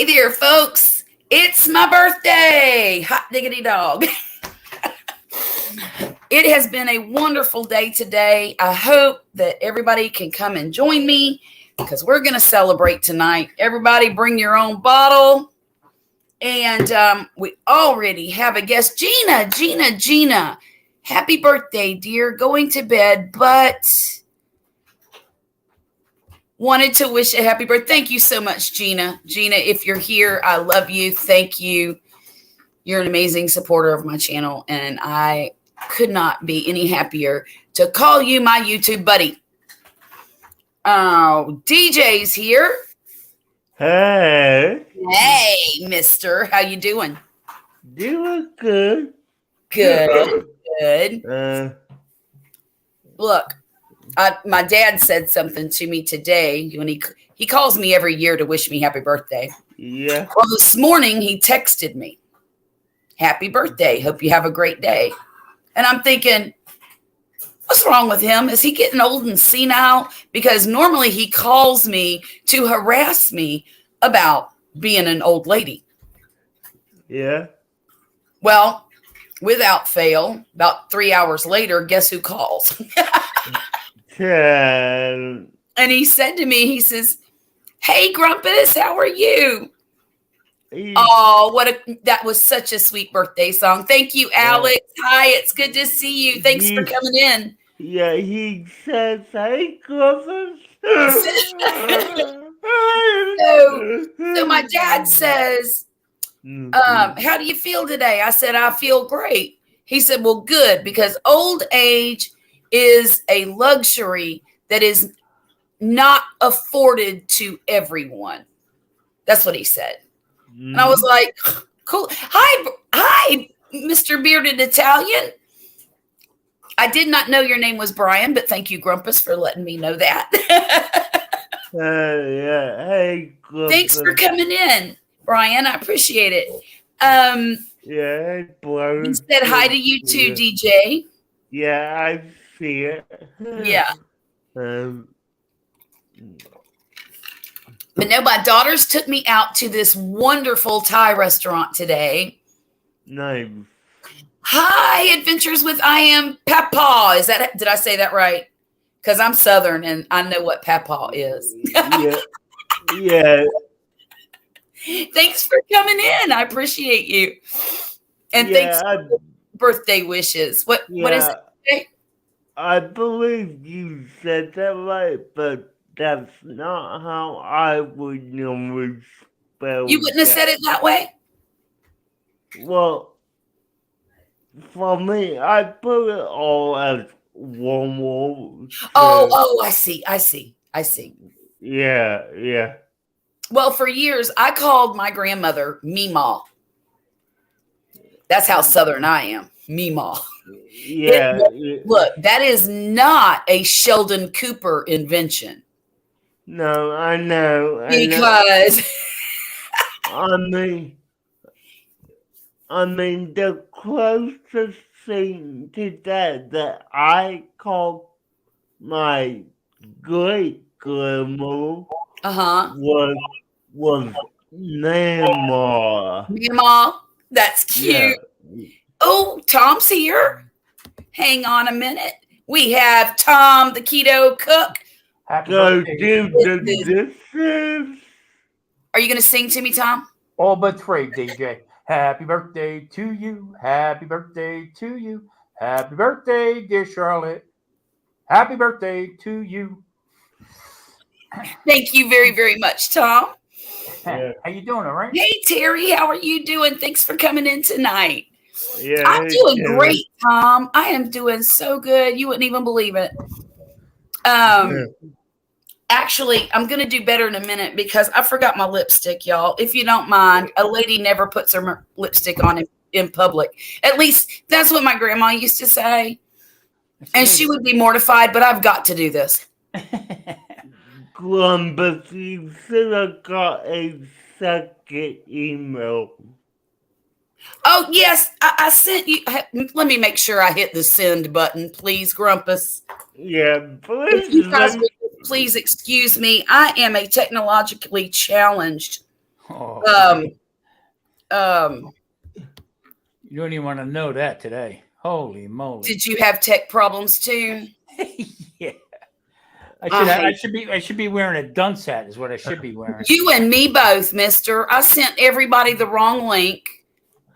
Hey there, folks. It's my birthday. Hot diggity dog. It has been a wonderful day today. I hope that everybody can come and join me because we're going to celebrate tonight. Everybody bring your own bottle. And we already have a guest, Gina. Happy birthday, dear. Going to bed, but wanted to wish a happy birthday. Thank you so much, Gina. Gina, if you're here, I love you. Thank you. You're an amazing supporter of my channel, and I could not be any happier to call you my YouTube buddy. Oh, DJ's here. Hey. Hey, mister. How you doing? Doing good. Good. Look, my dad said something to me today when he calls me every year to wish me happy birthday. Yeah. Well, this morning he texted me, happy birthday. Hope you have a great day. And I'm thinking, what's wrong with him? Is he getting old and senile? Because normally he calls me to harass me about being an old lady. Yeah. Well, without fail, about 3 hours later, guess who calls? And he said to me, he says, hey, Grumpus, how are you? Oh, that was such a sweet birthday song. Thank you, Alex. Hi, it's good to see you. Thanks for coming in. Yeah, he says, hey, Grumpus. So my dad says, how do you feel today? I said, I feel great. He said, well, good, because old age is a luxury that is not afforded to everyone. That's what he said. And I was like, cool. Hi, Mr. Bearded Italian. I did not know your name was Brian, but thank you, Grumpus, for letting me know that. Yeah. Hey, Grumpus. Thanks for coming in, Brian. I appreciate it. Yeah, hey, Brian. He said hi to you too, DJ. Yeah, I see it. Yeah. But no, my daughters took me out to this wonderful Thai restaurant today. Nice. Hi, Adventures with I Am Papa. Did I say that right? Because I'm Southern and I know what Papa is. Yeah. Thanks for coming in. I appreciate you. And thanks for the birthday wishes. What is it today? I believe you said that right, but that's not how I would normally spell it. You wouldn't have said it that way? Well, for me, I put it all as one word. Oh, I see. Yeah. Well, for years, I called my grandmother Meemaw. That's how Southern I am. Meemaw. Yeah. Look, that is not a Sheldon Cooper invention. No, I know. Because I mean, the closest thing to that I call my great grandma was Mama. Mama, that's cute. Yeah. Oh, Tom's here. Hang on a minute. We have Tom, the keto cook. Go do the dishes. Are you going to sing to me, Tom? All but three, DJ. Happy birthday to you. Happy birthday to you. Happy birthday, dear Charlotte. Happy birthday to you. Thank you very, very much, Tom. Yeah. How you doing, all right? Hey, Terry, how are you doing? Thanks for coming in tonight. Yeah, I'm doing great, Tom. I am doing so good. You wouldn't even believe it. Actually, I'm going to do better in a minute because I forgot my lipstick, y'all. If you don't mind, a lady never puts her lipstick on in public. At least that's what my grandma used to say. And she would be mortified, but I've got to do this. But you should have got a second email. Oh, yes, I sent you. Let me make sure I hit the send button, please, Grumpus. Yeah, please excuse me. I am a technologically challenged Oh, Um, you don't even want to know that today. Holy moly! did you have tech problems too? Yeah, I I should be wearing a dunce hat. Is what I should be wearing. You and me both, mister. I sent everybody the wrong link.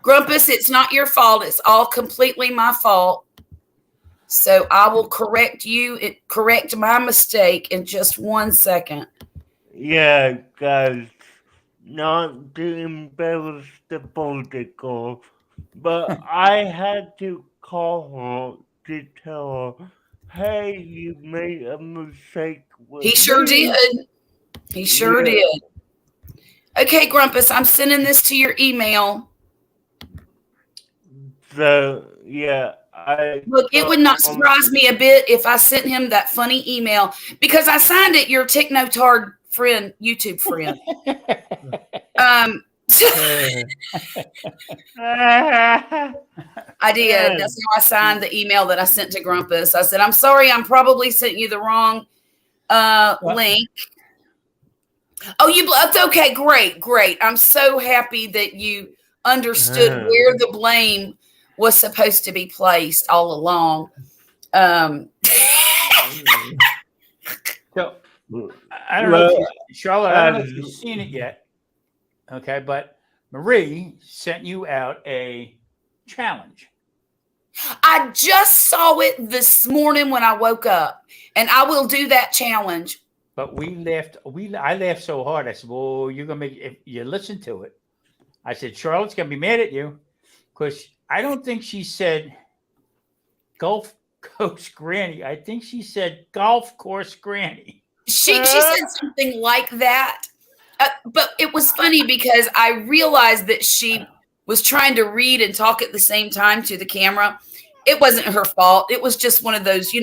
Grumpus, it's not your fault. It's all completely my fault. So I will correct my mistake in just 1 second. Yeah, guys, not to embarrass the protocol, but I had to call her to tell her, hey, you made a mistake with He sure me. did. He sure Yeah. did. Okay, Grumpus, I'm sending this to your email. So, yeah, Look, it would not surprise me a bit if I sent him that funny email because I signed it your Technotard friend, YouTube friend. I did. That's how I signed the email that I sent to Grumpus. I said, I'm sorry, I'm probably sent you the wrong link. Oh, it's okay. Great. I'm so happy that you understood where the blame was supposed to be placed all along. So I don't know, Charlotte. I don't know if you've seen it yet. Okay, but Marie sent you out a challenge. I just saw it this morning when I woke up, and I will do that challenge. But I laughed so hard. I said, well, you're going to make, if you listen to it, I said, Charlotte's going to be mad at you because I don't think she said Gulf Coast Granny. I think she said Golf Course Granny. She said something like that. But it was funny because I realized that she was trying to read and talk at the same time to the camera. It wasn't her fault. It was just one of those,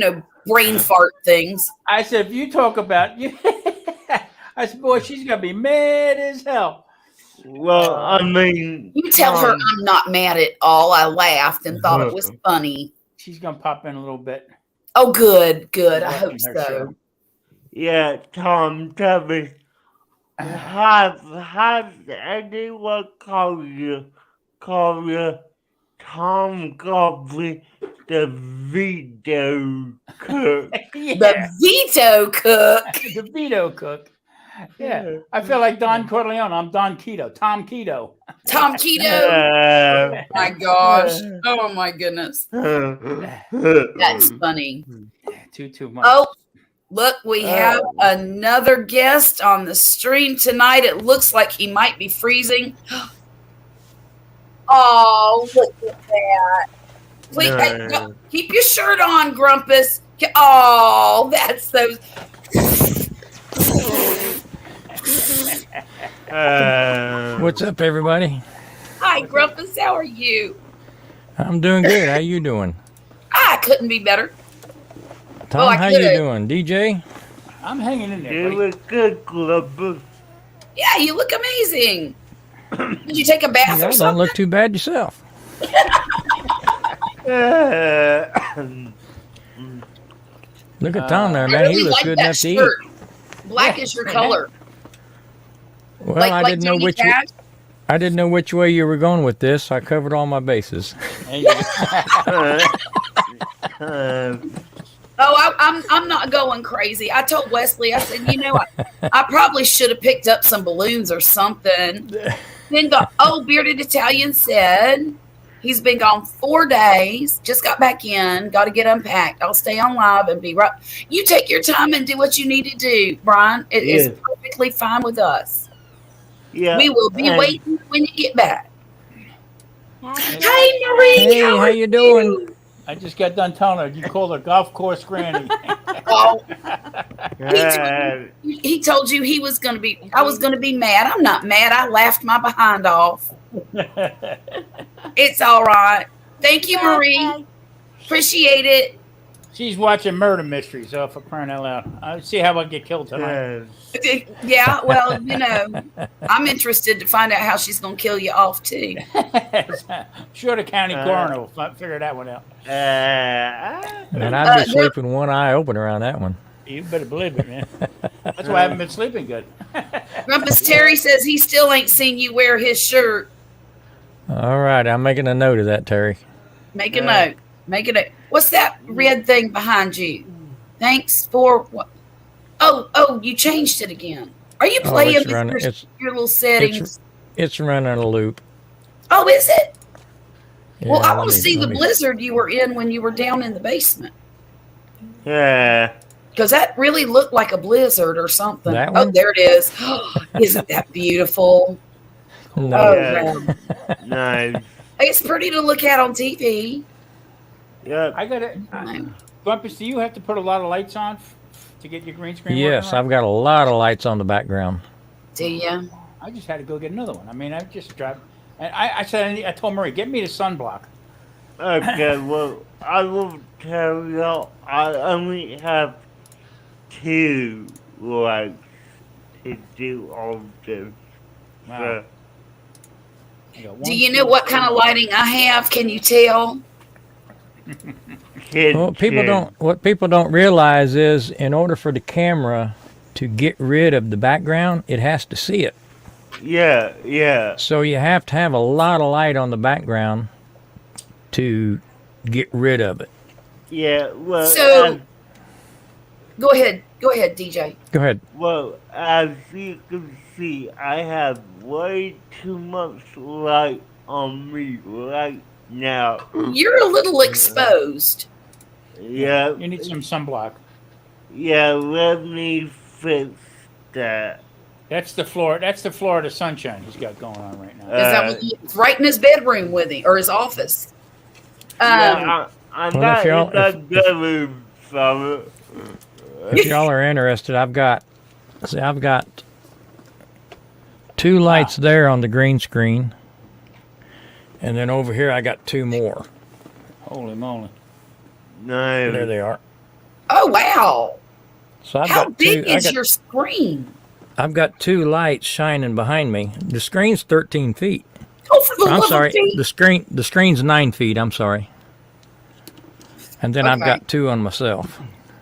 brain fart things. I said, if you talk about you, I said, boy, she's going to be mad as hell. Well, I mean, you tell her I'm not mad at all. I laughed and thought it was funny. She's going to pop in a little bit. Oh, good. I hope so. Show. Yeah, Tom, tell me, has anyone called you Tom Godfrey the veto cook? Yeah. The veto cook. The veto cook. Yeah. I feel like Don Corleone. I'm Don Keto. Tom Keto. Tom Keto. Oh my gosh. Oh my goodness. That's funny. Too much. Oh, look, we have another guest on the stream tonight. It looks like he might be freezing. Oh, look at that. Please, keep your shirt on, Grumpus. Oh, that's those. What's up, everybody? Hi, Grumpus. How are you? I'm doing good. How you doing? I couldn't be better. Tom, how you doing? DJ? I'm hanging in there. You look good, Grumpus. Yeah, you look amazing. Did you take a bath or You something? don't look too bad yourself. Look at Tom there, man. He looks good enough to eat. Black is your color. Well, I didn't know which way, I didn't know which way you were going with this. I covered all my bases. Oh, I'm not going crazy. I told Wesley, I said, I probably should have picked up some balloons or something. Then the old bearded Italian said he's been gone 4 days, just got back in, got to get unpacked. I'll stay on live and be right. You take your time and do what you need to do, Brian. It is perfectly fine with us. Yeah, we will be waiting when you get back. Hey, Marie. Hey, how you doing? I just got done telling her you called her Golf Course Granny. Oh, he told you he was going to be. I was going to be mad. I'm not mad. I laughed my behind off. It's all right. Thank you, Marie. Appreciate it. She's watching Murder Mysteries, so for crying out loud. I'll see how I get killed tonight. Yeah, well, I'm interested to find out how she's going to kill you off, too. Sure, the county coroner will figure that one out. And I'd be sleeping one eye open around that one. You better believe it, man. That's why I haven't been sleeping good. Grumpus Terry says he still ain't seen you wear his shirt. All right, I'm making a note of that, Terry. Make a note. Make a note. What's that red thing behind you? Thanks for what? Oh, you changed it again. Are you playing it's with running- your little settings? It's running a loop. Oh, is it? Yeah, Well, I let want to me- see the let me- blizzard you were in when you were down in the basement. Yeah. Because that really looked like a blizzard or something. That Oh, one? there it is. Isn't that beautiful? No, Oh, Yeah. wow. Nice. It's pretty to look at on TV. Yep. I got it. Grumpus, do you have to put a lot of lights on to get your green screen? yes, working right? I've got a lot of lights on the background. Do you? I just had to go get another one. I mean, I just dropped. And I said, I told Marie, get me the sunblock. Okay, well, I will tell you, I only have 2 lights to do all this. Wow. So, I got Do one, you know two, what kind of lighting I have? Can you tell? Well, what people don't realize is in order for the camera to get rid of the background, it has to see it. Yeah, yeah. So you have to have a lot of light on the background to get rid of it. Yeah, well, So- Go ahead, DJ. Go ahead. as you can see, I have way too much light on me right now. You're a little exposed. Yeah, You need some sunblock. yeah, let me fix that. That's the floor. That's the Florida sunshine he's got going on right now. Is that what it's right in his bedroom with him or his office? Yeah, I'm Well, not if y'all- in the bedroom, so If y'all are interested, I've got 2 lights there on the green screen. And then over here I got 2 more. Holy moly! There no. they are. Oh wow! So I've How got big two, is your screen? I've got 2 lights shining behind me. The screen's 13 feet. Oh, for the I'm love sorry. of Pete! The screen's 9 feet. I'm sorry. And then I've Okay. got 2 on myself.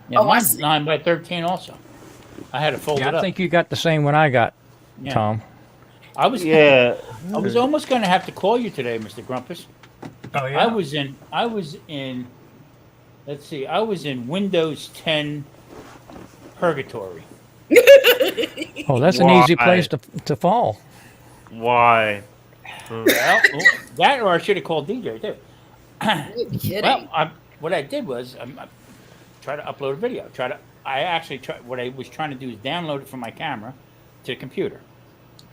Yeah, Oh, I mine's see. 9 by 13 also. I had to fold Yeah, it I up. think you got the same one I got, Yeah. Tom. I was Yeah, I was almost going to have to call you today, Mr. Grumpus. Oh I was in. Let's see. I was in Windows 10 purgatory. Oh, that's an easy Why? place to fall. why? Well, that or I should have called DJ too. You're kidding. Well, what I did was I try to upload a video. What I was trying to do is download it from my camera to the computer.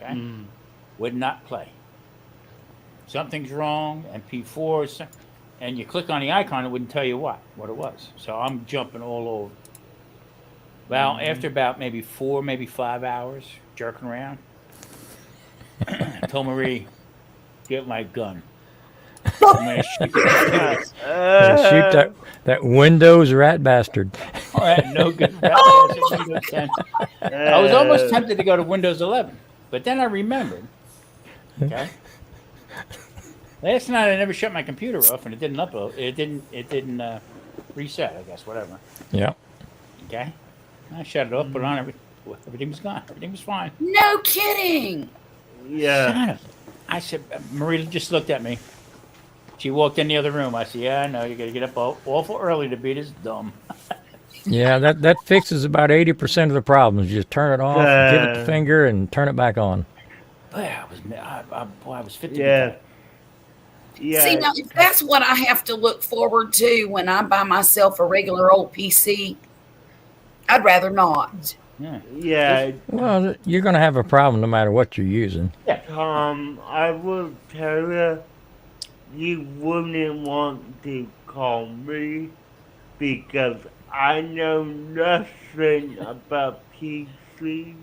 Okay, would not play. Something's wrong. MP4 is, and you click on the icon, it wouldn't tell you what it was. So I'm jumping all over. Well, after about maybe 4, maybe 5 hours jerking around, I told Marie, "Get my gun. I'm gonna shoot the computer." Shoot that Windows rat bastard. All right, no good. Windows 10. I was almost tempted to go to Windows 11, but then I remembered. Okay. Last night I never shut my computer off, and it didn't upload. It didn't reset. I guess whatever. Yeah. Okay. I shut it off, put it on. Everything was gone. Everything was fine. No kidding. Yeah. Son of- I said, Marie just looked at me. She walked in the other room. I said, "Yeah, I know. You got to get up awful early to be this dumb." Yeah, that fixes about 80% of the problems. You just turn it off, give it the finger, and turn it back on. Boy, I was fit to be Yeah. dead. Yeah. See, now if that's what I have to look forward to when I buy myself a regular old PC, I'd rather not. Yeah. Yeah. Well, you're going to have a problem no matter what you're using. I will tell you, you wouldn't want to call me because I know nothing about PCs.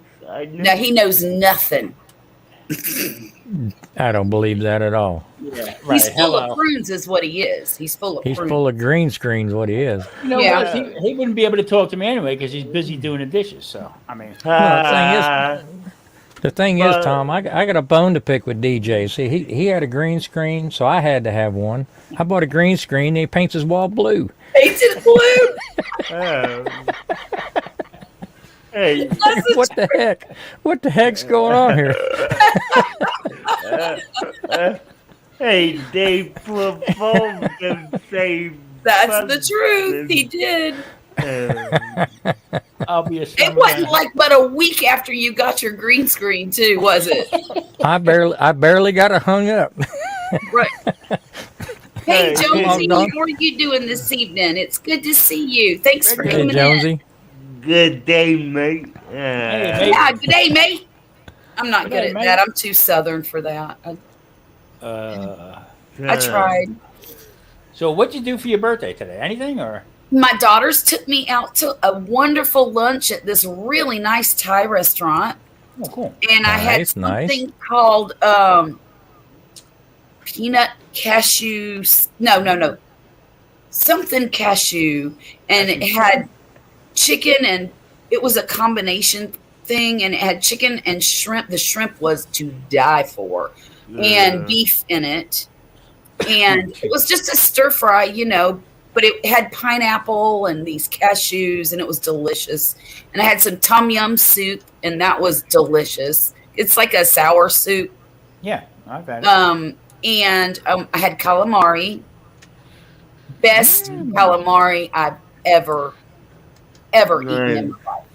No, he knows nothing. I don't believe that at all. Yeah. Right. He's full Hello. of prunes, is what he is. He's full of He's prunes. full of green screens, what he is. You know Yeah. what? He wouldn't be able to talk to me anyway because he's busy doing the dishes. So I mean, The thing is, Tom, I got a bone to pick with DJ. See, he had a green screen, so I had to have one. I bought a green screen, and he paints his wall blue. Painted blue. Hey, What the heck? What the heck's going on here? hey, they performed and saved. That's the truth. He did. I'll be a It wasn't like but a week after you got your green screen, too, was it? I barely got it hung up. Right. Hey, Hey, Jonesy, Don. how are you doing this evening? It's good to see you. Thanks for Hey, coming in. Jonesy. Good day, mate. Hey, Yeah, good day, mate. I'm not Good good day, at mate. that. I'm too southern for that. I tried. So what'd you do for your birthday today? Anything or? My daughters took me out to a wonderful lunch at this really nice Thai restaurant. Oh, cool. And I had Nice, something nice. called peanut cashew. No. Something cashew. And it had chicken, and it was a combination thing, and it had chicken and shrimp. The shrimp was to die for, and beef in it. And it was just a stir fry, but it had pineapple and these cashews, and it was delicious. And I had some tom yum soup, and that was delicious. It's like a sour soup. Yeah, I've had it. And I had calamari. Best calamari I've ever eaten in my life.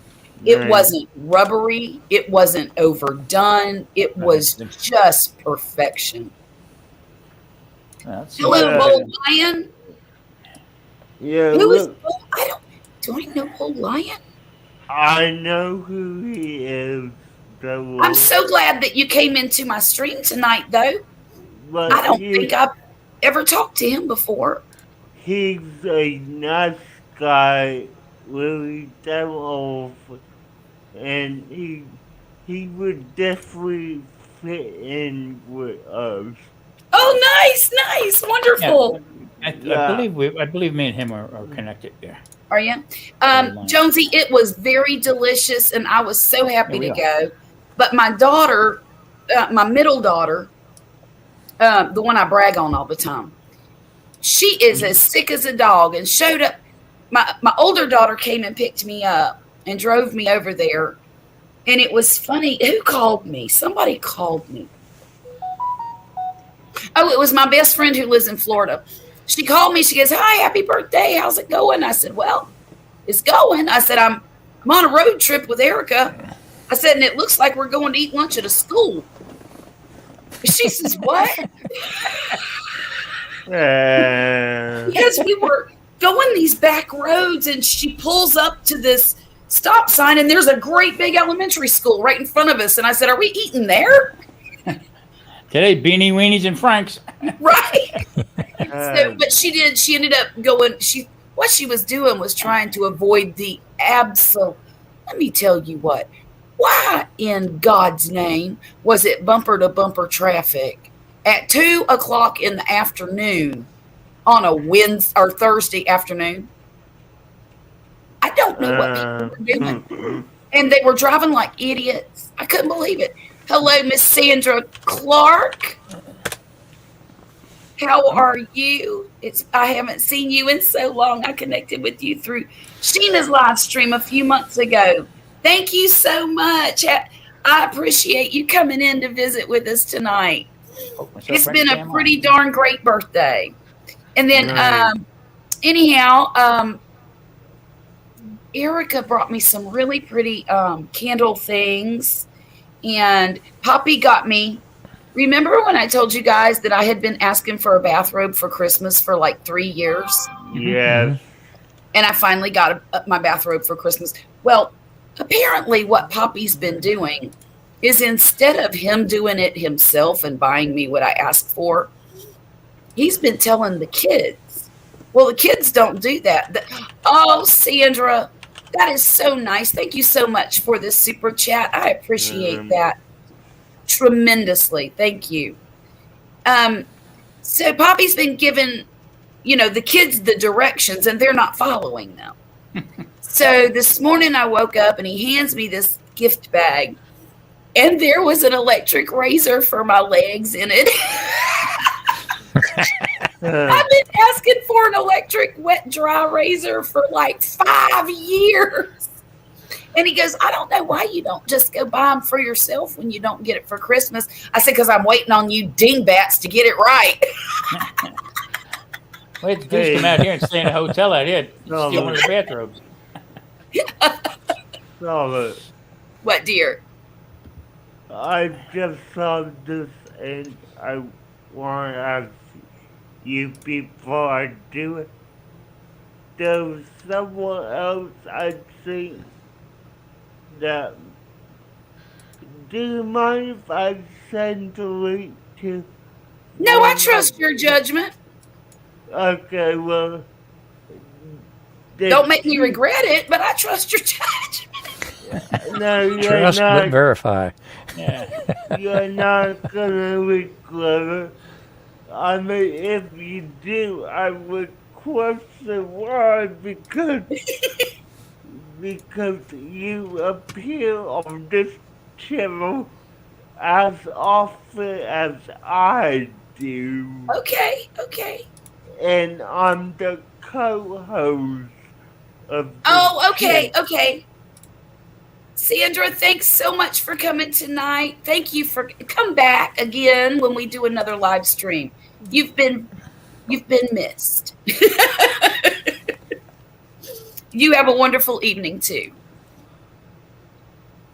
It wasn't rubbery. It wasn't overdone. It was just perfection. That's Hello, Bold Lion. Yeah, Who is look, Bold? Do I know Bold Lion? I know who he is. I'm so glad that you came into my stream tonight, though. But I don't think I've ever talked to him before. he's a nice guy, really down off, and he would definitely fit in with us. Oh, nice, wonderful. I believe me and him are connected there. Are you? Nice. Jonesy, it was very delicious, and I was so happy Here to we go. But my daughter, my middle daughter, the one I brag on all the time, she is as sick as a dog and showed up. My older daughter came and picked me up and drove me over there. And it was funny. Who called me? Somebody called me. Oh, it was my best friend who lives in Florida. She called me. She goes, "Hi, happy birthday. How's it going?" I said, "Well, it's going." I said, I'm on a road trip with Erica. I said, "And it looks like we're going to eat lunch at a school." She says, "What?" Because we were going these back roads, and she pulls up to this stop sign, and there's a great big elementary school right in front of us. And I said, "Are we eating there?" Today, Beanie Weenies and Franks. Right. But she did. She ended up going. What she was doing was trying to avoid the absolute. Let me tell you what. Why in God's name was it bumper to bumper traffic at 2:00 in the afternoon on a Wednesday or Thursday afternoon? I don't know what people were doing, and they were driving like idiots. I couldn't believe it. Hello, Miss Sandra Clark. How are you? I haven't seen you in so long. I connected with you through Sheena's live stream a few months ago. Thank you so much. I appreciate you coming in to visit with us tonight. It's been a pretty darn great birthday. And then, anyhow, Erica brought me some really pretty candle things. And Poppy got me. Remember when I told you guys that I had been asking for a bathrobe for Christmas for like 3 years? Yes. And I finally got my bathrobe for Christmas. Well, apparently what Poppy's been doing is instead of him doing it himself and buying me what I asked for, he's been telling the kids. Well, the kids don't do that. Oh, Sandra, that is so nice. Thank you so much for this super chat. I appreciate that tremendously. Thank you. So Poppy's been giving, the kids the directions, and they're not following them. So this morning I woke up and he hands me this gift bag, and there was an electric razor for my legs in it. I've been asking for an electric wet dry razor for like 5 years. And he goes, I don't know why you don't just go buy them for yourself when you don't get it for Christmas. I said, because I'm waiting on you dingbats to get it right. We had to do come out here and stay in a hotel out here. Steal one of the bathrobes. Solid. What, dear? I just saw this and I want to ask you before I do it. There was someone else I think that. Do you mind if I send the link to? No, I trust your judgment. Okay, well. Don't make me regret it, but I trust your judgment. No, you're Trust but not. verify. Yeah. You're not gonna regret it. I mean, if you do, I would question why, because you appear on this channel as often as I do, Okay. and I'm the co-host of this Oh, okay. channel. Sandra, thanks so much for coming tonight. Thank you for come back again when we do another live stream. You've been missed. You have a wonderful evening too.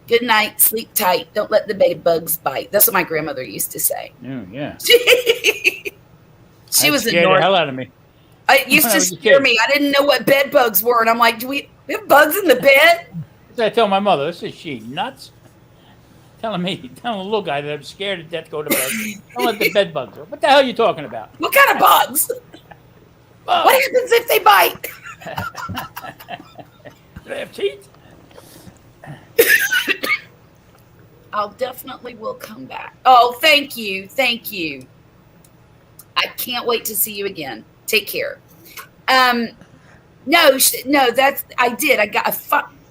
Good night. Sleep tight. Don't let the bed bugs bite. That's what my grandmother used to say. Yeah. She was scared the hell out of me. It used to scare me. I didn't know what bed bugs were, and I'm like, do we have bugs in the bed? So I tell my mother, "This is she nuts?" Telling the little guy that I'm scared to death to go to bed. Don't let the bed bugs. What the hell are you talking about? What kind of bugs? What happens if they bite? Do they have teeth? I'll definitely will come back. Oh, thank you. I can't wait to see you again. Take care. No, that's I did. I got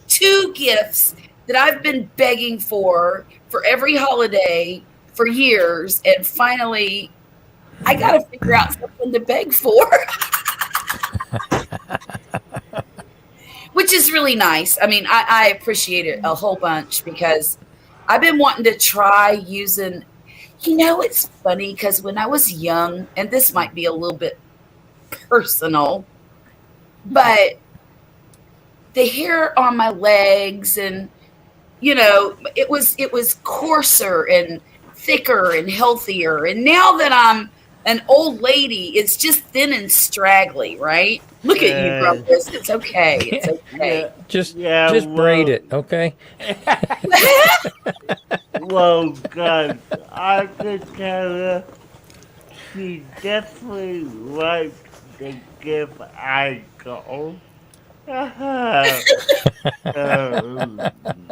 2 gifts that I've been begging for every holiday for years, and finally, I got to figure out something to beg for, which is really nice. I mean, I appreciate it a whole bunch because I've been wanting to try using. It's funny because when I was young, and this might be a little bit personal, but the hair on my legs and it was coarser and thicker and healthier, and now that I'm an old lady, it's just thin and straggly, right? Look at you, Rumpus. It's okay. Just braid it, okay? Well, guys, I could tell you she definitely liked the gift I got.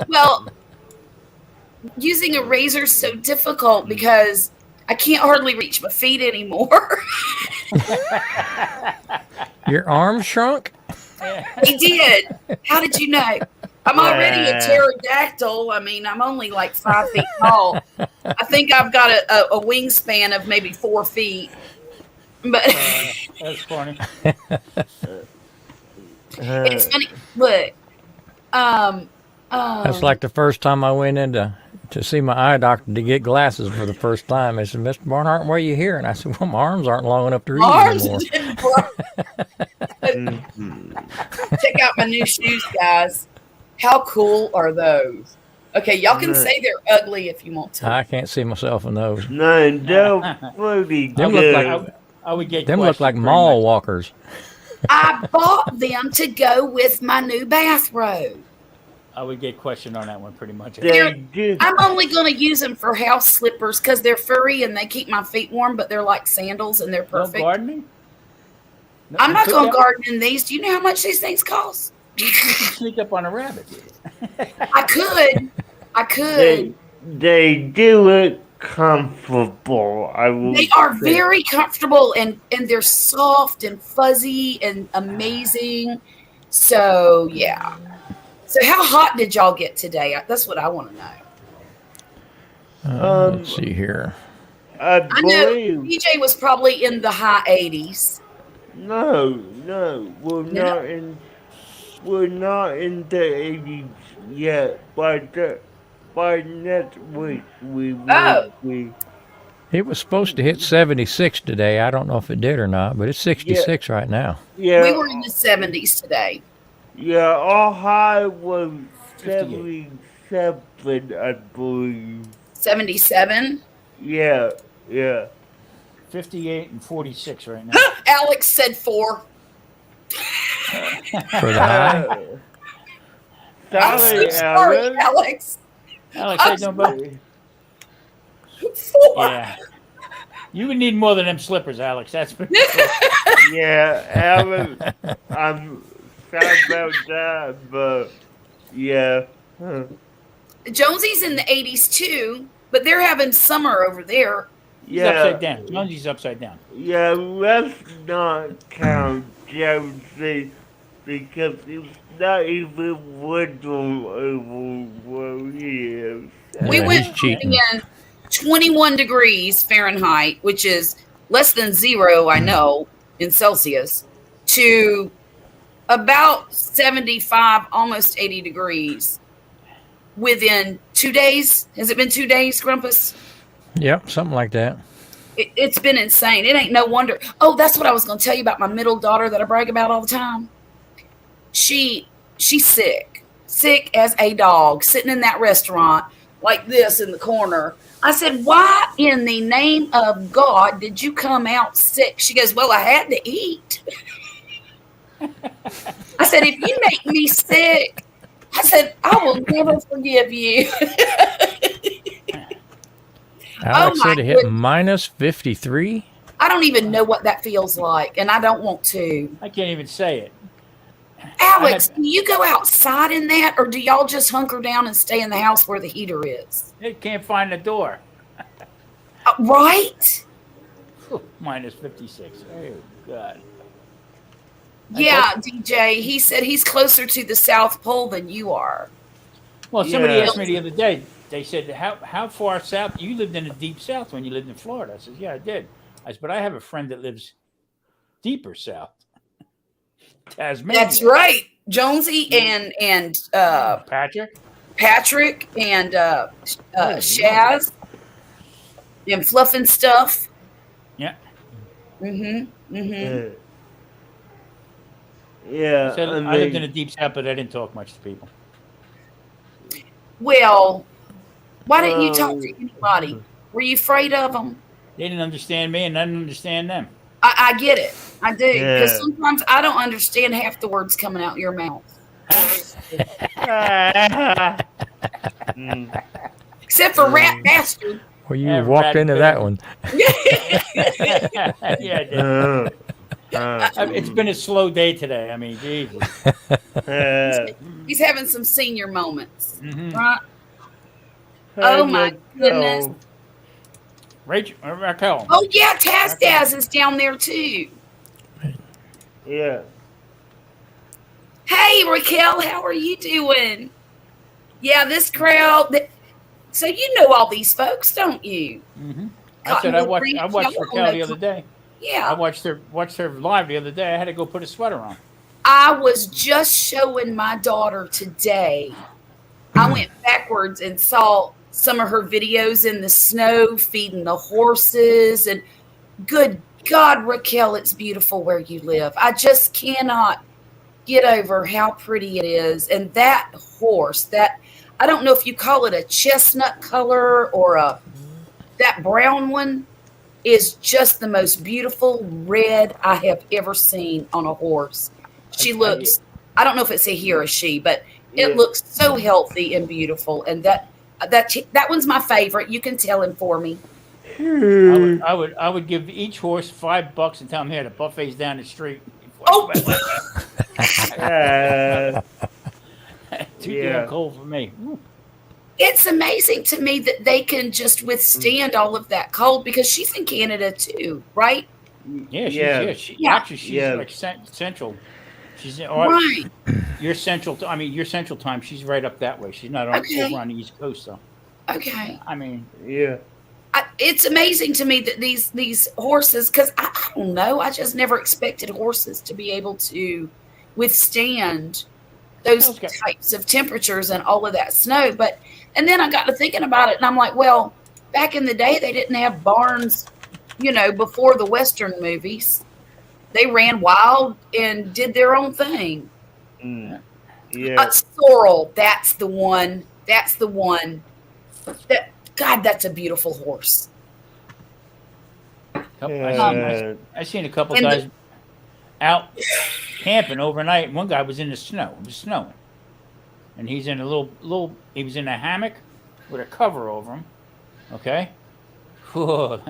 Well, using a razor is so difficult because I can't hardly reach my feet anymore. Your arms shrunk? They did. How did you know? I'm already a pterodactyl. I mean, I'm only like 5 feet tall. I think I've got a wingspan of maybe 4 feet. But that's funny. It's funny. Look, That's like the first time I went in to see my eye doctor to get glasses for the first time. He said, Mr. Barnhart, why are you here? And I said, well, my arms aren't long enough to read anymore. Check out my new shoes, guys. How cool are those? Okay, y'all can say they're ugly if you want to. I can't see myself in those. No, they're pretty Them good. look like mall walkers. I bought them to go with my new bathrobe. I would get questioned on that one pretty much. I'm only going to use them for house slippers because they're furry and they keep my feet warm, but they're like sandals and they're perfect. No gardening? No, I'm not going to garden in these. Do you know how much these things cost? You can sneak up on a rabbit. I could. They do it comfortable. They are very comfortable and they're soft and fuzzy and amazing. So, yeah. So how hot did y'all get today? That's what I want to know. Let's see here. I know believe. DJ was probably in the high 80s. No, we're not in. we're not in the 80s yet, but by next week we will Oh. be. It was supposed to hit 76 today. I don't know if it did or not, but it's 66 right now. Yeah, We were in the 70s today. yeah, our high was 58. 77, I believe. 77. Yeah, yeah. 58 and 46 right now. Alex said 4. For the high. I'm so Sorry, sorry, Alan. Alex. Alex, how you doing, bud? 4. Yeah. You would need more than them slippers, Alex. That's for Yeah, Alan, I'm sorry about that, but yeah. Jonesy's in the 80s too, but they're having summer over there. He's upside down. Jonesy's upside down. Yeah, let's not count Jonesy because he's not even little over where he is. We Yeah, went he's cheating. in 21 degrees Fahrenheit, which is less than 0, I know, in Celsius, to about 75, almost 80 degrees within 2 days. Has it been 2 days, Grumpus? Yep, something like that. It's been insane. It ain't no wonder. Oh, that's what I was going to tell you about my middle daughter that I brag about all the time. She's sick as a dog, sitting in that restaurant like this in the corner. I said, why in the name of God did you come out sick? She goes, well, I had to eat. I said, if you make me sick, I said, I will never forgive you. Alex my said it hit goodness. minus 53. I don't even know what that feels like, and I don't want to. I can't even say it. Alex, do you go outside in that, or do y'all just hunker down and stay in the house where the heater is? They can't find the door. Right? Whew, minus 56. Oh, God. Yeah, DJ. He said he's closer to the South Pole than you are. Well, somebody Yeah. asked me the other day, they said, how far south? You lived in the deep south when you lived in Florida. I said, yeah, I did. I said, but I have a friend that lives deeper south. Tasmania. That's right. Jonesy and Patrick? Patrick and Shaz and Fluff and Stuff. Yeah. Mm-hmm. Yeah. Yeah, I said, I lived in the deep south, but I didn't talk much to people. Well, why didn't you talk to anybody? Were you afraid of them? They didn't understand me, and I didn't understand them. I get it. I do. Because Yeah. sometimes I don't understand half the words coming out your mouth. Mm. Except for Rat Bastard. Well, you Yeah, walked rat into bit. that one. Yeah, I did. It's been a slow day today. I mean, Jesus. He's having some senior moments. Mm-hmm. Right? Oh, my goodness. Raquel. Oh, yeah. Taz is down there, too. Yeah. Hey, Raquel, how are you doing? Yeah, this crowd. So you know all these folks, don't you? Mm-hmm. I said I watched Raquel the other day. I Yeah. watched her live the other day. I had to go put a sweater on. I was just showing my daughter today. I went backwards and saw some of her videos in the snow feeding the horses. And good God, Raquel, it's beautiful where you live. I just cannot get over how pretty it is. And that horse, I don't know if you call it a chestnut color or that brown one is just the most beautiful red I have ever seen on a horse. She looks, I don't know if it's a he or a she, but it Yeah. looks so healthy and beautiful. And that one's my favorite. You can tell him for me. I would give each horse $5 and tell them, here, the buffet's down the street. Oh, Too Yeah. damn cold for me. Ooh. it's amazing to me that they can just withstand all of that cold because she's in Canada too, right? Yeah, Yeah. Actually, she's Yeah. like central. She's Right. You're central. Your central time. She's right up that way. She's not Okay. over on the East Coast, though. Okay. I mean, Yeah. It's amazing to me that these horses, because I don't know, I just never expected horses to be able to withstand those Okay. types of temperatures and all of that snow. And then I got to thinking about it, and I'm like, well, back in the day, they didn't have barns, before the Western movies. They ran wild and did their own thing. Yeah. Sorrel, that's the one. That's the one. God, that's a beautiful horse. I seen a couple guys out camping overnight. One guy was in the snow. It was snowing, and he's in a little. He was in a hammock with a cover over him. Okay. Whoa.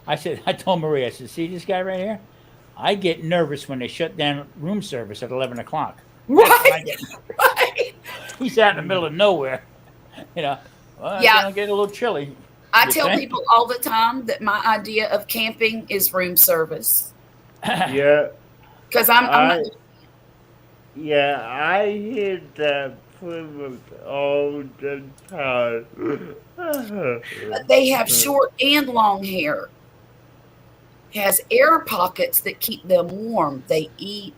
I told Maria, I said, see this guy right here? I get nervous when they shut down room service at 11 o'clock. Right. Right. He's out in the middle of nowhere. Well, Yeah. it's gonna get a little chilly. I You tell think? people all the time that my idea of camping is room service. Yeah. Because I'm not, Yeah, I hear that Plymouth all the time. they have short and long hair. Has air pockets that keep them warm. They eat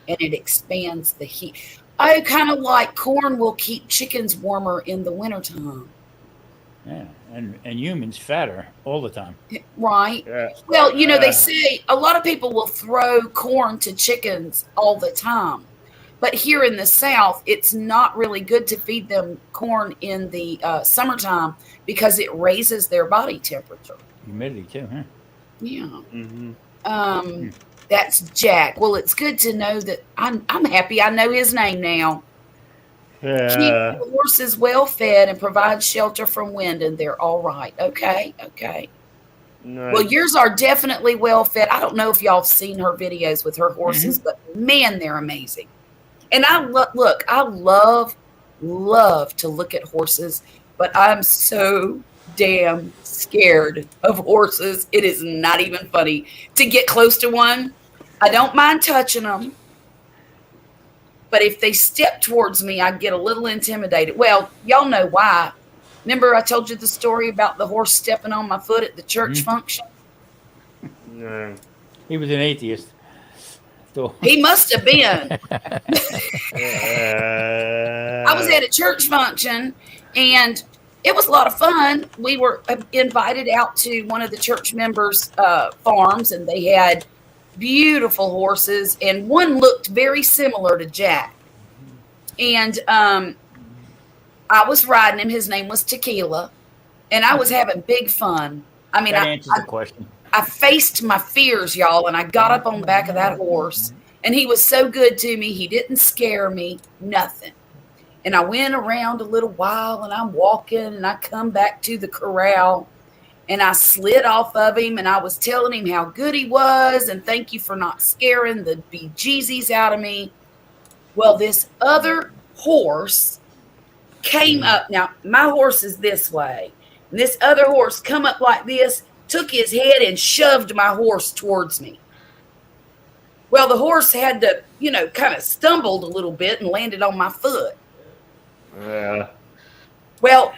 and it expands the heat. I kind of like corn will keep chickens warmer in the wintertime. Yeah, and humans fatter all the time. Right? Yeah. Well, they say a lot of people will throw corn to chickens all the time. But here in the South, it's not really good to feed them corn in the summertime because it raises their body temperature. Humidity too, huh? Yeah. Mm-hmm. That's Jack. Well, it's good to know that I'm happy I know his name now. Keep Yeah. the horses well fed and provide shelter from wind, and they're all right. Okay. Well, Nice. yours are definitely well fed. I don't know if y'all have seen her videos with her horses, but man, they're amazing. And I love to look at horses, but I'm so damn scared of horses. It is not even funny to get close to one. I don't mind touching them, but if they step towards me, I get a little intimidated. Well, y'all know why. Remember I told you the story about the horse stepping on my foot at the church function? Yeah. He was an atheist. So He must have been. Yeah. I was at a church function, and it was a lot of fun. We were invited out to one of the church members' farms, and they had beautiful horses, and one looked very similar to Jack. And I was riding him. His name was Tequila, and I was having big fun. I mean, that answers the question. I faced my fears, y'all, and I got up on the back of that horse, and he was so good to me. He didn't scare me, nothing. And I went around a little while, and I'm walking, and I come back to the corral, and I slid off of him, and I was telling him how good he was, and thank you for not scaring the bejesus out of me. Well, this other horse came up. Now, my horse is this way, and this other horse come up like this, took his head and shoved my horse towards me. Well, the horse had to, kind of stumbled a little bit and landed on my foot. Yeah. Well,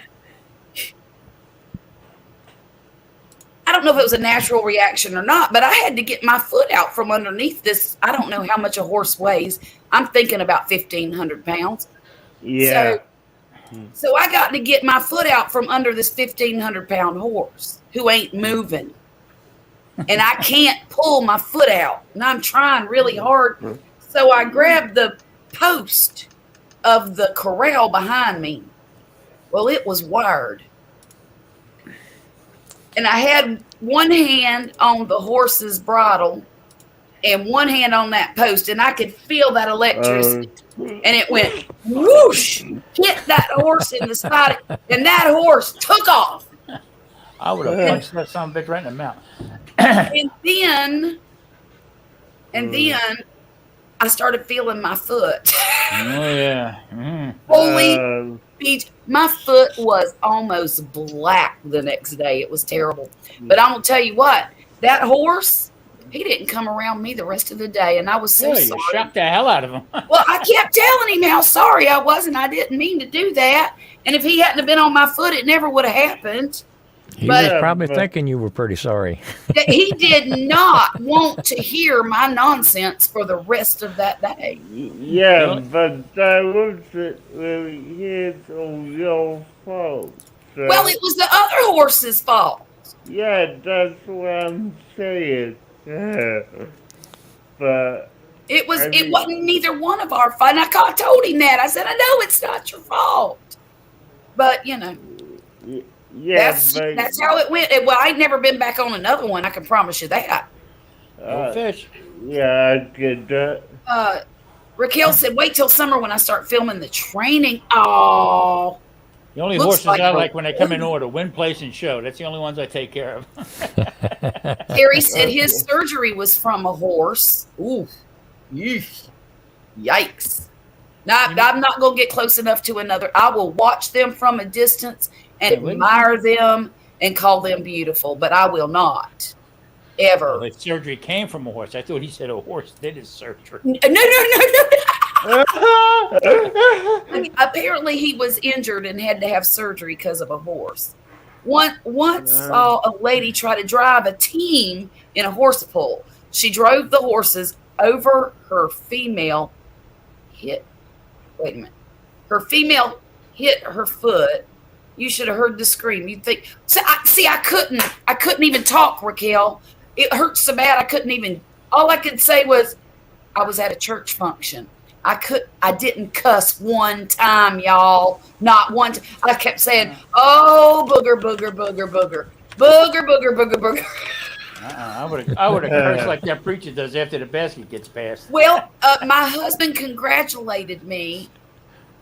I don't know if it was a natural reaction or not, but I had to get my foot out from underneath this. I don't know how much a horse weighs. I'm thinking about 1,500 pounds. Yeah. So I got to get my foot out from under this 1,500-pound horse who ain't moving. And I can't pull my foot out. And I'm trying really hard. So I grabbed the post of the corral behind me. Well, it was wired. And I had one hand on the horse's bridle and one hand on that post. And I could feel that electricity. And it went whoosh, hit that horse in the side, and that horse took off. I would have punched that son of a bitch right in the mouth. And then I started feeling my foot. Oh yeah. Holy beach. My foot was almost black the next day. It was terrible. But I'm gonna tell you what, that horse, he didn't come around me the rest of the day, and I was so Yeah, you sorry. shocked the hell out of him. Well, I kept telling him how sorry I was, and I didn't mean to do that. And if he hadn't have been on my foot, it never would have happened. He But- was Yeah, probably but- thinking you were pretty sorry. That he did not want to hear my nonsense for the rest of that day. Yeah, Really? but that wasn't really his or your fault. So, Well, it was the other horse's fault. yeah, that's what I'm saying. But It was. I It mean- wasn't neither one of our fault. And I told him that. I said, I know it's not your fault, but yeah, that's how it went. Well, I'd never been back on another one. I can promise you that. No fish. yeah, I get that. Raquel said, "Wait till summer when I start filming the training." Oh, The only Looks horses like I a- like when they come in order: win, place, and show. That's the only ones I take care of. Terry said his surgery was from a horse. Ooh, yeesh. Yikes! Now I'm not going to get close enough to another. I will watch them from a distance and Yeah, wouldn't admire them and call them beautiful, but I will not ever. The surgery came from a horse. I thought he said a horse did his surgery. No. Apparently, he was injured and had to have surgery because of a horse. Once saw a lady try to drive a team in a horse pull. She drove the horses over her female hit. Wait a minute. Her female hit her foot. You should have heard the scream. You'd think. I couldn't even talk, Raquel. It hurt so bad I couldn't even. All I could say was, I was at a church function. I didn't cuss one time, y'all. Not one time. I kept saying, "Oh, booger, booger, booger, booger, booger, booger, booger, booger." I would have cursed like that preacher does after the basket gets passed. Well, my husband congratulated me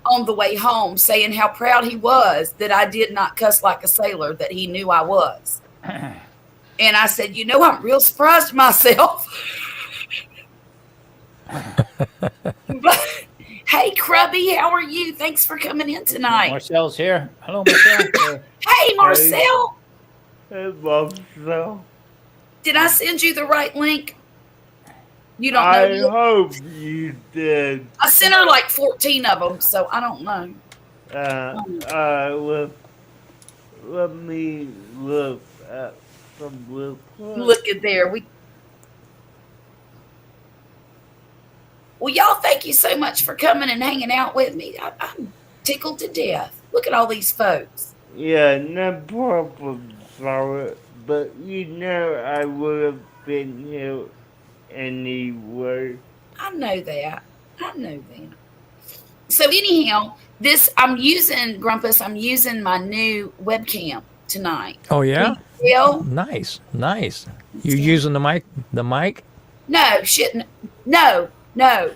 on the way home, saying how proud he was that I did not cuss like a sailor, that he knew I was. And I said, I'm real surprised myself. But hey, Krubby, how are you? Thanks for coming in tonight. Marcel's here. Hello, Marcel. Hey, Marcel, Hey, Marcel. did I send you the right link? You don't I know. hope you did. I sent her like 14 of them, so I don't know. Let me look at some real quick. Look at there. Well, y'all, thank you so much for coming and hanging out with me. I'm tickled to death. Look at all these folks. Yeah, no problem, Sarah. But I would have been here anyway. I know that. So anyhow, I'm using my new webcam tonight. Oh yeah, Well, nice. You using the mic? no, shit, no. You're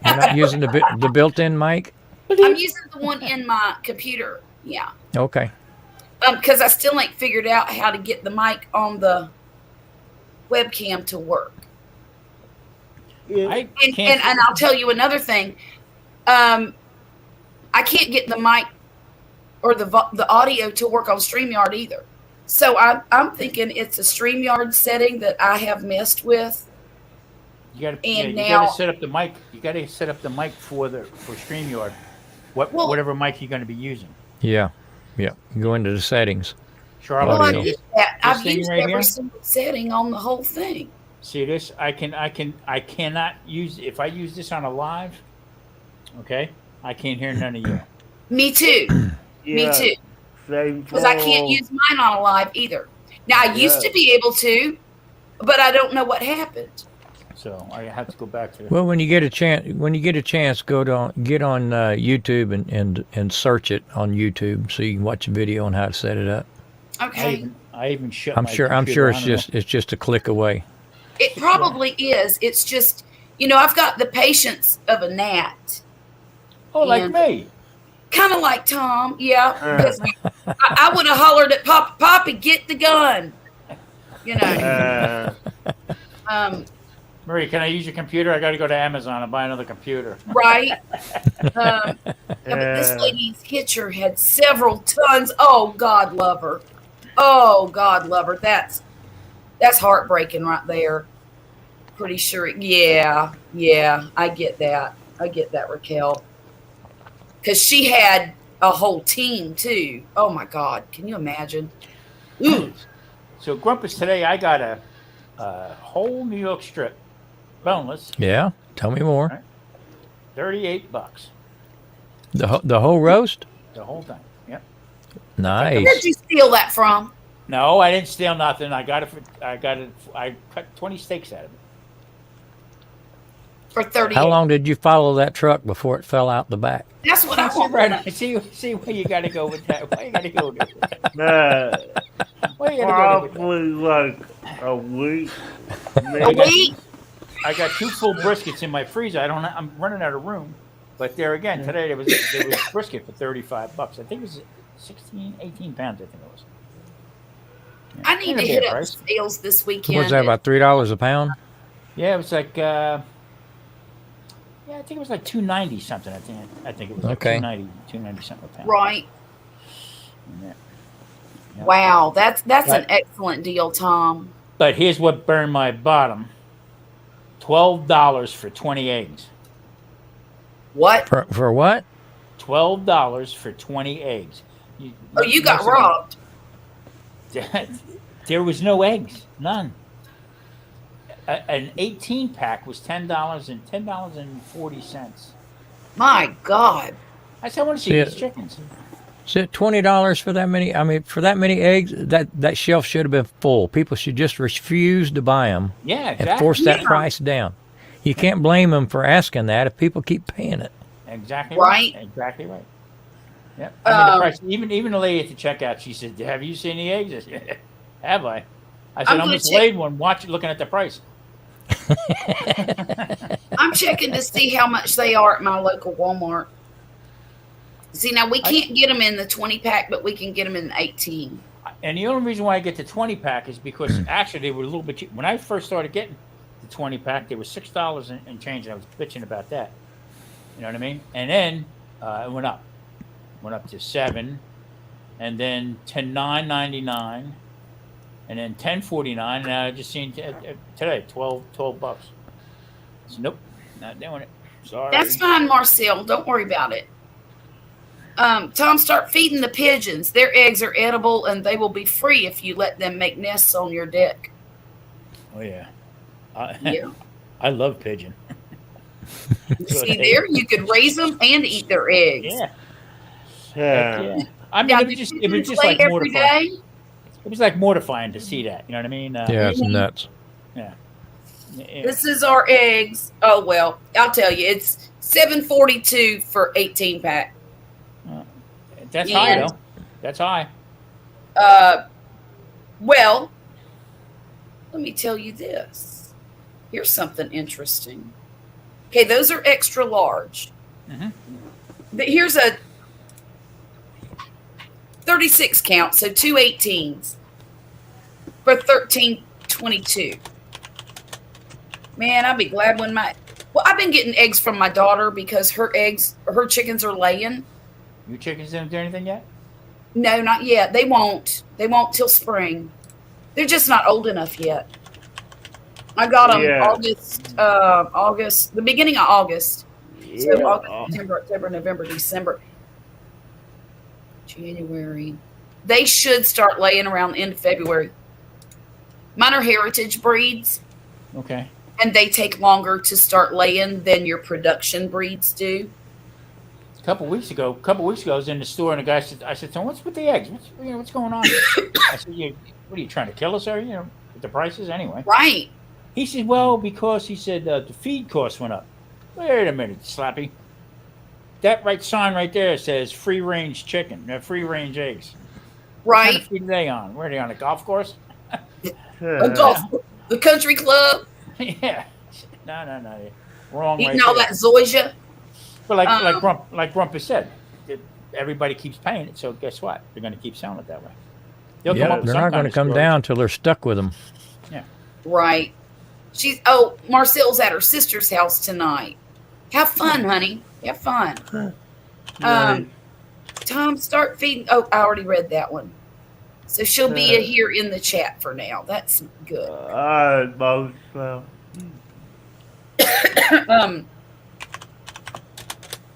not using the built-in mic? I'm using the one in my computer. Yeah. Okay. Because I still ain't figured out how to get the mic on the webcam to work. I And can't. I'll tell you another thing. I can't get the mic or the audio to work on StreamYard either. So I'm thinking it's a StreamYard setting that I have messed with. You got now- to set up the mic. You got to set up the mic for StreamYard. Well- Whatever mic you're going to be using. Yeah. Go into the settings. Charlotte, Well, I Audio. did that. I've thing used right every here? single setting on the whole thing. see this? I cannot use. If I use this on a live, okay, I can't hear none of you. Me too. Me too. Same Because I can't use mine on a live either. Now I used to be able to, but I don't know what happened. So I have to go back to. Well, when you get a chance, get on YouTube and search it on YouTube so you can watch a video on how to set it up. Okay. I even shut. I'm my sure computer. it's just a click away. It probably is. It's just, I've got the patience of a gnat. Oh, like and- me. Kind of like Tom, yeah. Because I would have hollered at Poppy, get the gun. Marie, can I use your computer? I got to go to Amazon and buy another computer. Right? Yeah, but this lady's hitcher had several tons. Oh, God love her. Oh, God love her. That's heartbreaking right there. Pretty sure. Yeah, I get that. Raquel. Because she had a whole team, too. Oh, my God. Can you imagine? Ooh, So Grumpus, today I got a whole New York strip, boneless, Yeah. Tell me more. $38. The whole roast? The whole thing. Yep. where'd Nice. you steal that from? No, I didn't steal nothing. I cut 20 steaks out of it. For 30. How long did you follow that truck before it fell out the back? That's what I See, want. right, I see where you got to go with that. Why you got to go with that? Why you got to go with that? Probably like a week. A Maybe. week? I got 2 full briskets in my freezer. I'm running out of room. But there again, today there was brisket for $35. I think it was 18 pounds. I think it was. Yeah. I need Ain't to a hit bad up price. sales this weekend. What's that, about $3 a pound? Yeah, it was like I think it was like $2.90 something. I think it was like Okay. $2.90 something a pound. Right. Yeah. Yeah. Wow, that's an Right. excellent deal, Tom. But here's what burned my bottom: $12 for 20 eggs. What? For what? $12 for 20 eggs. Oh, you got robbed. There was no eggs, none. An 18 pack was $10.40. My God. I said, I want to see Yeah. these chickens. Is it $20 for that many? I mean, for that many eggs, that shelf should have been full. People should just refuse to buy them Yeah, and exactly. force that Yeah. price down. You can't blame them for asking that if people keep paying it. Exactly Right. right. Exactly right. Yep. I mean, the Um, price. Even the lady at the checkout, she said, "Have you seen the eggs?" I said, "Have I?" I said, I'm "I'm gonna just check- laid one. Looking at the price." I'm checking to see how much they are at my local Walmart. See, now we can't get them in the 20 pack, but we can get them in the 18. And the only reason why I get the 20 pack is because actually they were a little bit cheap. When I first started getting the 20 pack, they were $6 and change. And I was bitching about that. You know what I mean? And then it went up to $7, and then to $9.99, and then $10.49. And I just seen today $12. So nope, not doing it. Sorry. That's fine, Marcel. Don't worry about it. Tom, start feeding the pigeons. Their eggs are edible, and they will be free if you let them make nests on your deck. Oh yeah. Yeah. I love pigeon. See there, you could raise them and eat their eggs. Yeah. Yeah. Yeah. I mean, Now, it was just lay like every mortifying. day. It was like mortifying to see that. You know what I mean? Yeah, it's nuts. Yeah. This is our eggs. Oh well, I'll tell you, it's $7.42 for 18 pack. That's high And- though. That's high. Well, let me tell you this. Here's something interesting. Okay, those are extra large. Mhm. But here's a 36 count, so 2 18s for $13.22. Man, I'd be glad when I've been getting eggs from my daughter because her chickens are laying. Your chickens didn't do anything yet? No, not yet. They won't. They won't till spring. They're just not old enough yet. I got them Yeah. August, the beginning of August. So Yeah. August, September, October, November, December, January. They should start laying around the end of February. Mine are heritage breeds, Okay. and they take longer to start laying than your production breeds do. A couple weeks ago, I was in the store and the guy said, "I said, Tom, what's with the eggs? What's going on?" I said, "What are you trying to kill us, or with the prices anyway?" Right. He said, "Well, because he said the feed costs went up." Wait a minute, Slappy. That sign right there says free range chicken, free range eggs. What kind Right. of feed are they on? Where are they on a golf course? A golf, the country club, Yeah. No. Wrong. eating right all there. that zoysia. But like Grumpus said, everybody keeps paying it. So guess what? They're going to keep selling it that way. They'll come Yeah, up with they're some not going kind to of come story. down till they're stuck with them. Right. Marcel's at her sister's house tonight. Have fun, honey. Have fun. Tom, start feeding. Oh, I already read that one. So she'll be here in the chat for now. That's good. Most well.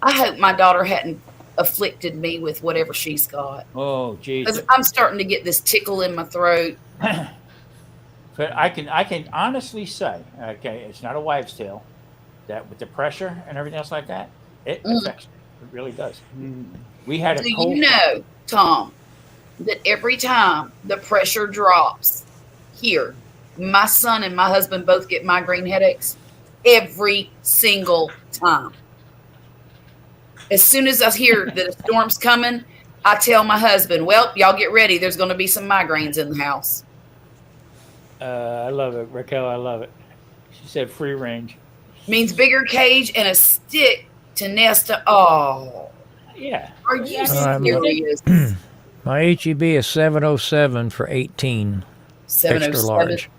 I hope my daughter hadn't afflicted me with whatever she's got. Oh, geez. 'Cause I'm starting to get this tickle in my throat. But I can honestly say, okay, it's not a wives' tale, that with the pressure and everything else like that, it affects me. It really does. We had a Do cold. you know, Tom, that every time the pressure drops here, my son and my husband both get migraine headaches every single time. As soon as I hear that a storm's coming, I tell my husband, well, y'all get ready. There's going to be some migraines in the house. I love it, Raquel. I love it. She said free range. Means bigger cage and a stick to nest. Oh, Yeah. are you I'm- serious? My HEB is 707 for 18. Extra 707. large.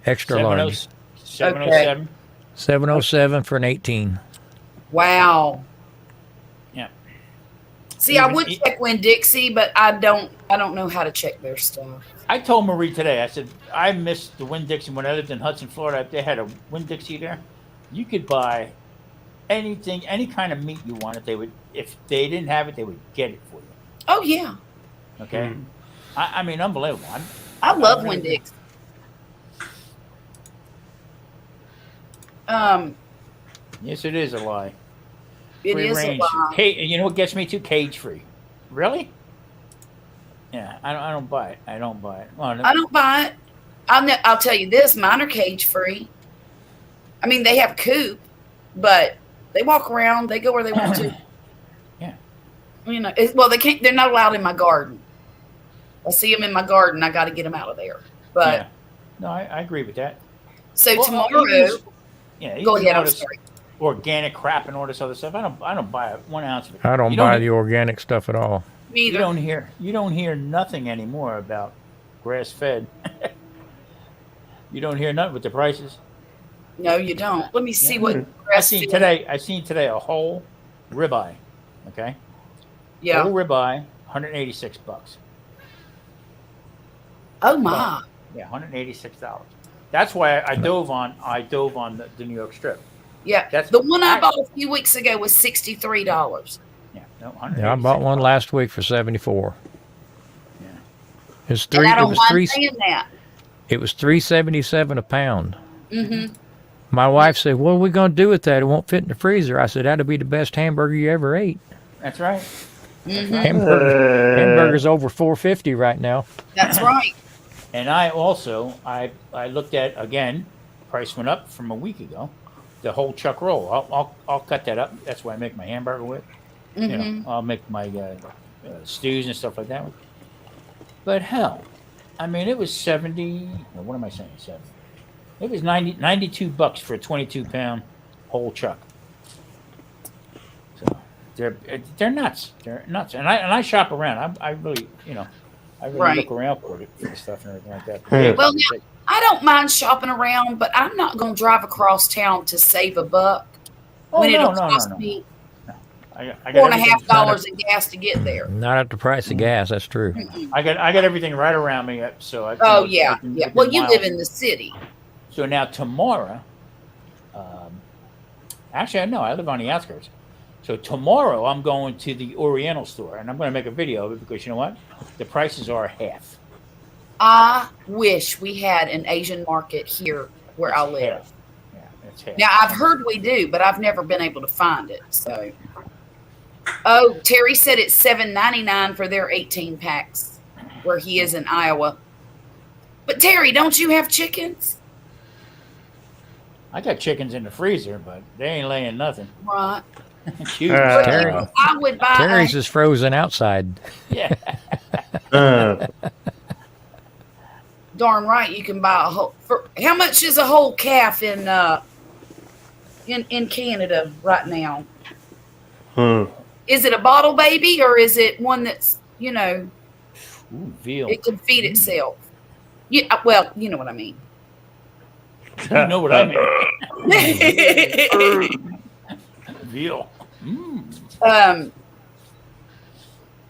Extra large. 707. 707 for an 18. Wow. Yeah. See, I would check Winn-Dixie, but I don't know how to check their stuff. I told Marie today, I said, I missed the Winn-Dixie when I lived in Hudson, Florida. They had a Winn-Dixie there. You could buy anything, any kind of meat you wanted. They would, if they didn't have it, they would get it for you. Oh yeah, Okay. I mean, unbelievable. I love really- Winn-Dixie. Yes, it is a lie. It Free is a range. lie. You know what gets me too? Cage free. Really? Yeah, I don't buy it. I don't buy it. Well, I don't buy it. I'll tell you this: mine are cage free. I mean, they have a coop, but they walk around. They go where they want to. Yeah. You know, well, they can't. They're not allowed in my garden. I see them in my garden. I got to get them out of there. But yeah. No, I agree with that. so Well, tomorrow, Yeah. go even ahead. all I'm this sorry. Organic crap and all this other stuff. I don't buy 1 ounce of it. I don't You buy the organic stuff at all. Me You either. don't hear nothing anymore about grass fed. You don't hear nothing with the prices. No, you don't. Let me see Yeah. what I grass seen fed- today a whole ribeye. Okay. Yeah. Whole ribeye, $186. Oh my. Yeah, $186. That's why I dove on the New York Strip. Yeah. That's The one I bought a few weeks ago was $63. Yeah, no, Yeah, I bought one $186. last week for 74. Yeah. It's And three. I It don't was mind three. saying that. It was 377 a pound. Mm-hmm. My wife said, "What are we going to do with that? It won't fit in the freezer." I said, "That'll be the best hamburger you ever ate." That's right. Mm-hmm. Hamburger's over $4.50 right now. That's right. And I also I looked at again, price went up from a week ago. The whole chuck roll. I'll cut that up. That's what I make my hamburger with. You Mm-hmm. know, I'll make my stews and stuff like that with. But hell, I mean, it was 70. No, what am I saying? 70. It was $92 for a 22-pound whole chuck. So they're nuts. They're nuts. And I shop around. I really, I really Right. look around for the stuff and everything like that. Yeah. Well, now, I don't mind shopping around, but I'm not going to drive across town to save a buck when it'll cost me I got $4.50 in gas to get there. Not at the price of gas. That's true. I got everything right around me, so I. Oh I yeah, can- yeah. within Well, you miles. live in the city. So now tomorrow, actually, no, I live on the outskirts. So tomorrow I'm going to the Oriental store, and I'm going to make a video of it because you know what? The prices are half. I wish we had an Asian market here where I live. Half. Yeah, it's half. Now I've heard we do, but I've never been able to find it. So, oh, Terry said it's $7.99 for their 18 packs, where he is in Iowa. But Terry, don't you have chickens? I got chickens in the freezer, but they ain't laying nothing. Right. Huge. Terry- I would buy. Terry's is frozen outside. Yeah. Darn right, you can buy a whole. For how much is a whole calf in Canada right now? Is it a bottle baby or is it one that's Ooh, veal. it can feed itself? Yeah, well, you know what I mean. You know what I mean? Veal.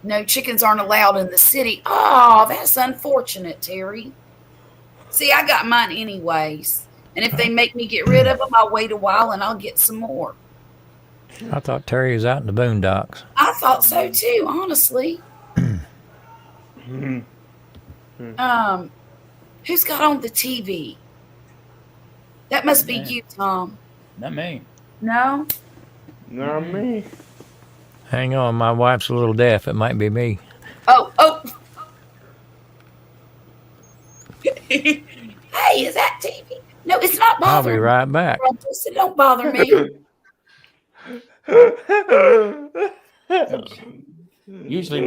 No, chickens aren't allowed in the city. Oh, that's unfortunate, Terry. See, I got mine anyways. And if they make me get rid of them, I'll wait a while and I'll get some more. I thought Terry was out in the boondocks. I thought so too, honestly. Who's got on the TV? That must be you, Tom. Not me. No? Not me. Hang on, my wife's a little deaf. It might be me. Oh. Hey, is that TV? No, it's not I'll be bothering right back. me. So don't bother me. Usually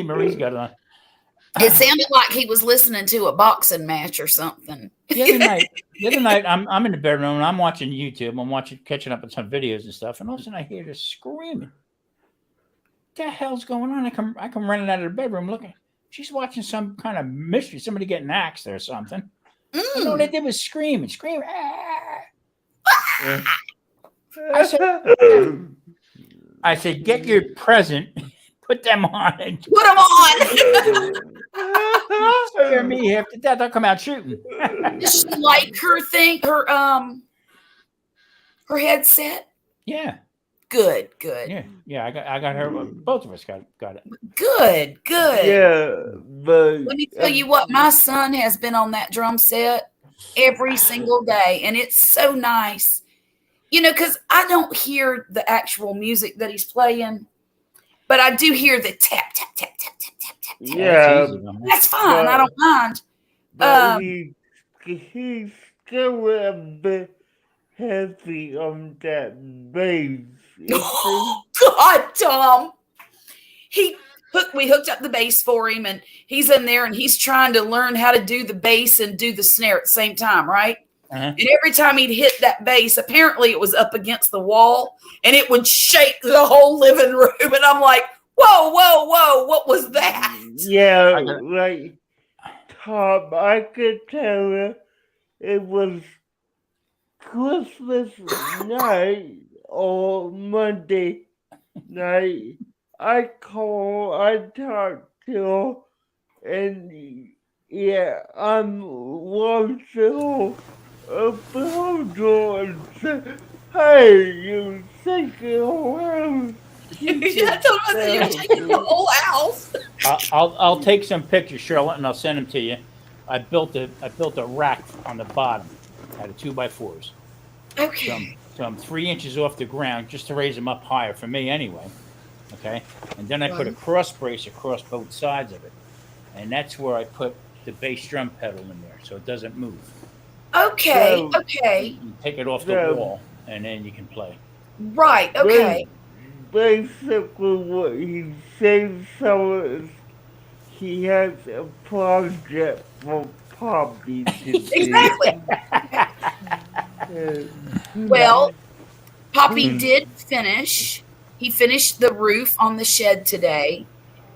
Marie's got it on. It sounded like he was listening to a boxing match or something. The other night, I'm in the bedroom and I'm watching YouTube. I'm catching up on some videos and stuff, and all of a sudden I hear this screaming. What the hell's going on? I come running out of the bedroom looking. She's watching some kind of mystery, somebody getting axed or something. You know what they did was scream. Ah. I said, get your present, put them on, and Put them on. scare me half to death. I'll come out shooting. Does she like her thing, her headset? Yeah. Good. Yeah. I got her. Both of us got it. Good. Yeah, but Let me tell you what, my son has been on that drum set every single day, and it's so nice. You know, because I don't hear the actual music that he's playing, but I do hear the tap, tap, tap, tap, tap, tap, tap. yeah, That's fine. I don't mind. but he's still a bit heavy on that bass. Oh, God, Tom. We hooked up the bass for him, and he's in there, and he's trying to learn how to do the bass and do the snare at the same time, right? Uh-huh. And every time he'd hit that bass, apparently it was up against the wall, and it would shake the whole living room. And I'm like, whoa, what was that? Yeah, like Tom, I could tell it was Christmas night or Monday night. I talked to her, and yeah, I'm watching about her and said, hey, you thinking around. I told him, I said, you're shaking the whole house. I'll take some pictures, Charlotte, and I'll send them to you. I built a rack on the bottom out of 2x4s. Okay. So I'm 3 inches off the ground just to raise them up higher for me anyway. Okay, and then I put a cross brace across both sides of it, and that's where I put the bass drum pedal in there, so it doesn't move. Okay. So- Okay. You take it off the wall, and then you can play. Right. Okay. Basically, what he says is he has a project for Poppy to do. Exactly. Well, Poppy did finish. He finished the roof on the shed today,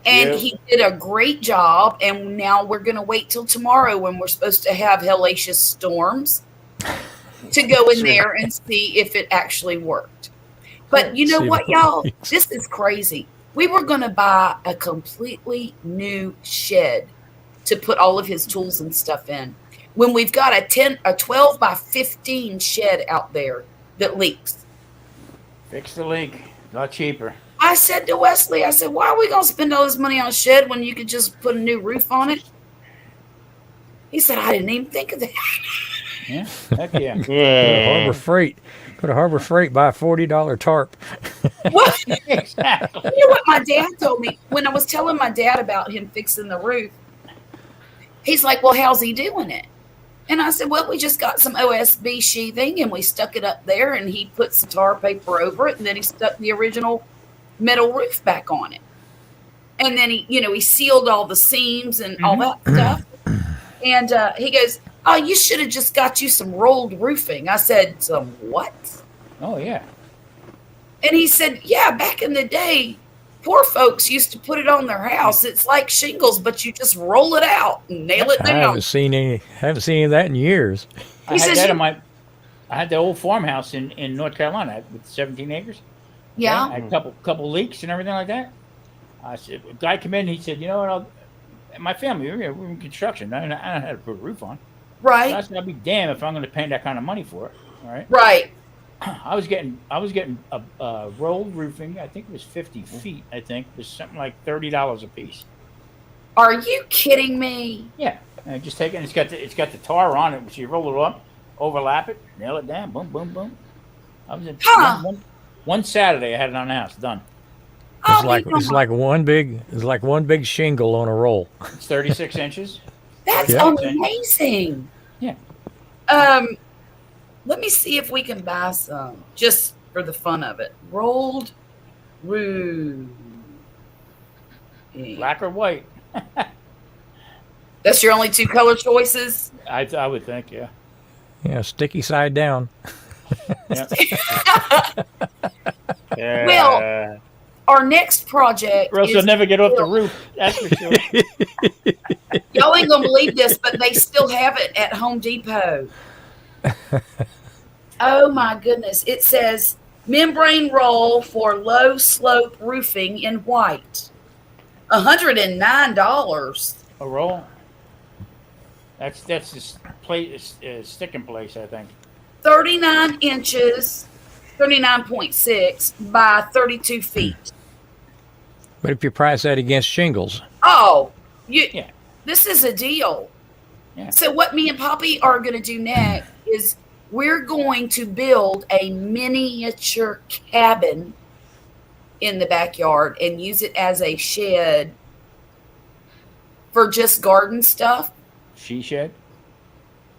and Yep. he did a great job. And now we're going to wait till tomorrow when we're supposed to have hellacious storms to go in there and see if it actually worked. But you know See what, the y'all? leaks. This is crazy. We were going to buy a completely new shed to put all of his tools and stuff in when we've got a 12 by 15 shed out there that leaks. Fix the leak. A lot cheaper. I said to Wesley, I said, why are we going to spend all this money on a shed when you could just put a new roof on it? He said, I didn't even think of that. Yeah. Heck yeah. Go to Yeah. Harbor Freight. Go to Harbor Freight, buy a $40 tarp. What? Exactly. You know what my dad told me when I was telling my dad about him fixing the roof? He's like, well, how's he doing it? And I said, well, we just got some OSB sheathing and we stuck it up there, and he put some tar paper over it, and then he stuck the original metal roof back on it. And then he sealed all the seams and all that stuff. And he goes, oh, you should have just got you some rolled roofing. I said, some what? Oh yeah. And he said, yeah, back in the day, poor folks used to put it on their house. It's like shingles, but you just roll it out and nail it I down. haven't seen any of that in years. I says had that you- I had the old farmhouse in North Carolina with 17 acres. Yeah. I had a couple leaks and everything like that. I said, a guy come in, he said, you know what, my family, we're in construction. I don't know how to put a roof on. So I Right. said, I'll be damned if I'm going to pay that kind of money for it. All right. Right. I was getting a rolled roofing. I think it was 50 feet. I think it was something like $30 a piece. Are you kidding me? Yeah, and just take it. And it's got the tar on it. So you roll it up, overlap it, nail it down. Boom, boom, boom. I was in one Saturday. I had it on the house done. Oh, It's like one big shingle on a roll. It's 36 inches. that's Yeah. amazing. Yeah. Let me see if we can buy some just for the fun of it. Rolled roof. Black or white. That's your only two color choices? I would think, yeah. Yeah, sticky side down. Yeah. Well, our next project Or else is you'll never get off the roof. That's for sure. y'all ain't gonna believe this, but they still have it at Home Depot. Oh my goodness. It says membrane roll for low slope roofing in white. $109. A roll. That's this place, stick in place, I think. 39 inches, 39.6 by 32 feet. But if you price that against shingles, Oh, Yeah. this is a deal. Yeah. So what me and Poppy are going to do next is we're going to build a miniature cabin in the backyard and use it as a shed for just garden stuff. She shed.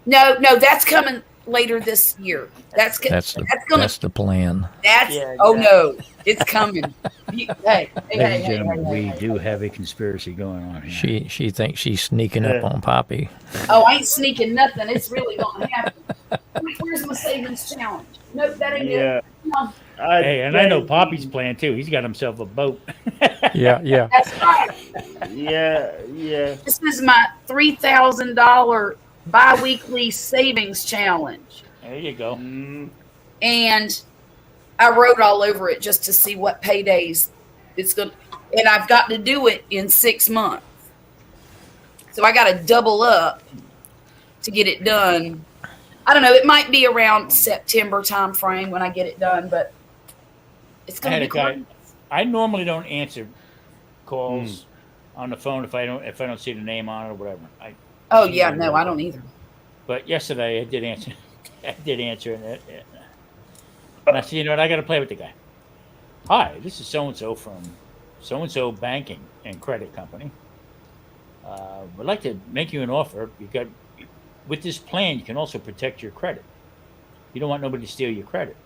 No, that's coming later this year. That's that's the plan. Yeah, oh exactly. no, it's coming. Hey, Ladies and gentlemen, we do have a conspiracy going on here. She thinks she's sneaking up on Poppy. Oh, I ain't sneaking nothing. It's really gonna happen. Where's my savings challenge? Nope, that ain't it. No, Hey, and I know Poppy's plan too. He's got himself a boat. Yeah. that's right. Yeah. This is my $3,000 bi-weekly savings challenge. There you go. And I wrote all over it just to see what paydays it's going to, and I've got to do it in 6 months. So I got to double up to get it done. I don't know. It might be around September time frame when I get it done, but it's I going had to a be guy. cool. I normally don't answer calls on the phone if I don't see the name on it or whatever. Oh yeah, no, I don't either. But yesterday I did answer. I did answer it. And I said, you know what? I got to play with the guy. Hi, this is so and so from so and so banking and credit company. Would like to make you an offer. With this plan, you can also protect your credit. You don't want nobody to steal your credit.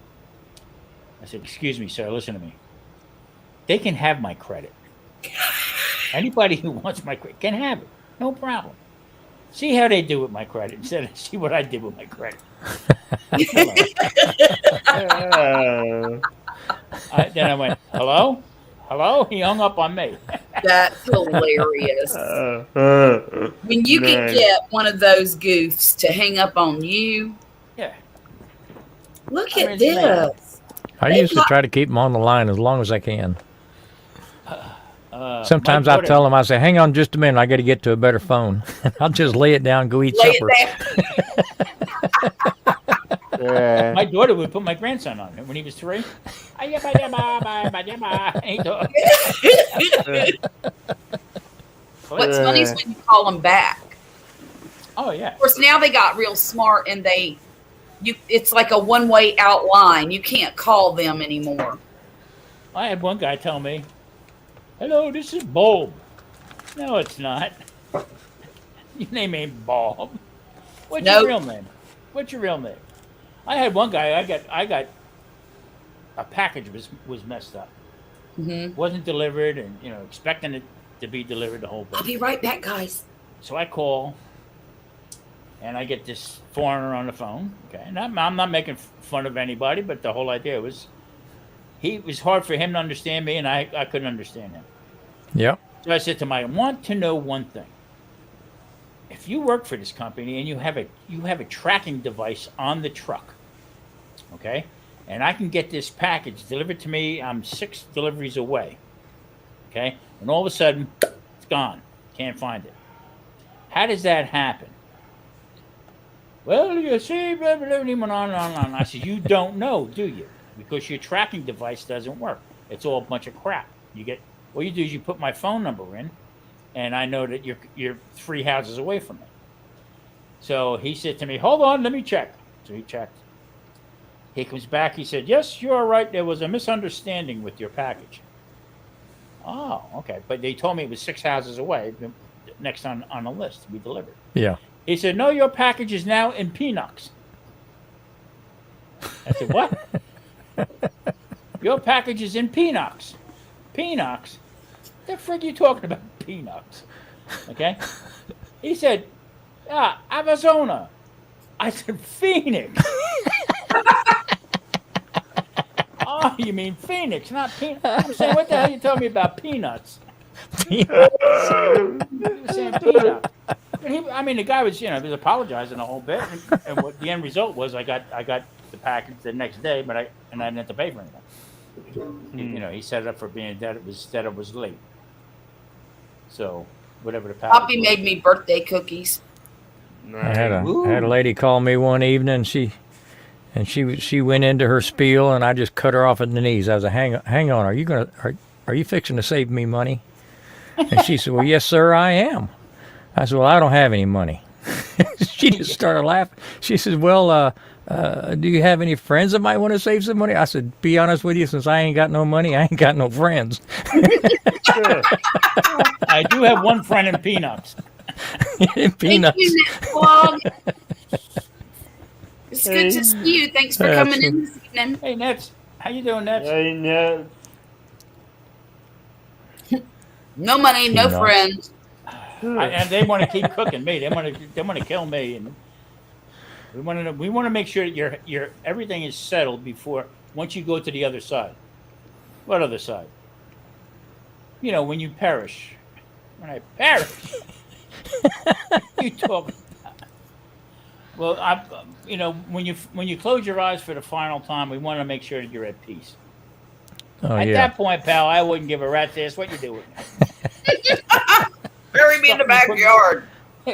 I said, excuse me, sir, listen to me. They can have my credit. Anybody who wants my credit can have it. No problem. See how they do with my credit instead of see what I did with my credit. Then I went, hello? He hung up on me. That's hilarious. When you can get one of those goofs to hang up on you, Yeah. look I at mean, it's amazing. this. I usually try to keep them on the line as long as I can. Sometimes I tell them, I say, hang on just a minute, I got to get to a better phone. I'll just lay it down and go eat Lay supper. it down. My daughter would put my grandson on it when he was 3. And he talked. What's funny is when you call them back. Oh, yeah. Of course, now they got real smart and it's like a one-way out line. You can't call them anymore. I had one guy tell me, hello, this is Bulb. No, it's not. Your name ain't Bulb. What's your real name? What's your real name? I had one guy, I got a package was messed up. Mm-hmm. Wasn't delivered and, expecting it to be delivered the whole I'll book. be right back, guys. So I call and I get this foreigner on the phone. Okay. And I'm not making fun of anybody, but the whole idea was it was hard for him to understand me and I couldn't understand him. Yep. So I said to him, I want to know one thing. If you work for this company and you have a tracking device on the truck, okay, and I can get this package delivered to me, I'm 6 deliveries away, okay, and all of a sudden it's gone, can't find it. How does that happen? Well, you see, blah, blah, blah, on. I said, you don't know, do you? Because your tracking device doesn't work. It's all a bunch of crap. All you do is you put my phone number in, and I know that you're 3 houses away from me. So he said to me, hold on, let me check. So he checked. He comes back. He said, yes, you're right. There was a misunderstanding with your package. Oh, okay. But they told me it was 6 houses away, next on the list to be delivered. Yeah. He said, no, your package is now in Pinox. I said, what? Your package is in Pinox. Pinox? The frig you talking about, Pinox? Okay? He said, Arizona. I said, Phoenix. Oh, you mean Phoenix, not peanuts. I'm saying, what the hell are you telling me about peanuts? You're saying peanut. The guy was, he was apologizing a whole bit, and what the end result was, I got the package the next day, but I didn't have to pay for anything. He set it up for being that it was late. So whatever the package. Poppy made me birthday cookies. I had a lady call me one evening. She went into her spiel, and I just cut her off at the knees. I was like, hang on, are you fixing to save me money? And she said, well, yes, sir, I am. I said, well, I don't have any money. She just started laughing. She said, well, do you have any friends that might want to save some money? I said, be honest with you, since I ain't got no money, I ain't got no friends. I do have one friend in Peanuts. Peanuts. Thank you, Ned Vlog. It's good to see you. Thanks for coming in this evening. Hey, Nets. How you doing, Nets? Hey, Ned. No money, no Peanuts. friends. And they want to keep cooking me. They want to kill me, and we want to make sure that your everything is settled before once you go to the other side. What other side? When you perish. When I perish. You talk. Well, when you close your eyes for the final time, we want to make sure that you're at peace. At that point, pal, I wouldn't give a rat's ass what you do with me. Bury me in the backyard.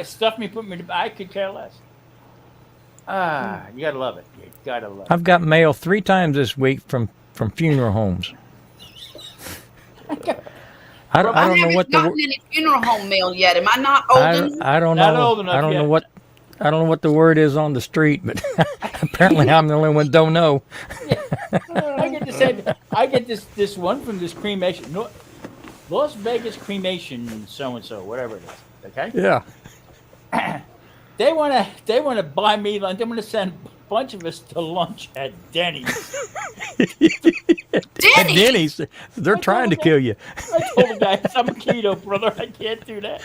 Stuff me, put me. I could care less. You gotta love it. You gotta love it. I've got mail 3 times this week from funeral homes. I don't know what gotten any funeral home mail yet. Am I not old enough? I don't Not know. old enough I don't yet. know what. I don't know what the word is on the street, but apparently I'm the only one that don't know. I get this one from this cremation, Las Vegas cremation, so and so, whatever it is. Okay. Yeah. They wanna buy me lunch. They wanna send a bunch of us to lunch at Denny's. At Denny's, they're trying to kill you. I told the guy, I'm a keto, brother. I can't do that.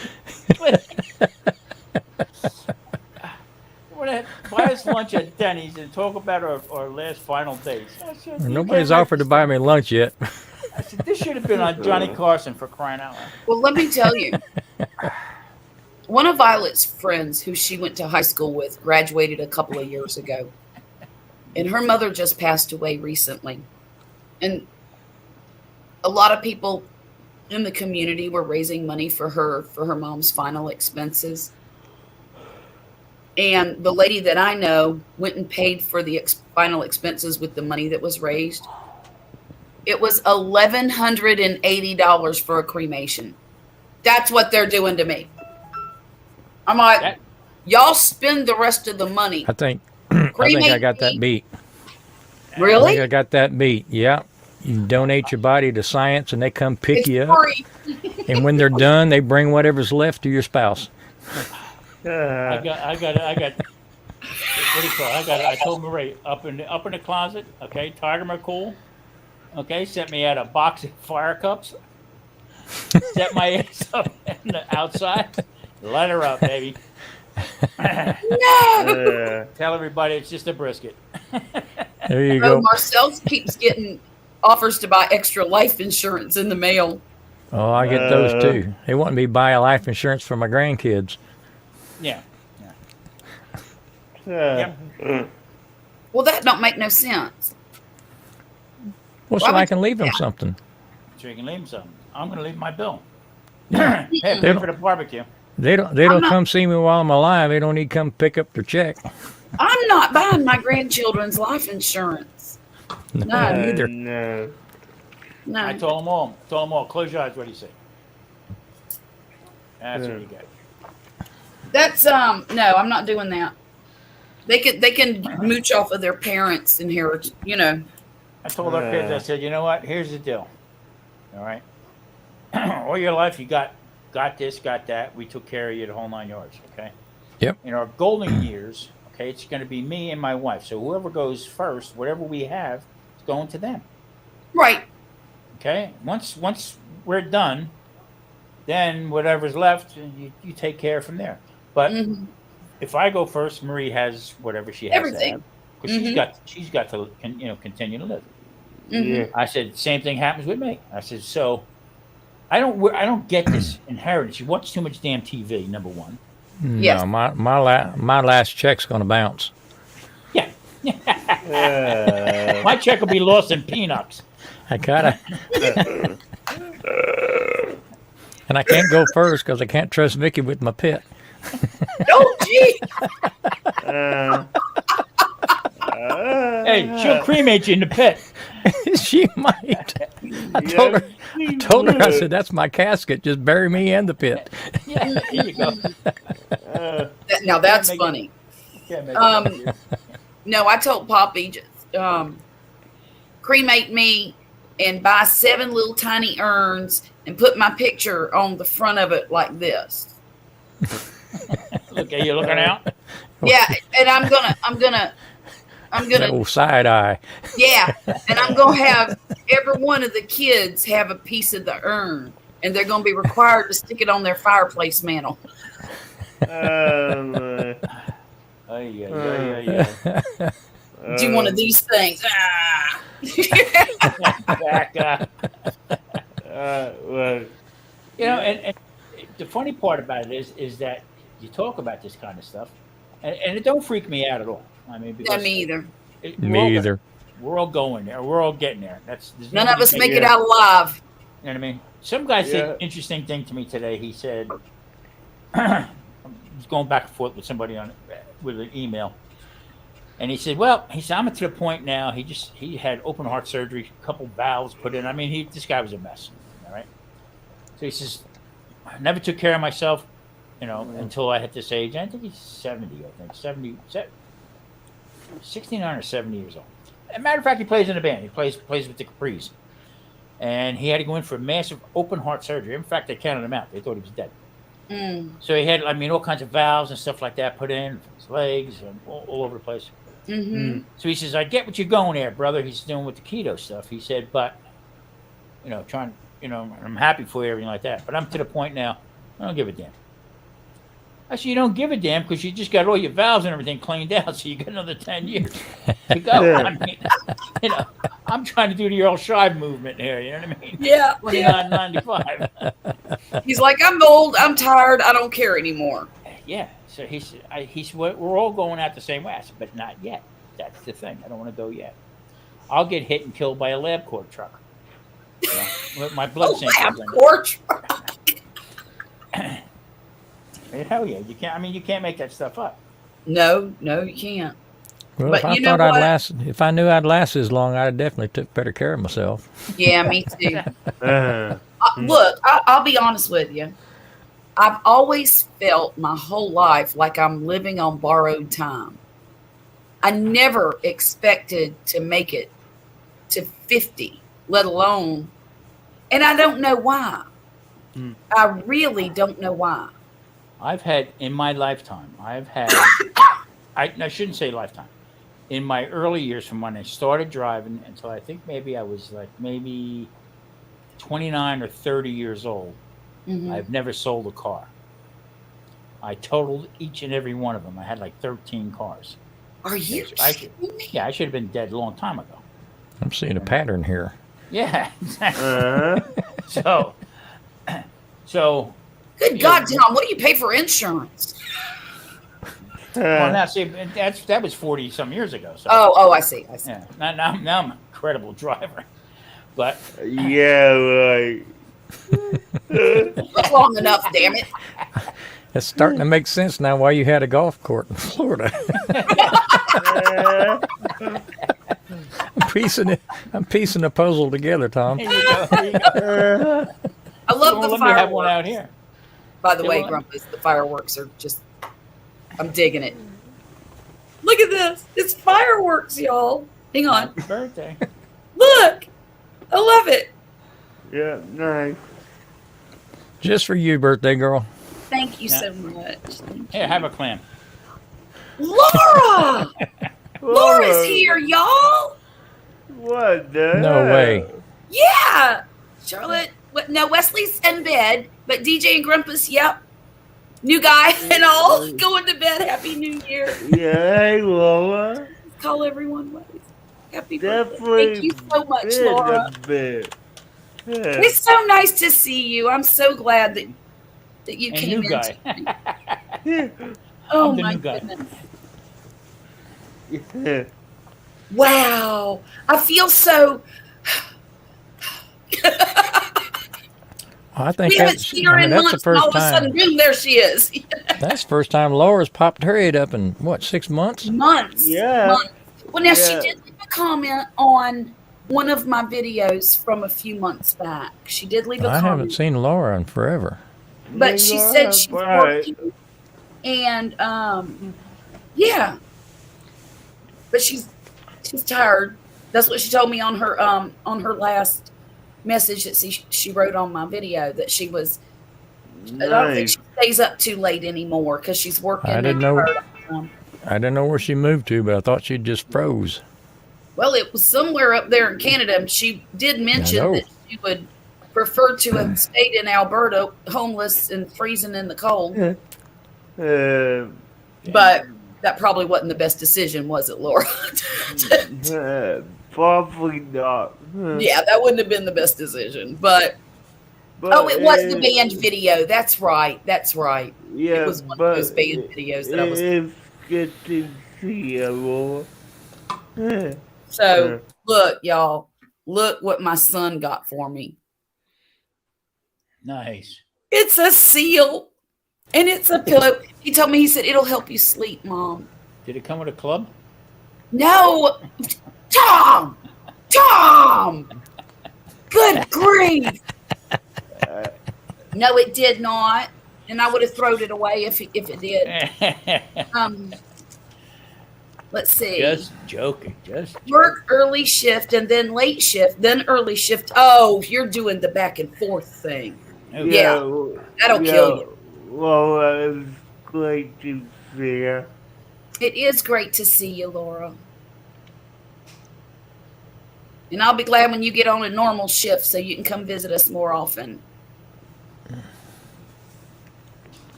Want to buy us lunch at Denny's and talk about our last final days. I said, Nobody's offered to buy me lunch yet. I said, this should have been on Johnny Carson, for crying out loud. Well, let me tell you. One of Violet's friends, who she went to high school with, graduated a couple of years ago. And her mother just passed away recently. And a lot of people in the community were raising money for her mom's final expenses. And the lady that I know went and paid for the final expenses with the money that was raised. It was $1,180 for a cremation. That's what they're doing to me. I'm like, y'all spend the rest of the money. I think I got that beat. Really? I got that beat. Yeah. You donate your body to science, and they come pick It's you up. free. And when they're done, they bring whatever's left to your spouse. I got. What do you call it? I told Marie up in the closet. Okay, Tiger McCool. Okay, sent me out a box of fire cups. Set my ass up in the outside. Let her up, baby. No. Tell everybody it's just a brisket. There you Oh, go. Marcel keeps getting offers to buy extra life insurance in the mail. Oh, I get those too. They want me to buy a life insurance for my grandkids. Yeah. Yep. Well, that don't make no sense. Well, so Why would I can leave them yeah. something. So you can leave them something. I'm going to leave my bill. Hey, pay They for the barbecue. They don't not- come see me while I'm alive. They don't need to come pick up their check. I'm not buying my grandchildren's life insurance. No, neither. No. no. I told them all, close your eyes. What do you say? That's what you get. That's no, I'm not doing that. They can mooch off of their parents' inheritance, you know. I told our kids, I said, you know what? Here's the deal. All right. All your life, you got this, got that. We took care of you the whole 9 yards. Okay. Yep. In our golden years, okay, it's going to be me and my wife. So whoever goes first, whatever we have, is going to them. Right. Okay. Once we're done, then whatever's left, you take care from there. But if I go first, Marie has whatever she has Everything. because she's got to continue to live. Yeah. I said same thing happens with me. I said so. I don't get this inheritance. You watch too much damn TV. Number one. Yes. No, my last check's gonna bounce. Yeah. My check will be lost in peanuts. I gotta. And I can't go first because I can't trust Vicky with my pet. Oh, gee. Hey, she'll cremate you in the pit. She might. I told her, I said, that's my casket. Just bury me in the pit. Yeah, there you go. Now that's funny. Can't make it. No, I told Poppy, just cremate me and buy 7 little tiny urns and put my picture on the front of it like this. Look at you looking out. Yeah, and I'm gonna That old side eye. yeah, and I'm gonna have every one of the kids have a piece of the urn, and they're gonna be required to stick it on their fireplace mantle. Yeah. Do one of these things. Ah. Back up. Well, And the funny part about it is that you talk about this kind of stuff, and it don't freak me out at all. I mean, because Me either. Me either. We're all going there. We're all getting there. There's None of us nobody make it out alive. You know what I mean? Some guy said Yeah. an interesting thing to me today. He said, I was going back and forth with somebody with an email. And he said, I'm to the point now. He had open heart surgery, a couple valves put in. I mean, this guy was a mess. All right. So he says, I never took care of myself, until I hit this age. I think he's 70, 69 or 70 years old. As a matter of fact, he plays in a band. He plays with the Capris. And he had to go in for massive open heart surgery. In fact, they counted him out. They thought he was dead. So he had, all kinds of valves and stuff like that put in for his legs and all over the place. So he says, I get what you're going there, brother. He's doing with the keto stuff. He said, but, I'm happy for you, everything like that. But I'm to the point now, I don't give a damn. I said, you don't give a damn because you just got all your valves and everything cleaned out, so you got another 10 years to go. I mean, I'm trying to do the Earl Shive movement here, you know what I mean? Yeah. 29.95. He's like, I'm old, I'm tired, I don't care anymore. Yeah. So he said, we're all going out the same way. I said, but not yet. That's the thing. I don't want to go yet. I'll get hit and killed by a LabCorp truck. With my blood LabCorp truck. Hell yeah, you can't. I mean, you can't make that stuff up. No, you can't. Well, But if I you know thought I'd what? last, if I knew I'd last as long, I'd definitely took better care of myself. Yeah, me too. Look, I'll be honest with you. I've always felt my whole life like I'm living on borrowed time. I never expected to make it to 50, let alone, and I don't know why. I really don't know why. I've had in my lifetime. I shouldn't say lifetime. In my early years, from when I started driving until I think maybe I was maybe 29 or 30 years old, I've never sold a car. I totaled each and every one of them. I had 13 cars. Are you I kidding me? Yeah, I should have been dead a long time ago. I'm seeing a pattern here. Yeah, exactly. So. Good God, Tom, what do you pay for insurance? Well, now see, that was 40 some years ago. So. Oh, I see. Yeah. Now I'm an incredible driver, but yeah, right. Not long enough, damn it. It's starting to make sense now why you had a golf court in Florida. I'm piecing the puzzle together, Tom. There you go. There you go. I love the Let me have one fireworks. out here. By the way, Dylan. Grumpus, the fireworks are just, I'm digging it. Look at this. It's fireworks, y'all. Hang on. Happy birthday. Look. I love it. Yeah, nice. Just for you, birthday girl. Thank you Yeah. so much. Thank Here, have a clam. Laura! Laura's here, y'all. What the No hell? way. Yeah. Charlotte. No, Wesley's in bed, but DJ and Grumpus, yep. New guy and all. Going to bed. Happy New Year. Yeah, hey, Lola. Call everyone Wes. Happy birthday. Definitely Thank you so much, been Laura. a bit. Yeah. It's so nice to see you. I'm so glad that you And came new in. guy. Yeah. Oh I'm the my new guy. goodness. Yeah. Wow. I feel so I think we haven't that's, seen her I mean, in that's months, the and all first of a sudden, time. boom, there she is. That's the first time Laura's popped her head up in what, 6 months? Months. Yeah. Months. Well, now she Yeah. did leave a comment on one of my videos from a few months back. She did leave a I haven't comment. seen Laura in forever. But she Yeah, said she's right. working, and yeah, but she's tired. That's what she told me on her last message that she wrote on my video, that she was. I don't think Nice. she stays up too late anymore because she's working. I didn't and know. her, I didn't know where she moved to, but I thought she just froze. well, it was somewhere up there in Canada. And she did mention know. that she would prefer to have stayed in Alberta, homeless and freezing in the cold. But that probably wasn't the best decision, was it, Laura? Probably not. Yeah, that wouldn't have been the best decision. But But oh, it was the band video. That's right. That's right. Yeah, It was one of but those band videos that I was. It's good to see you, Laura. Yeah. So look, y'all. Look what my son got for me. Nice. It's a seal, and it's a pillow. He told me, he said, it'll help you sleep, Mom. Did it come with a club? No, Tom. Good grief. No, it did not, and I would have thrown it away if it did. Let's see. Just joking. Just Work early shift and then late shift, then early shift. Oh, you're doing the back and forth thing. joking. Yeah, that'll kill you. Well, it's great to see you. It is great to see you, Laura. And I'll be glad when you get on a normal shift so you can come visit us more often.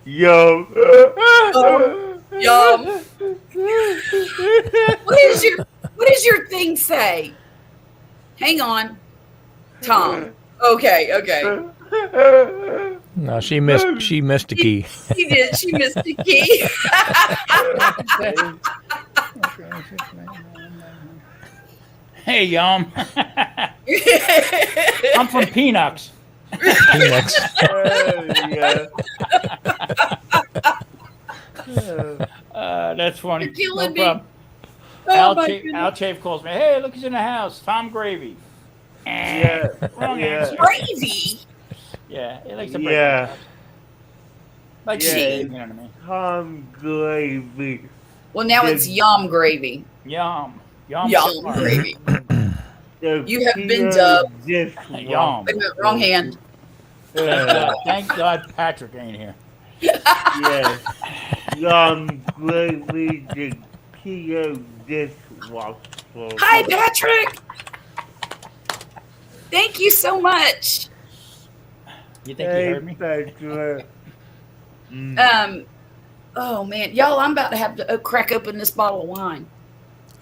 Yo. Yum. What is your thing say? Hang on. Tom. Okay. No, she missed the key. She did. She missed the key. Hey, Yum. I'm from Peanuts. Peanuts. Yeah. That's funny. You're killing me. problem. Oh my Al goodness. Chave calls me. Hey, look who's in the house. Tom Gravy. Yeah. Wrong Yeah. answer. Gravy. Yeah, he likes to break Yeah. it up. Like Yeah. cheese, you know what I mean? Tom Gravy. Well, now it's yum gravy. Yum. Yum. Yum gravy. The You have been Peter dubbed. This Yum. Wait a minute, wrong hand. Thank God Patrick ain't here. Yes. Tom Gravy, the Peter dishwasher. Hi, Patrick. Thank you so much. You think Hey, you heard me? Patrick. Oh man, y'all, I'm about to have to crack open this bottle of wine.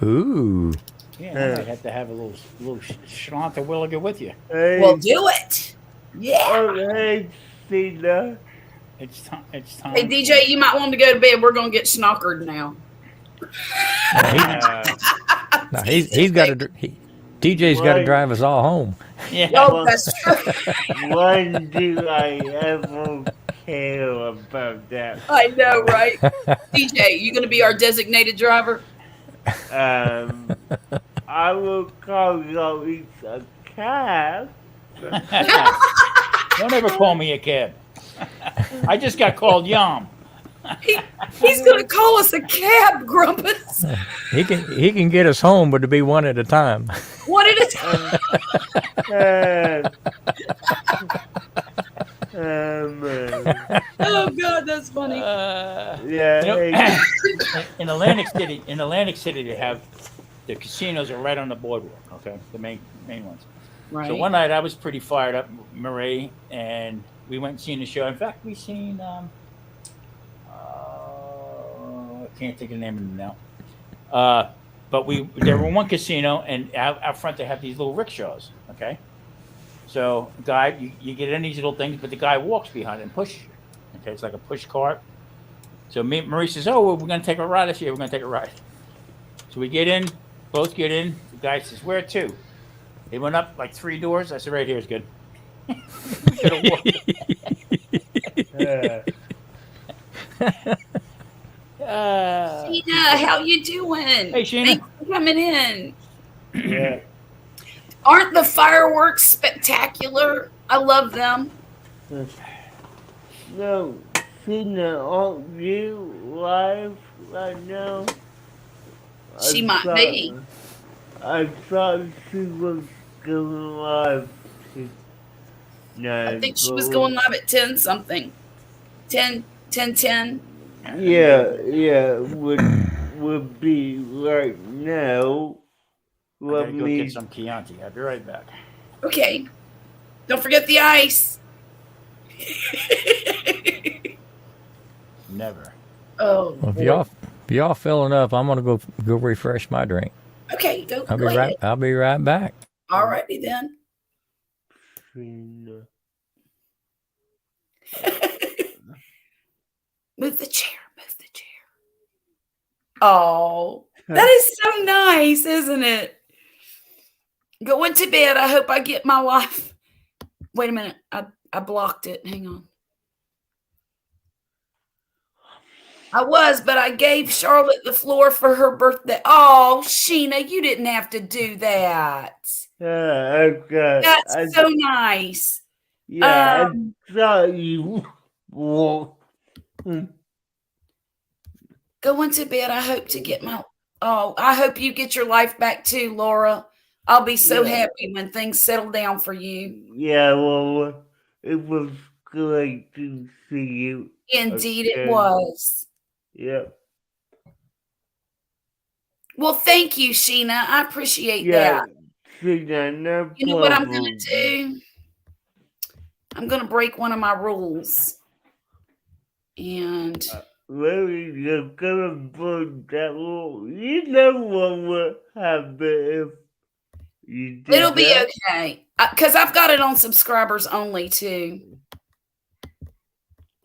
Ooh. Yeah, I might have to have a little Shalanta Williger with you. Hey, Well, do it. Yeah. oh, hey, Cena. It's time. It's time. Hey, DJ, you might want to go to bed. We're gonna get snockered now. No, he's got to. DJ's got to Right. drive us all home. Yeah. Oh, that's true. When do I ever care about that. I know, right? DJ, you going to be our designated driver? I will call you a cab. Don't ever call me a cab. I just got called Yum. He's going to call us a cab, Grumpus. He can get us home, but to be one at a time. One at a time. Oh God, that's funny. Yeah. In Atlantic City, they have the casinos are right on the boardwalk. Okay, the main ones. Right. So one night I was pretty fired up, Marie, and we went and seen the show. In fact, we seen I can't think of the name of them now. But there were one casino, and out front they have these little rickshaws. Okay, so guy, you get in these little things, but the guy walks behind and pushes you. Okay, it's like a push cart. So Marie says, "Oh, well, we're going to take a ride this year. We're going to take a ride." So we get in, both get in. The guy says, "Where to?" They went up like 3 doors. I said, "Right here is good." Sheena, how you doing? Hey, Sheena. Thanks for coming in. Yeah. Aren't the fireworks spectacular? I love them. No, Tina, aren't you live right now? She might be. I thought she was going live. I think she was going live at 10 something. 10. Yeah, would be right now. I'm going to go get some Chianti. I'll be right back. Okay. Don't forget the ice. Never. Oh. Well, if y'all filling up, I'm gonna go refresh my drink. Okay, go I'll ahead. be right back. Alrighty then. Move the chair. Oh, that is so nice, isn't it? Going to bed. I hope I get my life. Wait a minute. I blocked it. Hang on. I was, but I gave Charlotte the floor for her birthday. Oh, Sheena, you didn't have to do that. Okay. That's so nice. Yeah, I thought you Going to bed. I hope to get my. Oh, I hope you get your life back too, Laura. I'll be so happy when things settle down for you. Yeah, well, it was great to see you. Indeed, it was. Yeah. Well, thank you, Sheena. I appreciate that. Sheena, no You know what I'm going to do? I'm going to break one of my rules. And really, you're going to break that rule? You know what would happen if you did it'll be okay. Because I've got it on subscribers only, too.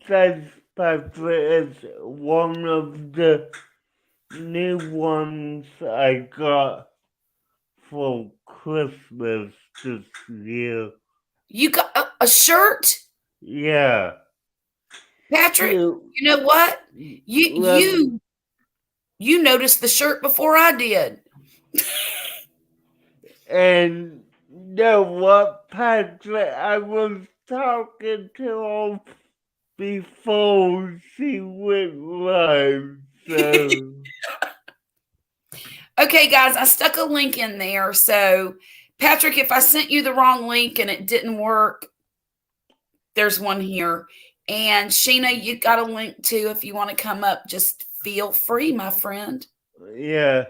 That's Patrick is one of the new ones I got for Christmas this year. You got a shirt? Yeah. Patrick, you know what? You noticed the shirt before I did. And you know what, Patrick? I was talking to her before she went live. So. Okay, guys, I stuck a link in there. So, Patrick, if I sent you the wrong link and it didn't work, there's one here. And Sheena, you got a link too. If you want to come up, just feel free, my friend. Yeah.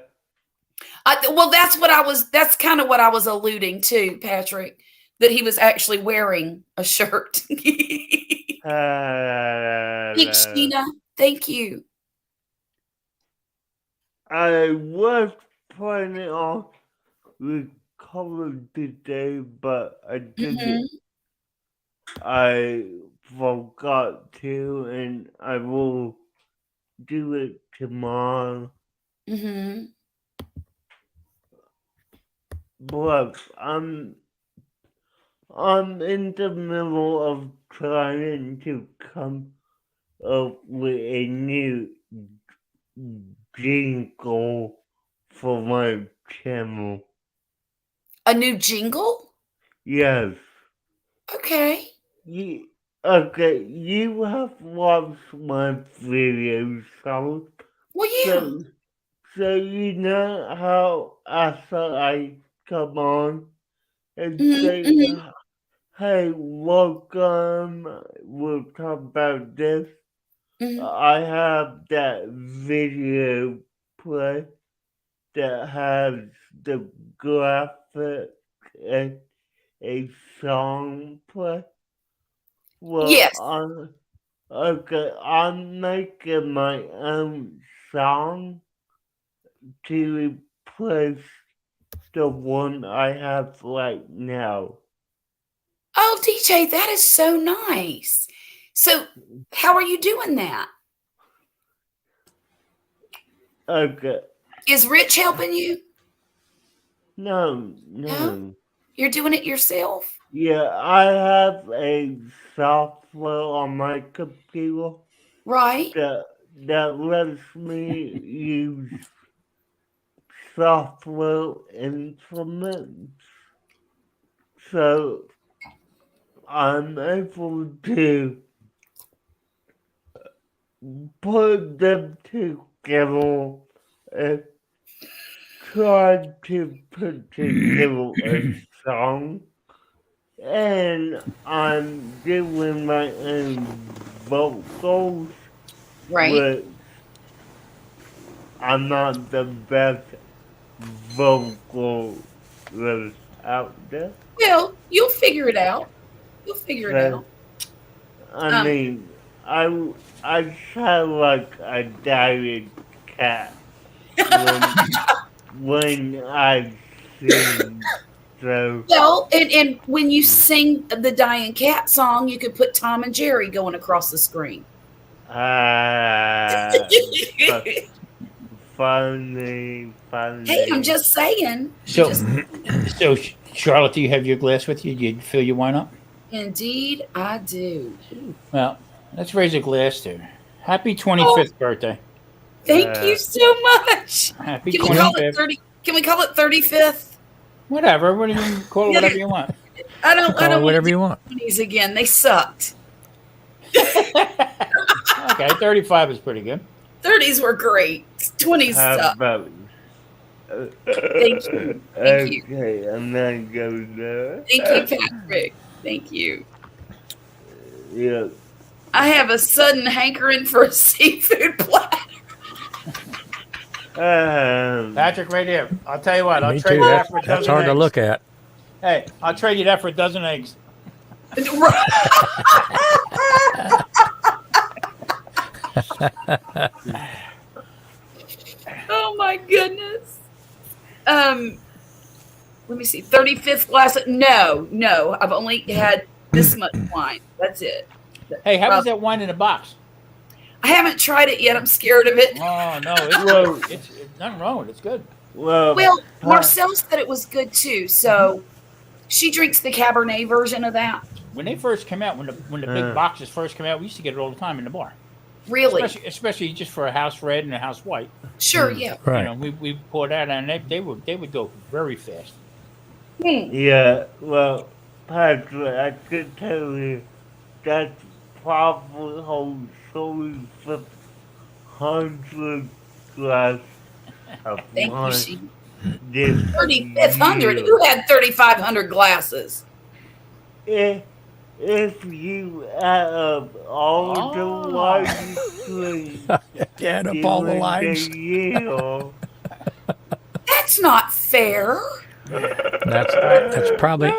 Well, that's kind of what I was alluding to, Patrick, that he was actually wearing a shirt. Thanks, Sheena. Thank you. I was planning on recording today, but I didn't. I forgot to, and I will do it tomorrow. But I'm in the middle of trying to come up with a new jingle for my channel. A new jingle? Yes. Okay. Okay, you have watched my videos, so Well, yeah. so you know how after I come on and say, Mm-hmm. hey, welcome, we'll talk about this. Mm-hmm. I have that video play that has the graphic and a song play. Well, Yes. I'm making my own song to replace the one I have right now. Oh, DJ, that is so nice. So, how are you doing that? Okay. Is Rich helping you? No. No? You're doing it yourself? Yeah, I have a software on my computer Right? that lets me use software instruments. So I'm able to put them together and try to put together a song. And I'm doing my own vocals, Right. which I'm not the best vocalist out there. Well, you'll figure it out. You'll figure it So, out. I mean, I sound like a dying cat when I sing. So, Well, and when you sing the Diane Cat song, you could put Tom and Jerry going across the screen. funny. Hey, I'm just saying. So Charlotte, do you have your glass with you? Do you fill your wine up? Indeed, I do. Well, let's raise a glass there. Happy 25th birthday. Thank you so much. Happy Can we call 25th. it 30? Can we call it 35th? Whatever. What do you call it? Whatever you want. I don't Call it want whatever to you do want. 20s again. They sucked. Okay, 35 is pretty good. 30s were great. 20s How sucked. about? Thank you. Thank you. Okay, I'm not going there. Thank you, Patrick. Thank you. Yeah. I have a sudden hankering for a seafood platter. Patrick, right here. I'll tell you what. I'll Me trade too. you that for a dozen That's hard to eggs. look at. Hey, I'll trade you that for a dozen eggs. Oh my goodness. Let me see. 35th glass. No. I've only had this much wine. That's it. Hey, how was that wine in a box? I haven't tried it yet. I'm scared of it. Oh no, it's nothing wrong with it. It's good. Well, Marcel said it was good too. So she drinks the Cabernet version of that. When they first came out, when the big boxes first came out, we used to get it all the time in the bar. Really? Especially just for a house red and a house white. Sure. Yeah. Right. You know, we poured out and they would go very fast. yeah, well, Patrick, I could tell you that probably holds 3,500 glass of Thank you, wine. she. This 3,500. year. Who had 3,500 glasses? If you add up all the wine you Add up all the during lines. the year, That's not fair. That's probably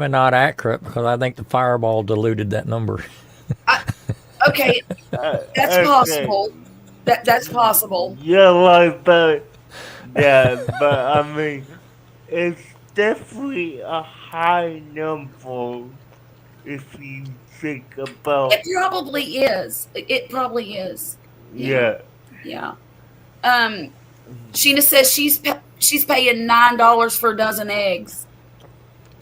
not accurate because I think the Fireball diluted that number. Okay, that's okay. possible. That's possible. Yeah, like that. Yeah, but I mean, it's definitely a high number if you think about. It probably is. It probably is. Yeah. Yeah. Sheena says she's paying $9 for a dozen eggs.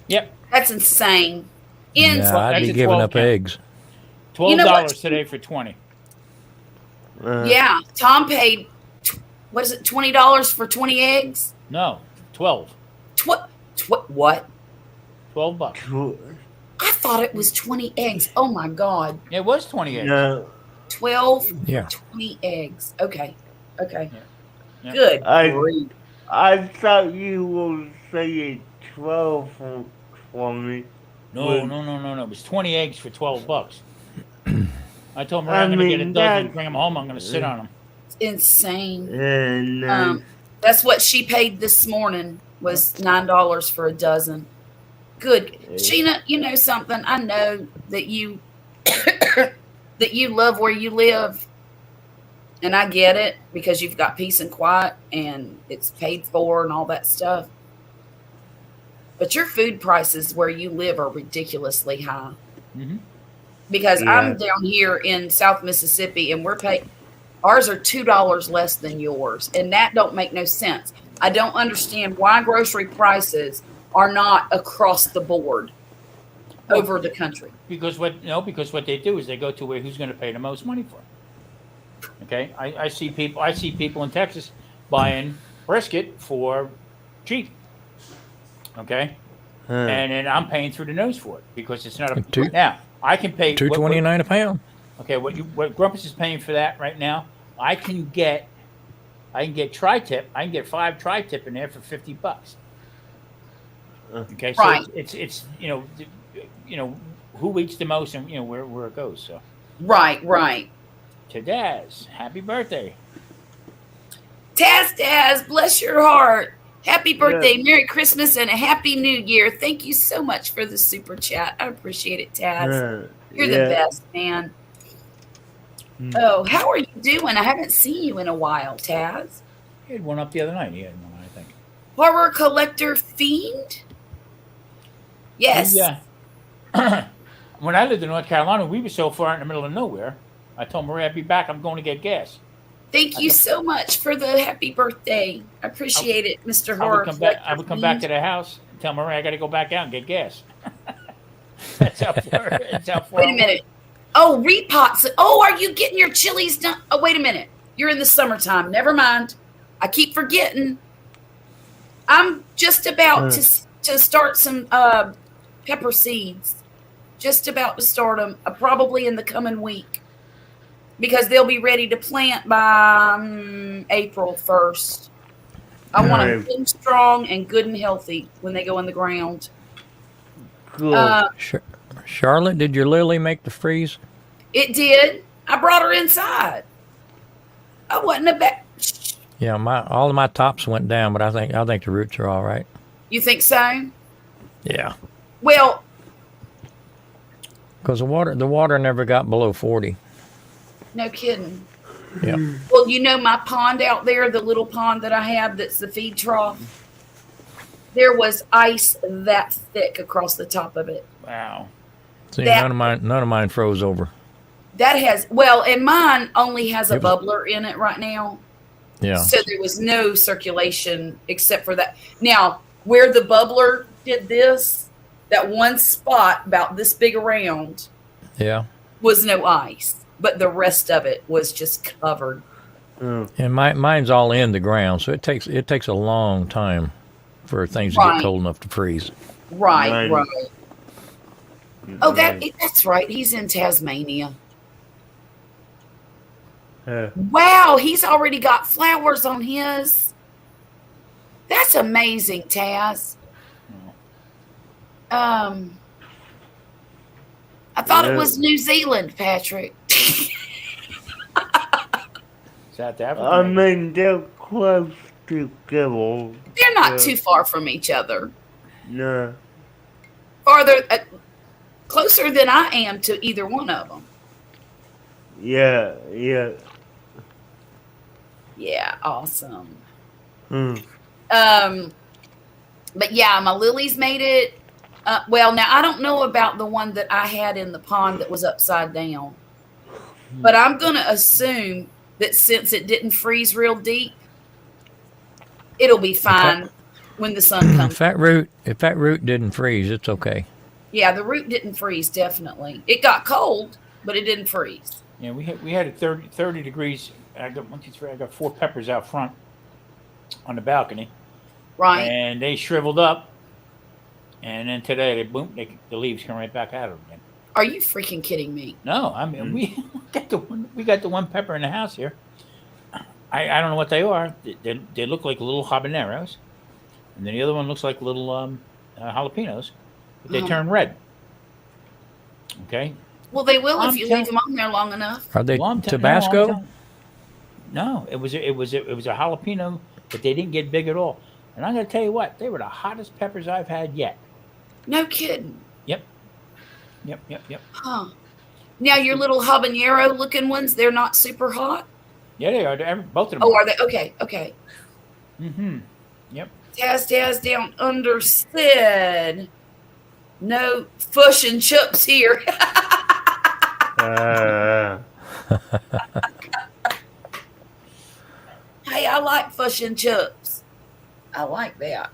Yep. That's insane. In Yeah, Well, I'd be extra giving 12 up count. eggs. You know what? $12 today for 20. Yeah, Tom paid. What is it? $20 for 20 eggs? No, 12. What? $12. I thought it was 20 eggs. Oh my God. It was 20 eggs. No, 12 Yeah. 20 eggs. Okay. Yeah. Good. I- grief. I thought you were saying 12 for me. No. It was 20 eggs for $12. I told Maria I I'm going to get a mean, dozen, that- bring them home. I'm going to sit on them. It's insane. And That's what she paid this morning was $9 for a dozen. Good. Sheena, you know something? I know that you that you love where you live. And I get it because you've got peace and quiet and it's paid for and all that stuff. But your food prices where you live are ridiculously high. Mhm. Because Yeah. I'm down here in South Mississippi and we're paying ours are $2 less than yours. And that don't make no sense. I don't understand why grocery prices are not across the board over the country. Because what they do is they go to where who's going to pay the most money for it. Okay, I see people in Texas buying brisket for cheap. Okay, and then I'm paying through the nose for it because it's not a Two- now I can pay $2.29 a pound. Okay, what Grumpus is paying for that right now, I can get tri-tip. I can get 5 tri-tip in there for $50. Okay, so Right. it's who eats the most and where it goes. So Right. to Daz, happy birthday. Taz, bless your heart. Happy birthday, Merry Christmas, and a Happy New Year. Thank you so much for the super chat. I appreciate it, Taz. You're the best, man. Oh, how are you doing? I haven't seen you in a while, Taz. He had one up the other night. He had one, I think. Horror Collector Fiend? Yes. Yeah. When I lived in North Carolina, we were so far out in the middle of nowhere. I told Maria I'd be back. I'm going to get gas. Thank you so much for the happy birthday. I appreciate it, Mr. I Horror would come back. Collector I would come back to Fiend. the house and tell Maria I got to go back out and get gas. That's how far. That's how far. Wait a minute. Oh, repots. Oh, are you getting your chilies done? Oh, wait a minute. You're in the summertime. Never mind. I keep forgetting. I'm just about to start some pepper seeds. Just about to start them, probably in the coming week, because they'll be ready to plant by April 1st. I want them good and strong and good and healthy when they go in the ground. Good. Charlotte, did your lily make the freeze? It did. I brought her inside. I wasn't a bad. Yeah, all of my tops went down, but I think the roots are all right. You think so? Yeah, Well, because the water never got below 40. no kidding. Yeah. Well, you know my pond out there, the little pond that I have that's the feed trough? There was ice that thick across the top of it. Wow. See, That- none of mine froze over. That has, and mine only has a bubbler in it right now. Yeah. So there was no circulation except for that. Now, where the bubbler did this, that one spot about this big around Yeah. was no ice, but the rest of it was just covered. And mine's all in the ground, so it takes a long time for things to Right. get cold enough to freeze. Right. Right. Oh, that's right. He's in Tasmania. Wow, he's already got flowers on his. That's amazing, Taz. I thought it was New Zealand, Patrick. South Africa. I mean, they're close together. They're not too far from each other. No. Farther, closer than I am to either one of them. Yeah. Yeah, awesome. Hmm. But yeah, my lilies made it. Now I don't know about the one that I had in the pond that was upside down, but I'm gonna assume that since it didn't freeze real deep, it'll be fine when the sun If comes. that root didn't freeze, it's okay. Yeah, the root didn't freeze. Definitely, it got cold, but it didn't freeze. Yeah, we had it 30 degrees. I got 1, 2, 3. I got 4 peppers out front on the balcony, Right? and they shriveled up. And then today, the leaves come right back out of them again. Are you freaking kidding me? No, I mean we got the one pepper in the house here. I don't know what they are. They look like little habaneros, and then the other one looks like little jalapenos, but they turn red. Okay. Well, they will if I'm you tell- leave them on there long enough. Are they Well, I'm tell- Tabasco? No, no, it was a jalapeno, but they didn't get big at all. And I'm going to tell you what, they were the hottest peppers I've had yet. No kidding. Yep. Huh. Now your little habanero looking ones, they're not super hot. Yeah, they are. Both of them. Oh, are they? Okay. Mm-hmm. Yep. Taz down understood. No fush and chups here. Hey, I like fush and chups. I like that.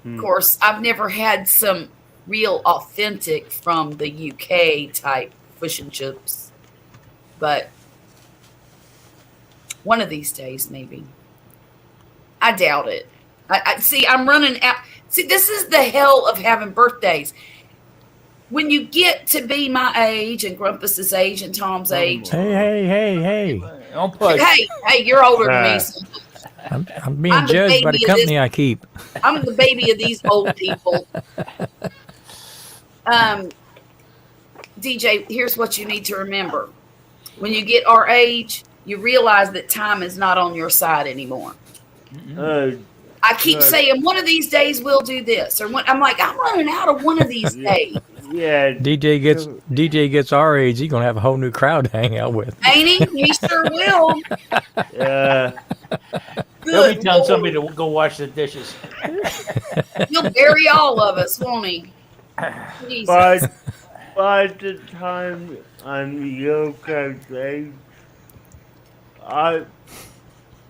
Of course, I've never had some real authentic from the UK type fish and chips, but one of these days, maybe. I doubt it. I see. I'm running out. See, this is the hell of having birthdays. When you get to be my age and Grumpus's age and Tom's age, Hey. Don't push. hey, you're older than me. So I'm being I'm the judged by baby the of this- company I keep. I'm the baby of these old people. DJ, here's what you need to remember. When you get our age, you realize that time is not on your side anymore. I keep saying one of these days we'll do this, or I'm like, I'm running out of one of these days. Yeah. DJ gets our age, he's gonna have a whole new crowd to hang out with. Ain't he? He sure will. He'll be Good telling Lord. somebody to go wash the dishes. He'll bury all of us, won't he? Jesus. But by the time I'm your guys' age,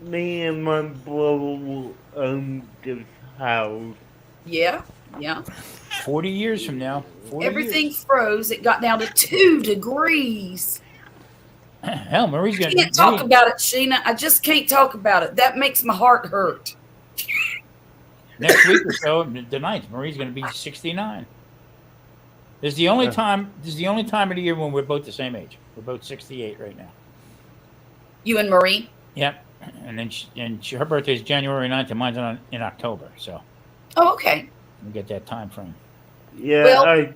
me and my brother will own this house. Yeah. 40 years from now. 40 Everything years. froze. It got down to 2 degrees. Hell, Marie's I gonna can't talk about it, Sheena. I just can't talk about it. That makes my heart hurt. next week or so. The 9th, Marie's gonna be 69. This is the only time. This is the only time of the year when we're both the same age. We're both 68 right now. You and Marie? Yep. And then her birthday is January 9th, and mine's in October. So Oh, okay. we get that time frame. Yeah, Well-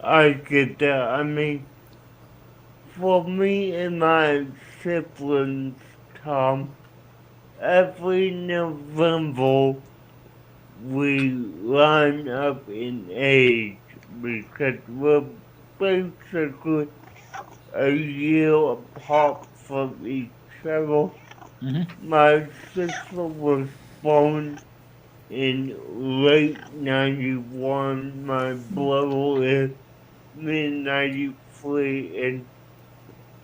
I get that. I mean, for me and my siblings, Tom, every November we line up in age because we're basically a year apart from each other. Mm-hmm. My sister was born in late 91, my brother is mid 93, and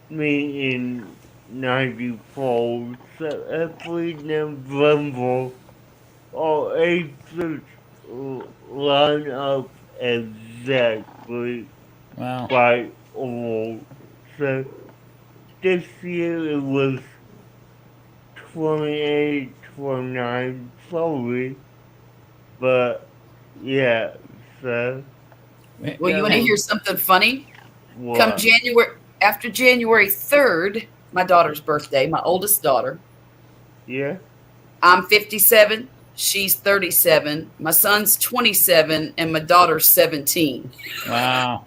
me in 94. So every November, our ages line up exactly Wow. by old. So this year it was 28, 29, sorry. But yeah, so Well, you want to hear something funny? what? Come after January 3rd, my daughter's birthday, my oldest daughter, Yeah. I'm 57. She's 37. My son's 27, and my daughter's 17. Wow.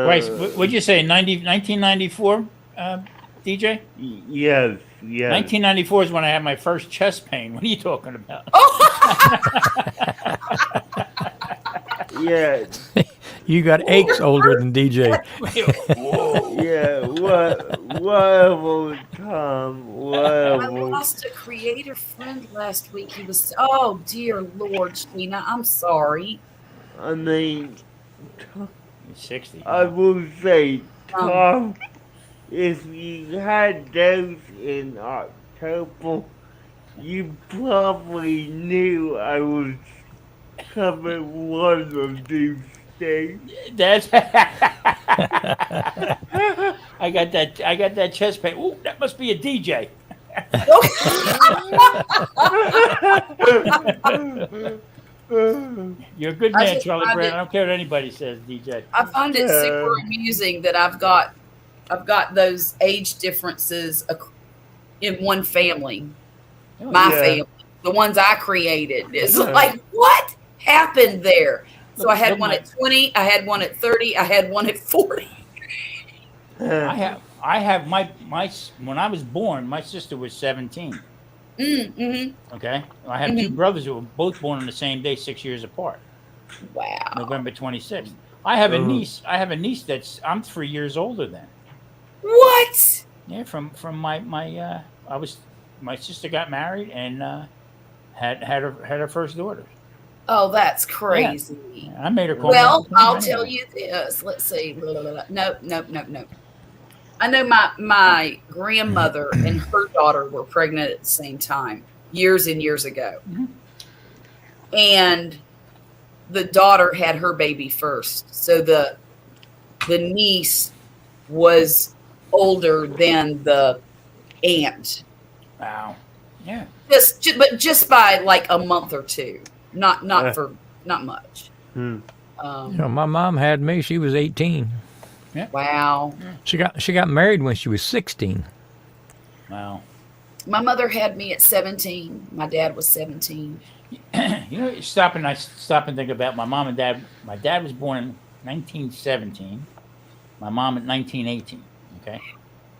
Wait, what'd you say? 1994, DJ? Yes, yes. 1994 is when I had my first chest pain. What are you talking about? Yeah, You got aches older than DJ. yeah. Whatever, Tom. I Whatever. lost a creator friend last week. He was, oh dear Lord, Sheena, I'm sorry. I mean, You're 60. I will say, Tom, if you had those in October, you probably knew I was coming one of these days. That's I got that chest pain. Ooh, that must be a DJ. You're a good I man, just Charlie find Brown. it- I don't care what anybody says, DJ. I find it super amusing that I've got those age differences in one family. My Yeah. family, the ones I created. It's like, what happened there? So I had Look, one at 20, I had one at 30, I had one at 40. I have my when I was born, my sister was 17. Mm-hmm. Okay, I have two brothers who were both born on the same day, 6 years apart, Wow. November 26th. I have a niece. I have a niece that's I'm 3 years older than. What? Yeah, from my my sister got married and had her first daughter. Oh, that's crazy. I made her call. Well, me I'll anyway. tell you this. Let's see. No. I know my grandmother and her daughter were pregnant at the same time, years and years ago. Mhm. And the daughter had her baby first. So the niece was older than the aunt. Wow. Yeah. Just by like a month or two. Not much. Hmm. You know, my mom had me. She was 18. Wow. She got married when she was 16. Wow. My mother had me at 17. My dad was 17. You know, stop and think about my mom and dad. My dad was born in 1917. My mom in 1918. Okay,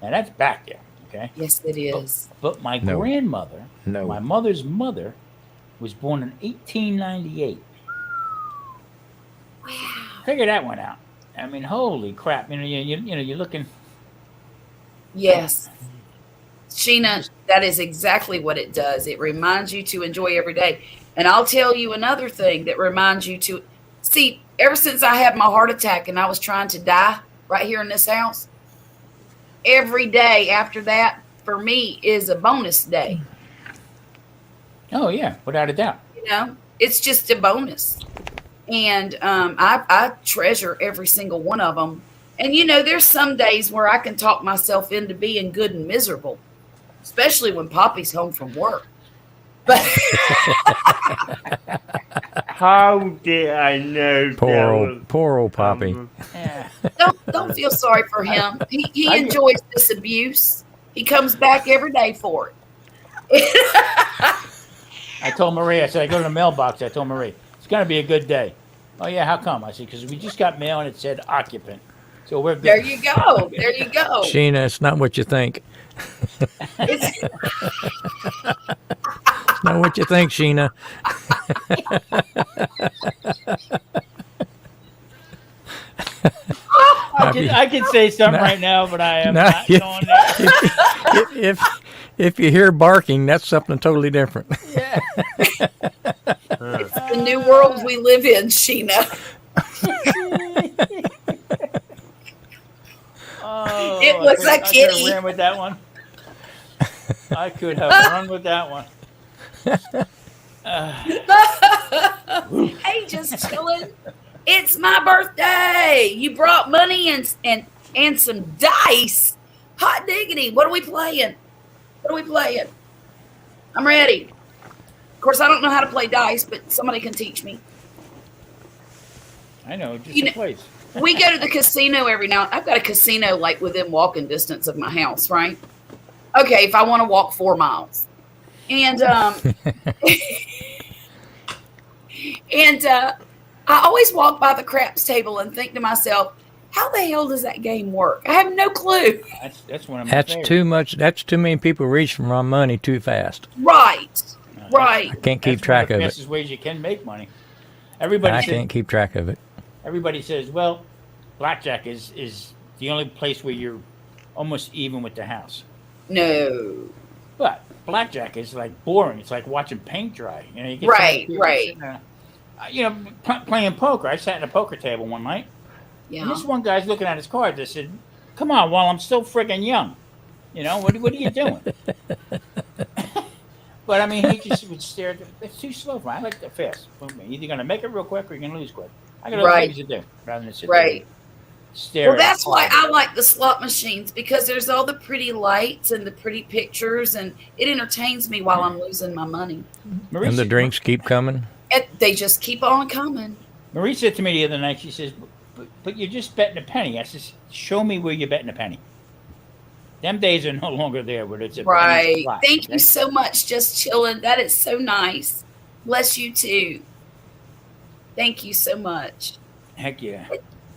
now that's back there. Okay, Yes, it is. but my No. grandmother, No. my mother's mother, was born in 1898. Wow. Figure that one out. I mean, holy crap! You know, you're looking. Yes. Sheena, that is exactly what it does. It reminds you to enjoy every day. And I'll tell you another thing that reminds you to see, ever since I had my heart attack and I was trying to die right here in this house, every day after that for me is a bonus day. Oh yeah, without a doubt. You know, it's just a bonus. And I treasure every single one of them. And, you know, there's some days where I can talk myself into being good and miserable, especially when Poppy's home from work. But How did I know? Poor old Poppy. Yeah. don't feel sorry for him. He I- enjoys this abuse. He comes back every day for it. I told Marie. I said I go to the mailbox. I told Marie it's gonna be a good day. Oh yeah, how come? I said because we just got mail and it said occupant, so we're good. There you go. There you go. Sheena, it's not what you think. It's, It's not what you think, Sheena. I can say something right now, but I am No, not you- going there. If you hear barking, that's something totally different. Yeah. it's the new world we live in, Sheena. Oh, It was a I could have kitty. ran with that one. I could have run with that one. Hey, just chilling. It's my birthday. You brought money and some dice. Hot diggity. What are we playing? What are we playing? I'm ready. Of course, I don't know how to play dice, but somebody can teach me. I know, just You a know- place. We go to the casino every now. I've got a casino like within walking distance of my house, right? Okay, if I want to walk 4 miles, and I always walk by the craps table and think to myself, how the hell does that game work? I have no clue. That's one of my That's favorites. too much. That's too many people reach for my money too fast. Right, right. I can't keep That's track one of the it. fastest ways you can make money. Everybody I says, can't keep track of it. everybody says, well, blackjack is the only place where you're almost even with the house. No. But blackjack is like boring. It's like watching paint dry. You know, you get Right, some people right. sitting there, you know, playing poker. I sat at a poker table one night, and Yeah. this one guy's looking at his cards. I said, "Come on, while I'm still friggin' young, you know, what are you doing?" But I mean, he just would stare. It's too slow for me. I like the fast. You're either going to make it real quick or you're going to lose quick. I got other Right. things to do rather than sit Right. there and stare. Well, at that's why cars. I like the slot machines, because there's all the pretty lights and the pretty pictures, and it entertains me while I'm losing my money. Marie And the said- drinks keep coming. And they just keep on coming. Marie said to me the other night, she says, but you're just betting a penny. I says, show me where you're betting a penny. Them days are no longer there where it's a penny Right. slot, Thank okay? you so much, Just Chilling. That is so nice. Bless you too. Thank you so much. Heck yeah.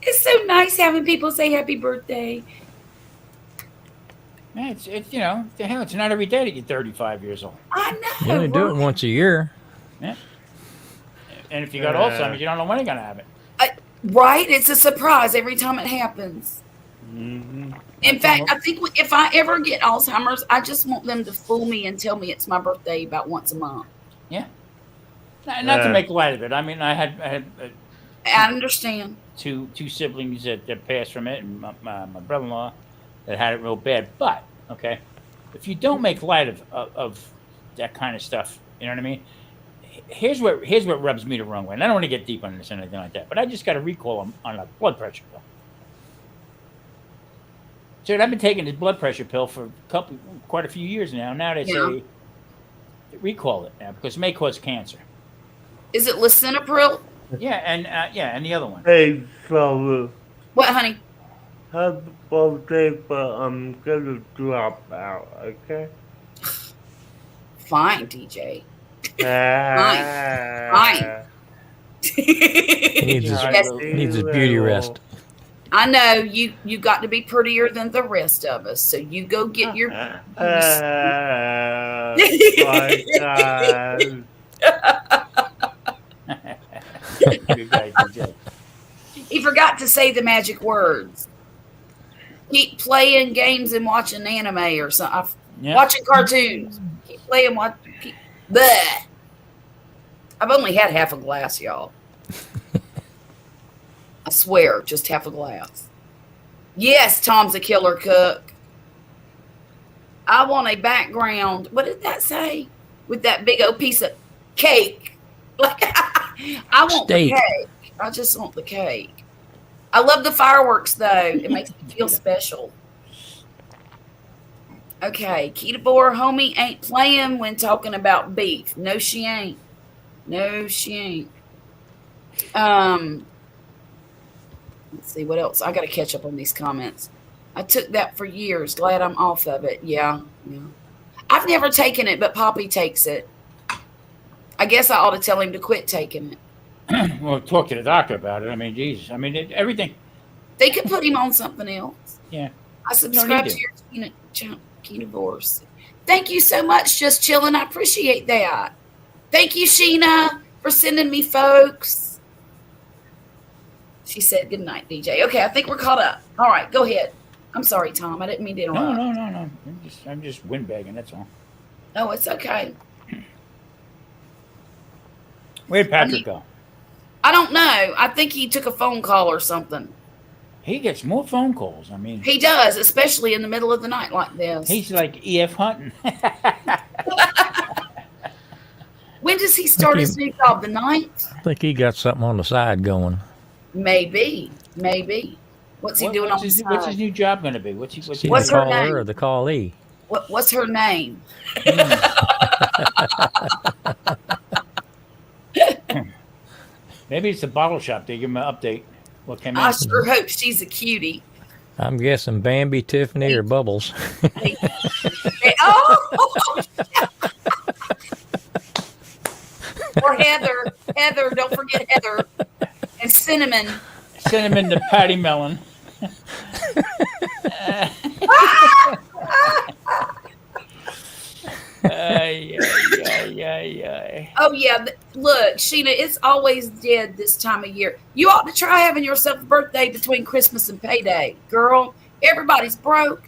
It's so nice having people say happy birthday. Man, it's the hell, it's not every day that you're 35 years old. I know. You only do it right? once a year. And if you got Alzheimer's, you don't know when you're going to have it. Right? It's a surprise every time it happens. Mhm. In fact, I think if I ever get Alzheimer's, I just want them to fool me and tell me it's my birthday about once a month. Not to make light of it. I mean, I had I understand. two siblings that passed from it, and my brother-in-law that had it real bad. But okay, if you don't make light of that kind of stuff, you know what I mean. Here's what rubs me the wrong way. And I don't want to get deep on this or anything like that, but I just got a recall on a blood pressure pill. So I've been taking this blood pressure pill for quite a few years now. Now they say recall it now because it may cause cancer. Is it lisinopril? Yeah, and the other one. Hey, so What, honey? happy birthday, but I'm gonna drop out, okay? Fine, DJ. Fine. He needs his, Yes. he needs his beauty rest. I know you got to be prettier than the rest of us, so you go get your. My God. Good guy, DJ. He forgot to say the magic words. Keep playing games and watching anime or something. Yeah. Watching cartoons. Keep playing. Bleh. I've only had half a glass, y'all. I swear, just half a glass. Yes, Tom's a killer cook. I want a background. What did that say? With that big old piece of cake. Like I want Steak. the cake. I just want the cake. I love the fireworks though. It makes me feel special. Okay, Keita Boer homie ain't playing when talking about beef. No, she ain't. No, she ain't. Let's see what else. I got to catch up on these comments. I took that for years. Glad I'm off of it. Yeah. I've never taken it, but Poppy takes it. I guess I ought to tell him to quit taking it. Well, talk to the doctor about it. I mean, Jesus. I mean, everything. They could put him on something else. Yeah. I subscribe need to your Keena Divorce. Thank you so much, Just Chilling. I appreciate that. Thank you, Sheena, for sending me folks. She said good night, DJ. Okay, I think we're caught up. All right, go ahead. I'm sorry, Tom. I didn't mean to interrupt. No. I'm just windbagging. That's all. No, it's okay. Where'd Patrick go? I don't know. I think he took a phone call or something. He gets more phone calls. I mean, He does, especially in the middle of the night like this. he's like E.F. Hunting. When does he start his new job? The 9th? I think he got something on the side going. Maybe. What's he doing on the side? What's his new job going to be? What's Is he What's the her caller name? or the callee? What's her name? Maybe it's the bottle shop. They give him an update. What came I in? sure hope she's a cutie. I'm guessing Bambi, Tiffany, or Bubbles. Oh! Or Heather. Heather, don't forget Heather. And Cinnamon. Send him into Patty Mellon. Ay. Oh, yeah. Look, Sheena, it's always dead this time of year. You ought to try having yourself a birthday between Christmas and payday. Girl, everybody's broke.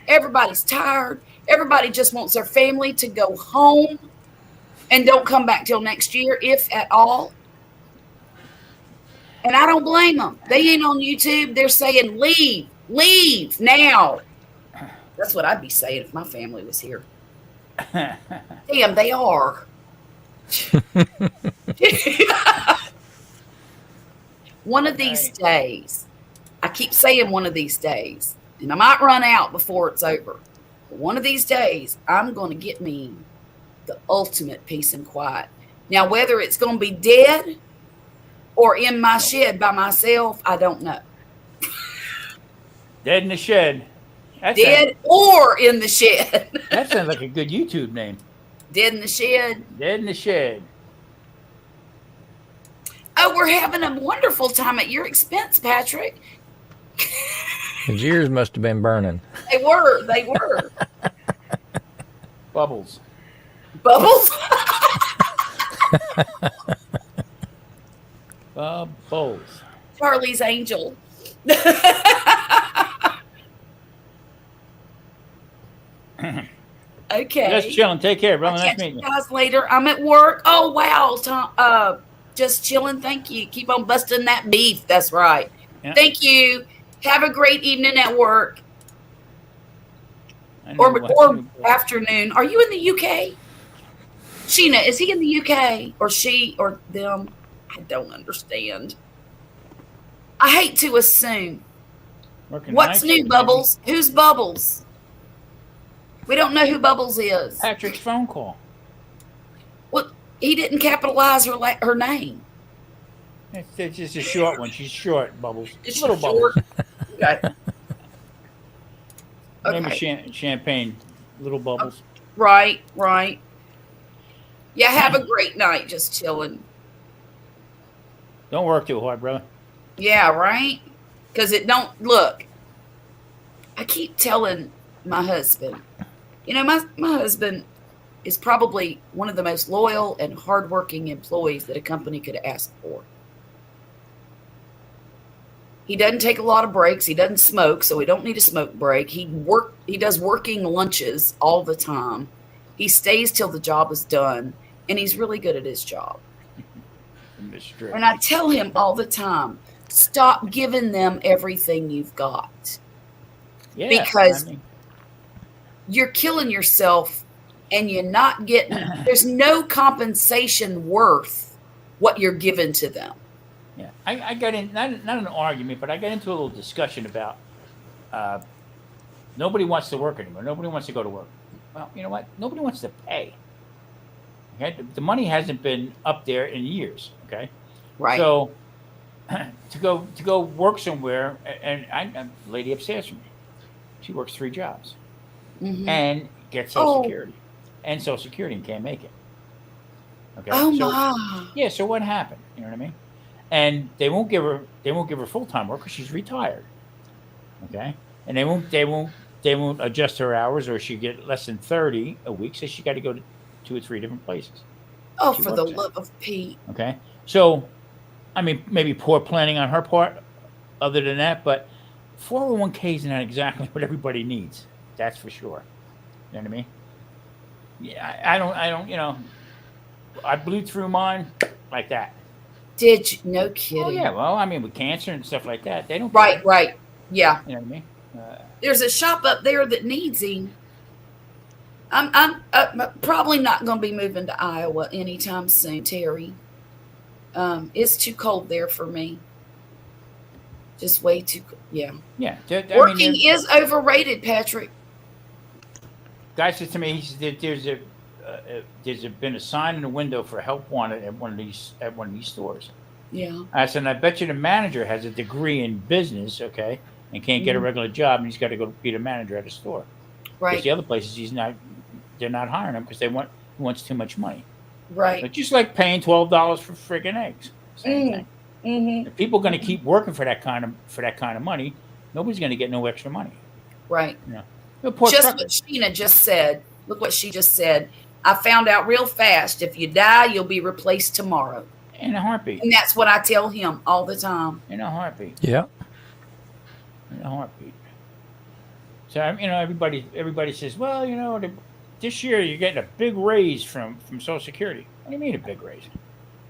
Everybody's tired. Everybody just wants their family to go home and don't come back till next year, if at all. And I don't blame them. They ain't on YouTube. They're saying, leave now. That's what I'd be saying if my family was here. Damn, they are. One of these days, I keep saying one of these days, and I might run out before it's over. But one of these days, I'm going to get me the ultimate peace and quiet. Now, whether it's going to be dead or in my shed by myself, I don't know. Dead in the Shed. Dead or in the shed. That sounds like a good YouTube name. Dead in the shed. Dead in the Shed. Oh, we're having a wonderful time at your expense, Patrick. His ears must have been burning. They were. They were. Bubbles. Bubbles? Bubbles. Charlie's Angel. Okay. Just chilling. Take care, brother. I'll Nice catch meeting you you. guys later. I'm at work. Oh, wow, Tom. Just chilling. Thank you. Keep on busting that beef. That's right. Yeah. Thank you. Have a great evening at work I know or what you- afternoon. Are you in the UK? Sheena, is he in the UK or she or them? I don't understand. I hate to assume. Working What's nights, new, baby. Bubbles? Who's Bubbles? We don't know who Bubbles is. Patrick's phone call. Well, he didn't capitalize her name. It's just a short one. She's short, Bubbles. It's Little short. Bubbles. Okay. Name Okay. is Champagne. Little Bubbles. Right. Yeah, have a great night just chilling. Don't work too hard, brother. Yeah, right? Because it don't look. I keep telling my husband, my husband is probably one of the most loyal and hardworking employees that a company could ask for. He doesn't take a lot of breaks. He doesn't smoke, so he don't need a smoke break. He does working lunches all the time. He stays till the job is done, and he's really good at his job. And I tell him all the time, stop giving them everything you've got. Yeah, because you're killing yourself and you're not getting, there's no compensation worth what you're giving to them. yeah. I got in, not an argument, but I got into a little discussion about nobody wants to work anymore. Nobody wants to go to work. Well, you know what? Nobody wants to pay. Okay, the money hasn't been up there in years. Okay, Right. so to go work somewhere, and a lady upstairs from me, she works 3 jobs Mhm. and gets Social Oh. Security, and Social Security and can't make it. Okay, Oh so, my. yeah. So what happened? You know what I mean? And they won't give her full time work because she's retired. Okay, and they won't adjust her hours, or she get less than 30 a week, so she got to go to 2 or 3 different places. Oh, She for the works at. love of Pete. Okay, so I mean, maybe poor planning on her part. Other than that, but 401ks are not exactly what everybody needs. That's for sure. You know what I mean? Yeah, I don't. I blew through mine like that. Did you? No kidding. Oh yeah, well, I mean, with cancer and stuff like that, they don't. Right, care. right. Yeah. You know what I mean? There's a shop up there that needs him. I'm probably not going to be moving to Iowa anytime soon, Terry. It's too cold there for me. Just way too. Yeah. Yeah. Working is overrated, Patrick. Guy said to me, he said, there's been a sign in the window for help wanted at one of these stores. Yeah. I said, I bet you the manager has a degree in business, okay, and can't get a regular job, and he's got to go be the manager at a store. Right. Because the other places they're not hiring him because he wants too much money. Right. But just like paying $12 for friggin' eggs, same thing. Mm-hmm. If people are going to keep working for that kind of money, nobody's going to get no extra money. Right. The poor Just truckers. what Sheena just said. Look what she just said. I found out real fast. If you die, you'll be replaced tomorrow. In a heartbeat. And that's what I tell him all the time. In a heartbeat. Yeah. In a heartbeat. So everybody says, well, this year you're getting a big raise from Social Security. What do you mean a big raise?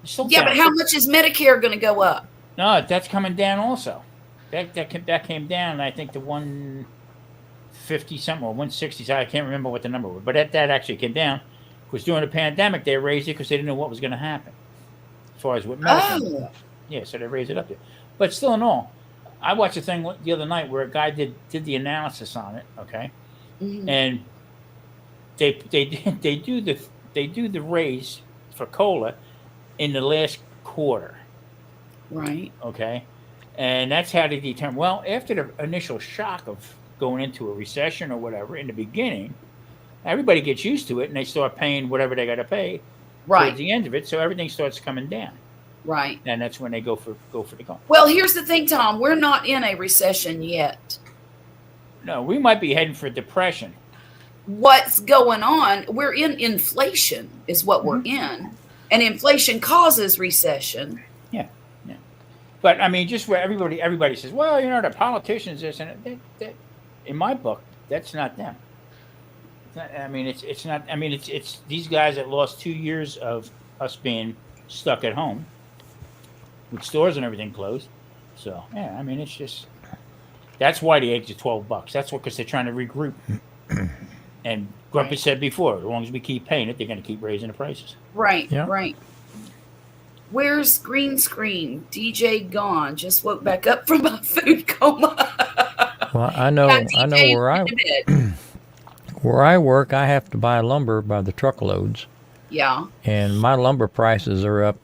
It's still Yeah, down. but how much is Medicare going to go up? No, that's coming down also. That came down, I think, to 150 something or 160. I can't remember what the number was, but that actually came down. Because during the pandemic, they raised it because they didn't know what was going to happen as far as what medicine. Oh. Yeah, so they raised it up there. But still, in all, I watched a thing the other night where a guy did the analysis on it. Okay, Mhm. and they do the raise for cola in the last quarter. Right. Okay, and that's how they determine. Well, after the initial shock of going into a recession or whatever in the beginning, everybody gets used to it and they start paying whatever they got to pay Right. towards the end of it. So everything starts coming down, Right. and that's when they go for the goal. Well, here's the thing, Tom. We're not in a recession yet. No, we might be heading for depression. What's going on? We're in inflation, is what we're in, and inflation causes recession. But I mean, just where everybody says, well, the politicians this and that, in my book, that's not them. It's not, I mean, it's not. I mean, it's these guys that lost 2 years of us being stuck at home with stores and everything closed. So yeah, I mean, it's just that's why the eggs are $12. That's what because they're trying to regroup. And Grumpy said before, as long as we keep paying it, they're going to keep raising the prices. Right. Yeah. Right. Where's green screen? DJ gone. Just woke back up from a food coma. Well, I know DJ where I work, I have to buy lumber by the truckloads, Yeah. and my lumber prices are up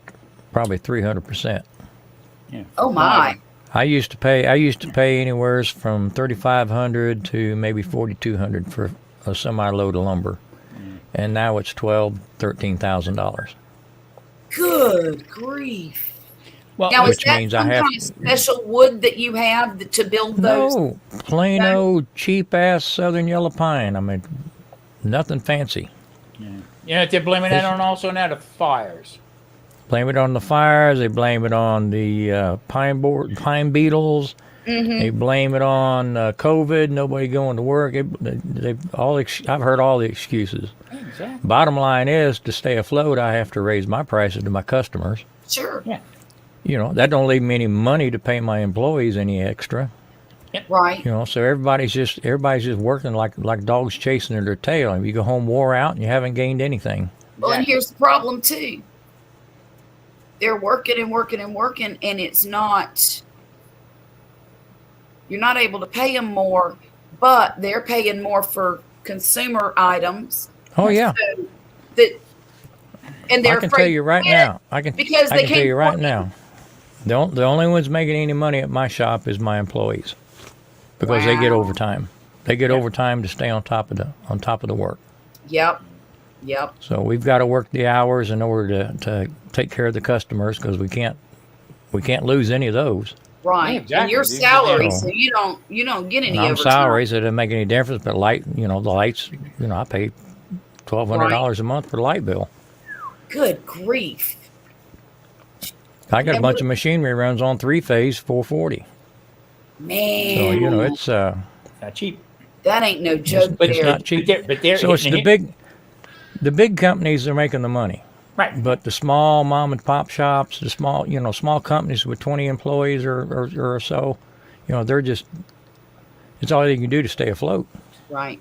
probably 300%. Yeah. Oh my. I used to pay anywhere from $3,500 to maybe $4,200 for a semi-load of lumber, and now it's $13,000. Good grief. Well, Now, is Which that means some I have- kind of special wood that you have to build those? No, plain old cheap ass Southern yellow pine. I mean, nothing fancy. they're blaming that on also now the fires. Blame it on the fires. They blame it on the pine beetles. Mm-hmm. They blame it on COVID. Nobody going to work. I've heard all the excuses. Exactly. Bottom line is, to stay afloat, I have to raise my prices to my customers. Sure. Yeah. That don't leave me any money to pay my employees any extra. Right. So everybody's just working like dogs chasing their tail. And you go home wore out and you haven't gained anything. Well, and here's the problem too. They're working and working and working, and it's not. You're not able to pay them more, but they're paying more for consumer items. Oh yeah, So and they're I can afraid tell you right to quit now. I can because they tell can't you right afford it. now. The only ones making any money at my shop is my employees, because they get Wow. overtime. They get overtime to stay on top of the work. Yep. So we've got to work the hours in order to take care of the customers, because we can't lose any of those. Right. Yeah, And exactly. your salary, So- so you don't get any And I'm overtime. salary, so it doesn't make any difference. But the lights, I pay $1,200 a month for the light bill. Good grief. I got a And bunch of machinery runs on 3-phase 440. Man. So it's Not cheap. that ain't no joke But it's there. not cheap. But they're So it's hitting the big companies are making the money, right. but the small mom and pop shops, the small companies with 20 employees or so, they're just, it's all they can do to stay afloat. Right.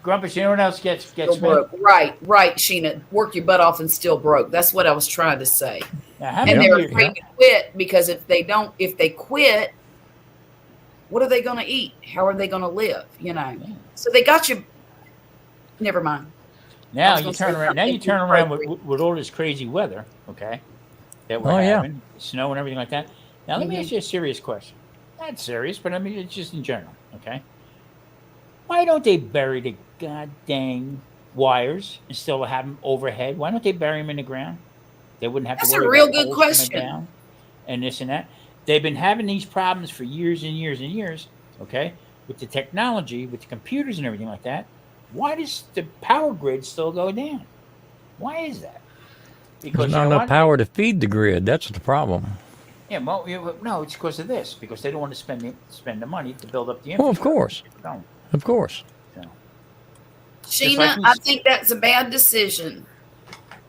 Grumpus, you know what else gets Still me? broke. Right, Sheena. Work your butt off and still broke. That's what I was trying to say. Now, how And many they're years- afraid to quit because if they quit, what are they going to eat? How are they going to live? So they got you. Never mind. I Now was you gonna turn say around. Now you something turn around appropriate. with all this crazy weather, okay? That we're Oh, yeah. having, snow and everything like that. Now let me Mhm. ask you a serious question. Not serious, but I mean it's just in general, okay? Why don't they bury the goddamn wires instead of have them overhead? Why don't they bury them in the ground? They wouldn't have That's to a worry real about good poles coming question. down and this and that. They've been having these problems for years and years and years, okay? With the technology, with the computers and everything like that. Why does the power grid still go down? Why is that? There's Because not you know enough what? power to feed the grid. That's the problem. Yeah, well, no, it's because of this. Because they don't want to spend the money to build up the Oh, infrastructure. of course. No. Of course. Sheena, like we- I think that's a bad decision.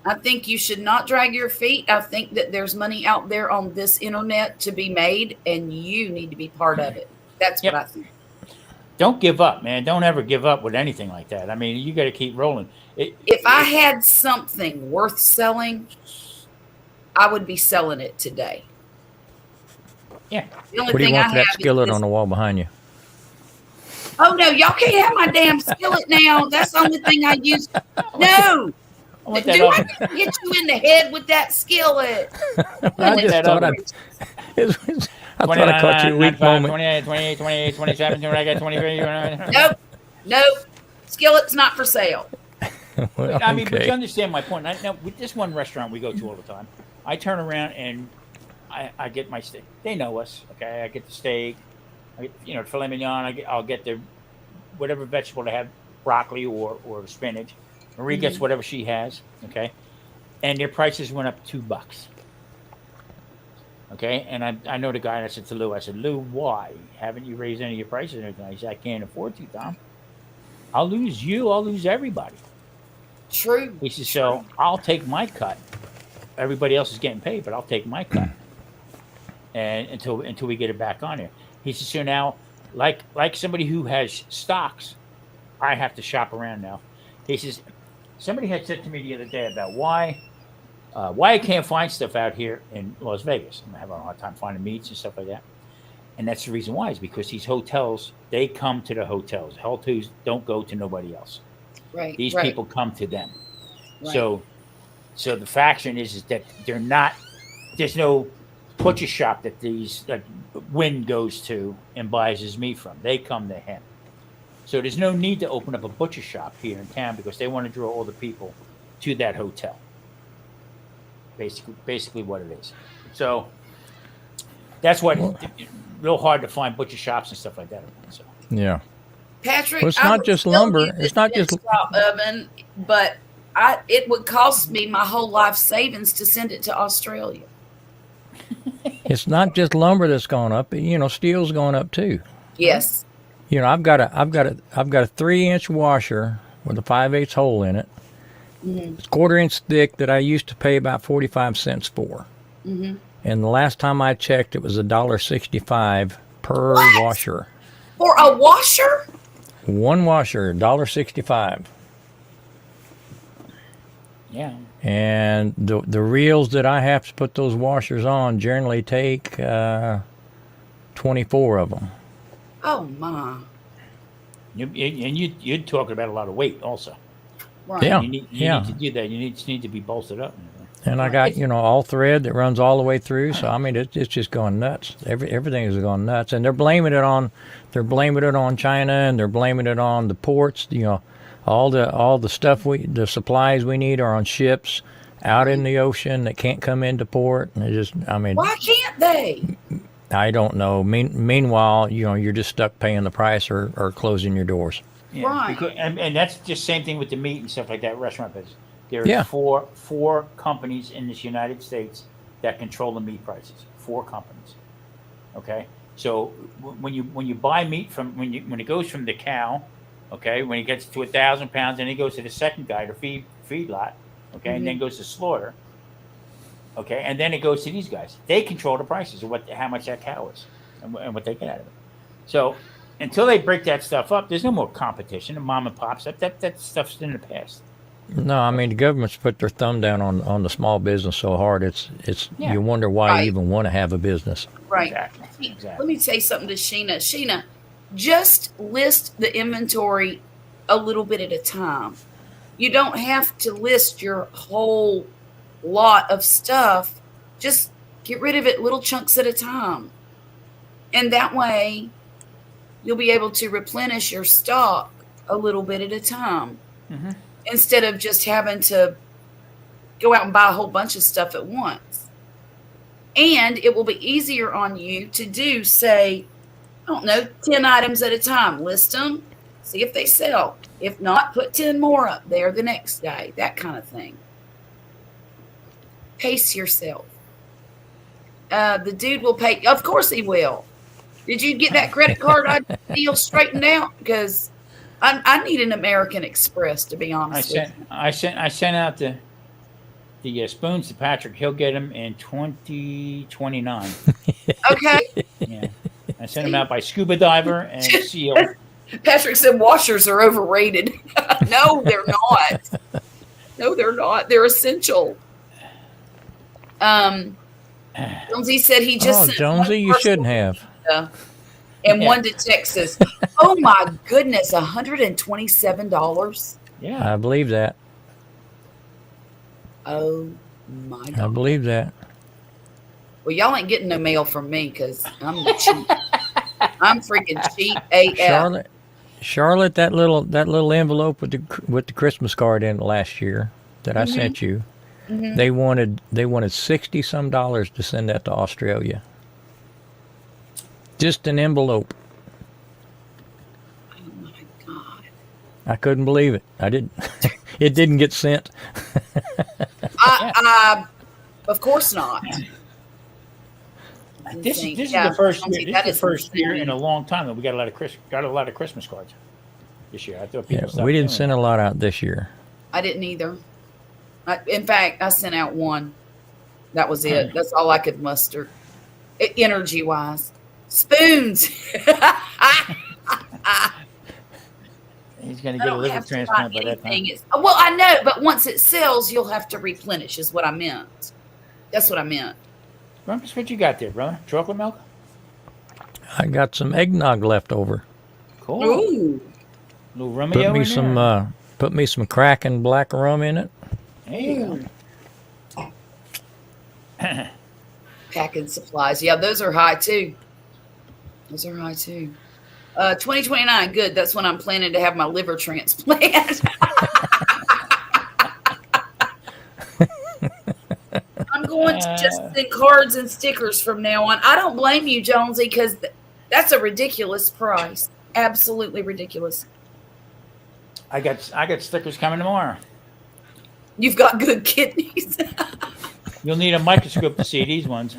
I think you should not drag your feet. I think that there's money out there on this internet to be made, and you need to be part of it. That's Yep. what I think. don't give up, man. Don't ever give up with anything like that. I mean, you got to keep rolling. If I had something worth selling, I would be selling it today. Yeah. The only What do you thing I want for that have skillet is on the wall behind you? Oh no, y'all can't have my damn skillet now. That's the only thing I use. No. I want Do that I oven. hit you in the head with that skillet? I just that thought oven. I thought I caught you a weak 25, moment. 28, 28, 28, 27, I got 23. Nope. Skillet's not for sale. Well, I mean, but you okay. understand my point. Now, with this one restaurant we go to all the time, I turn around and I get my steak. They know us, okay? I get the steak, I get, the filet mignon. I'll get the whatever vegetable they have, broccoli or spinach. Marie gets whatever she has, okay? And their prices went up $2. Okay, and I know the guy, and I said to Lou, Lou, why haven't you raised any of your prices? And he said, I can't afford to, Tom. I'll lose you. I'll lose everybody. True. He said, so I'll take my cut. Everybody else is getting paid, but I'll take my cut, and until we get it back on there. He said, so now, like somebody who has stocks, I have to shop around now. He says, somebody had said to me the other day about why I can't find stuff out here in Las Vegas. I'm having a hard time finding meats and stuff like that. And that's the reason why, is because these hotels, they come to the hotels. Hotels don't go to nobody else. Right. These right. people come to them. Right. So the faction is that they're not, there's no butcher shop that Wynn goes to and buys his meat from. They come to him. So there's no need to open up a butcher shop here in town because they want to draw all the people to that hotel. Basically what it is. So that's what real hard to find butcher shops and stuff like that. So Yeah. Patrick, Well, it's I not would just still lumber. use It's the not just- Bench-top oven, but it would cost me my whole life savings to send it to Australia. It's not just lumber that's gone up. Steel's gone up too. Yes. I've got a 3-inch washer with a 5/8 hole in it. It's 1/4 inch thick that I used to pay about 45 cents for. And the last time I checked, it was $1.65 per What? washer. For a washer? One washer, $1.65. yeah. And the reels that I have to put those washers on generally take 24 of them. Oh my. You're talking about a lot of weight also. Right. Yeah. You need to do that. You need to be bolstered up. And I got, all thread that runs all the way through. So I mean, it's just going nuts. Everything is going nuts, and they're blaming it on China, and they're blaming it on the ports. All the stuff the supplies we need are on ships out in the ocean that can't come into port. And Why can't they? I don't know. Meanwhile, you're just stuck paying the price or closing your doors. Yeah, Right. Because, and that's just same thing with the meat and stuff like that. Restaurant business. There Yeah. are four companies in this United States that control the meat prices. 4 companies. Okay, so when you buy meat when it goes from the cow, okay, when it gets to 1,000 pounds, then it goes to the second guy, the feedlot, okay, and then goes to slaughter, okay, and then it goes to these guys. They control the prices of how much that cow is and what they get out of it. So until they break that stuff up, there's no more competition. The mom and pops, that stuff's in the past. No, I mean the government's put their thumb down on the small business so hard. It's Yeah. You wonder why Right. you even want to have a business. Right. Exactly. Let me say something to Sheena. Sheena, just list the inventory a little bit at a time. You don't have to list your whole lot of stuff. Just get rid of it little chunks at a time. And that way you'll be able to replenish your stock a little bit at a time. Instead of just having to go out and buy a whole bunch of stuff at once. And it will be easier on you to do, say, 10 items at a time. List them, see if they sell. If not, put 10 more up there the next day, that kind of thing. Pace yourself. The dude will pay. Of course he will. Did you get that credit card deal straightened out? Because I need an American Express, to be honest with you. I sent out the spoons to Patrick. He'll get them in 2029. Okay. Yeah, I sent them out by Scuba Diver and Seal. Patrick said washers are overrated. No, they're not. No, they're not. They're essential. Jonesy said he just sent Jonesy, one you parcel shouldn't have. and one to Texas. Oh my goodness, $127. Yeah. I believe that. Oh my I God. believe that. Well, y'all ain't getting no mail from me because I'm cheap. I'm freaking cheap AF. Charlotte, that little envelope with the Christmas card in it last year that I sent you. Mhm. They wanted $60 some to send that to Australia. Just an envelope. Oh my God. I couldn't believe it. I didn't. It didn't get sent. Of course not. This Insane. is Yeah, the first Jonesy, year. that This is the is first year insane. in a long time that we got a lot of Christmas cards this year. I thought Yeah, people stopped we didn't doing send that. a lot out this year. I didn't either. In fact, I sent out one. That was it. That's all I could muster. Energy wise. Spoons. He's going to I get a don't liver have to buy transplant by that time. anything. Well, I know, but once it sells, you'll have to replenish, is what I meant. That's what I meant. Rumpus, what you got there, brother? Chocolate milk? I got some eggnog left over. Cool. Ooh. Little Romeo Put me some Kraken black rum in it. There you go. Packing supplies. Yeah, those are high too. 2029, good. That's when I'm planning to have my liver transplant. I'm going to just send cards and stickers from now on. I don't blame you, Jonesy, because that's a ridiculous price. Absolutely ridiculous. I got stickers coming tomorrow. You've got good kidneys. You'll need a microscope to see these ones.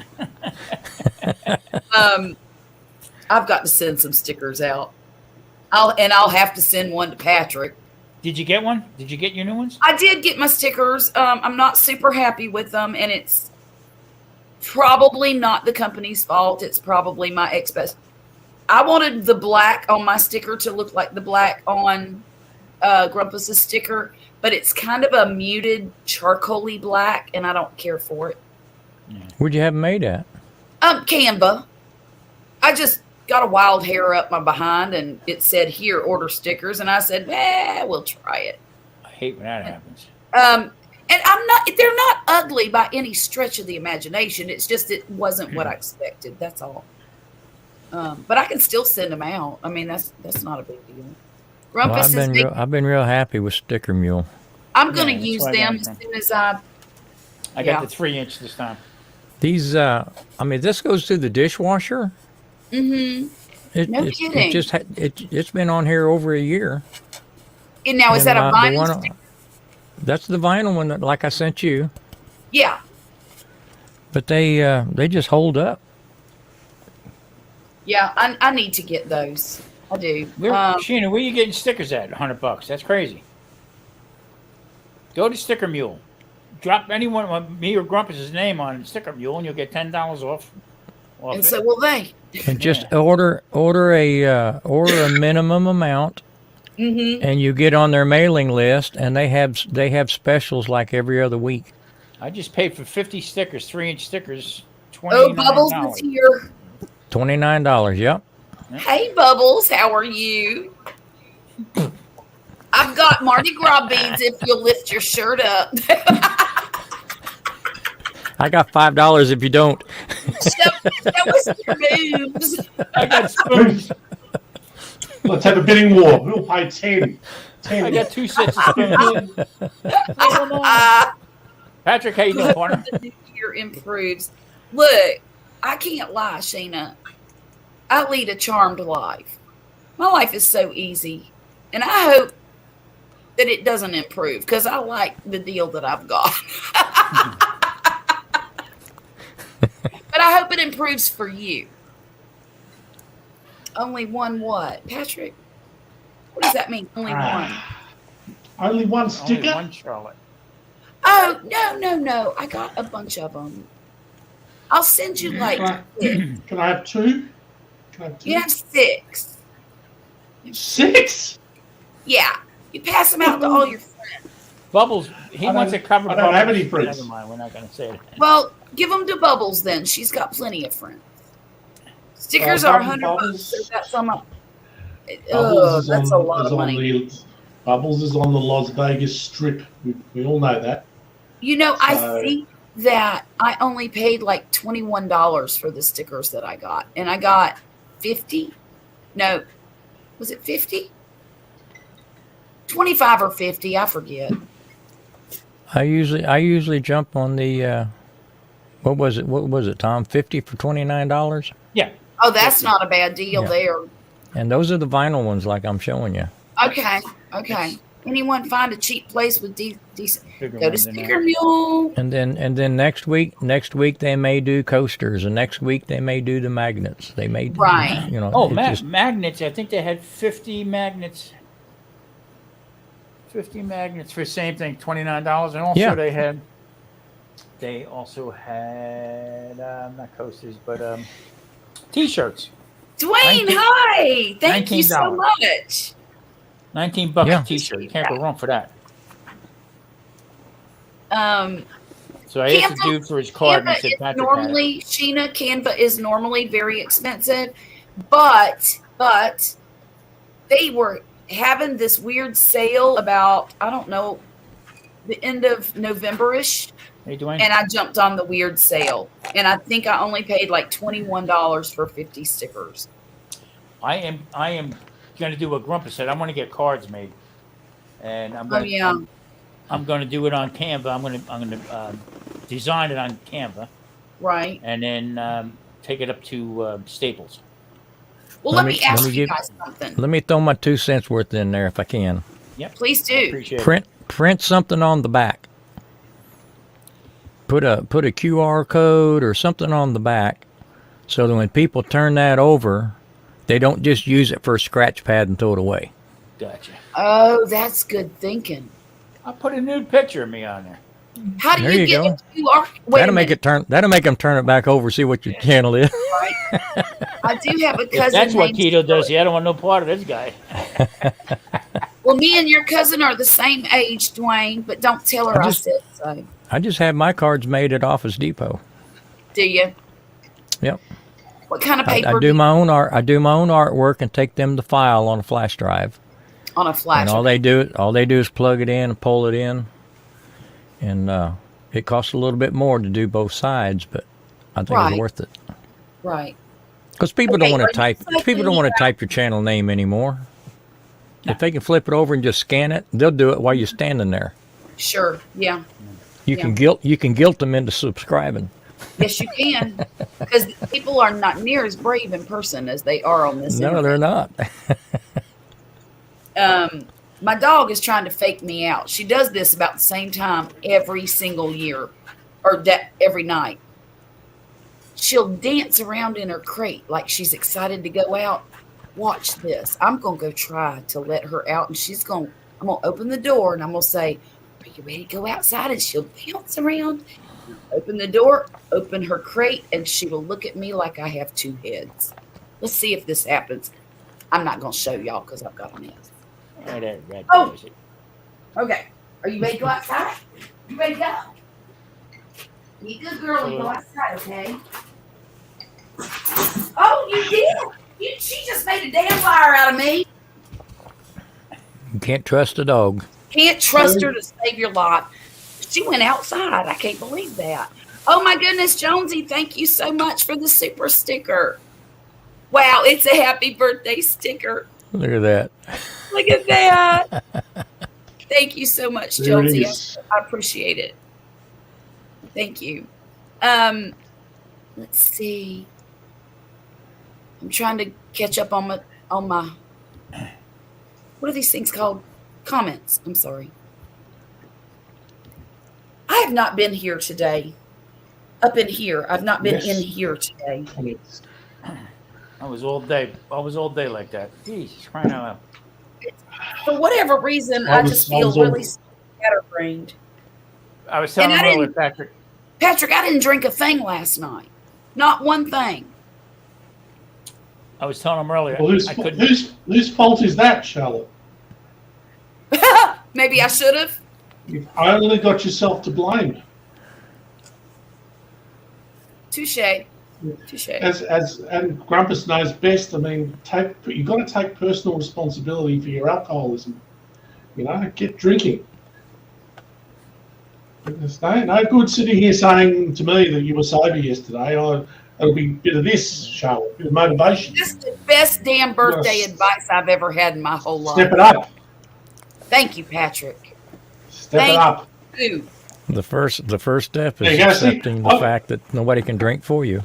I've got to send some stickers out. I'll have to send one to Patrick. Did you get one? Did you get your new ones? I did get my stickers. I'm not super happy with them, and it's probably not the company's fault. It's probably my ex-best. I wanted the black on my sticker to look like the black on Grumpus's sticker, but it's kind of a muted charcoaly black, and I don't care for it. Where'd you have them made at? Canva. I just got a wild hair up my behind, and it said, "Here, order stickers," and I said, we'll try it. I hate when that happens. And they're not ugly by any stretch of the imagination. It's just it wasn't what I expected. That's all. But I can still send them out. I mean, that's not a big deal. Well, Grumpus is big. I've been real happy with Sticker Mule. I'm going to that's use what I them got as from. soon as I. I Yeah. got the 3-inch this time. These, this goes through the dishwasher. Mm-hmm. No kidding. It's been on here over a year. And now is And, that a the vinyl one- sticker? That's the vinyl one that, like I sent you. Yeah. But they just hold up. Yeah, I need to get those. I do. Sheena, where you getting stickers at? $100. That's crazy. Go to Sticker Mule. Drop anyone, me or Grumpus' name on Sticker Mule, and you'll get $10 off. And it. so will they. And just order a minimum amount, Mm-hmm. and you get on their mailing list, and they have specials like every other week. I just paid for 50 stickers, 3-inch stickers, $29. Oh, Bubbles is here. $29. Yep. Hey, Bubbles, how are you? I've got Mardi Gras beads if you'll lift your shirt up. I got $5 if you don't. That was your moves. I got spoons. Let's have a bidding war. We'll pay 10. I got 2 sets of spoons. Patrick, how you doing, partner? The new year improves. Look, I can't lie, Sheena. I lead a charmed life. My life is so easy. And I hope that it doesn't improve because I like the deal that I've got. But I hope it improves for you. Only one what? Patrick? What does that mean? Only one? Only one Only sticker? one Charlotte. Oh, no. I got a bunch of them. I'll send you like six. Can I have two? Can I have two? You have 6. 6? Yeah, you pass them out to all your friends. Bubbles, he I wants to don't- cover I don't have Bubbles. any friends. Never mind, we're not going to say it. Well, give them to Bubbles then. She's got plenty of friends. Stickers are $100. Bubbles- So that's some. Bubbles is That's on, a lot is of on money. the Bubbles is on the Las Vegas Strip. We all know that. You know, I So- think that I only paid like $21 for the stickers that I got, and I got 50. No, was it 50? 25 or 50, I forget. I usually jump on the what was it, Tom? 50 for $29? Yeah. Oh, that's not a bad deal Yeah. there. And those are the vinyl ones like I'm showing you. Okay. Anyone find a cheap place with decent? Bigger Go to ones than Sticker that. Mule. And then next week they may do coasters, and next week they may do the magnets. They may Right. You know. Oh, it's just- magnets. I think they had 50 magnets. 50 magnets for the same thing, $29. And also Yeah. they also had not coasters, but T-shirts. Dwayne, 19 hi. Thank you so $19. much. $19 Yeah. a T-shirt. You can't go wrong for that. So I asked the dude for his card, and he Canva said is Patrick had it. normally, Sheena, Canva is normally very expensive, but they were having this weird sale about, I don't know, the end of November-ish, Hey, Dwayne. and I jumped on the weird sale, and I think I only paid like $21 for 50 stickers. I am going to do what Grumpus said. I'm going to get cards made, and I'm going Oh to yeah, I'm going to do it on Canva. I'm going to design it on Canva, right. and then take it up to Staples. Well, Let let me- me ask let me you give- guys something. Let me throw my 2 cents worth in there if I can. Please do. Appreciate it. Print something on the back. Put a QR code or something on the back, so that when people turn that over, they don't just use it for a scratch pad and throw it away. Gotcha. Oh, that's good thinking. I'll put a nude picture of me on there. How do There you you get go. a QR? Wait That'll a make minute. it turn. That'll make them turn it back over. See what your channel is. I do have a If cousin. that's what named Keto does, yeah, I don't want no part of this guy. Well, me and your cousin are the same age, Dwayne, but don't tell her I I just- said so. I just have my cards made at Office Depot. Do you? Yep. What kind of I paper do my own art. I do my own artwork and take them to file on a flash drive. on a flash? And all they do is plug it in and pull it in. And it costs a little bit more to do both sides, but I think Right. it's worth it. Right. Because people Okay, don't want are to you type. typing People don't it want to out? type your channel name anymore. If they can flip it over and just scan it, they'll do it while you're standing there. Sure. Yeah. You Yeah. can guilt them into subscribing. Yes, you can. Because people are not near as brave in person as they are on this. No, internet. they're not. My dog is trying to fake me out. She does this about the same time every single year, or every night. She'll dance around in her crate like she's excited to go out. Watch this. I'm gonna go try to let her out, and I'm gonna open the door and I'm gonna say, "Are you ready to go outside?" And she'll bounce around, open the door, open her crate, and she will look at me like I have two heads. Let's see if this happens. I'm not gonna show y'all because I've got a mess. Oh. Okay. Are you ready to go outside? You ready to go? You good girl and go outside, okay? Oh, you did? She just made a damn liar out of me. You can't trust a dog. Can't trust her to save your life. She went outside. I can't believe that. Oh my goodness, Jonesy, thank you so much for the super sticker. Wow, it's a happy birthday sticker. Look at that. Look at that. Thank you so much, There it Jonesy. is. I appreciate it. Thank you. Let's see. I'm trying to catch up on my what are these things called? Comments. I'm sorry. I have not been here today. Up in here. I've not been Yes. in here today. I was all day like that. Jeez, crying out loud. For whatever reason, I I was- just I feel was on- really scatterbrained. I was telling And I earlier, didn't- Patrick. Patrick, I didn't drink a thing last night. Not one thing. I was telling him earlier. Well, I couldn't. whose fault is that, Charlotte? Maybe I should have. You've only got yourself to blame. Touche. Touche. And Grumpus knows best. I mean, you've got to take personal responsibility for your alcoholism. You know, get drinking. There's no good sitting here saying to me that you were sober yesterday. It'll be a bit of this, Charlotte, a bit of motivation. That's the best damn birthday advice I've ever had in my whole life. Step it up. Thank you, Patrick. Step it up. You. The first step There is you go, see? accepting the fact that nobody can drink for you.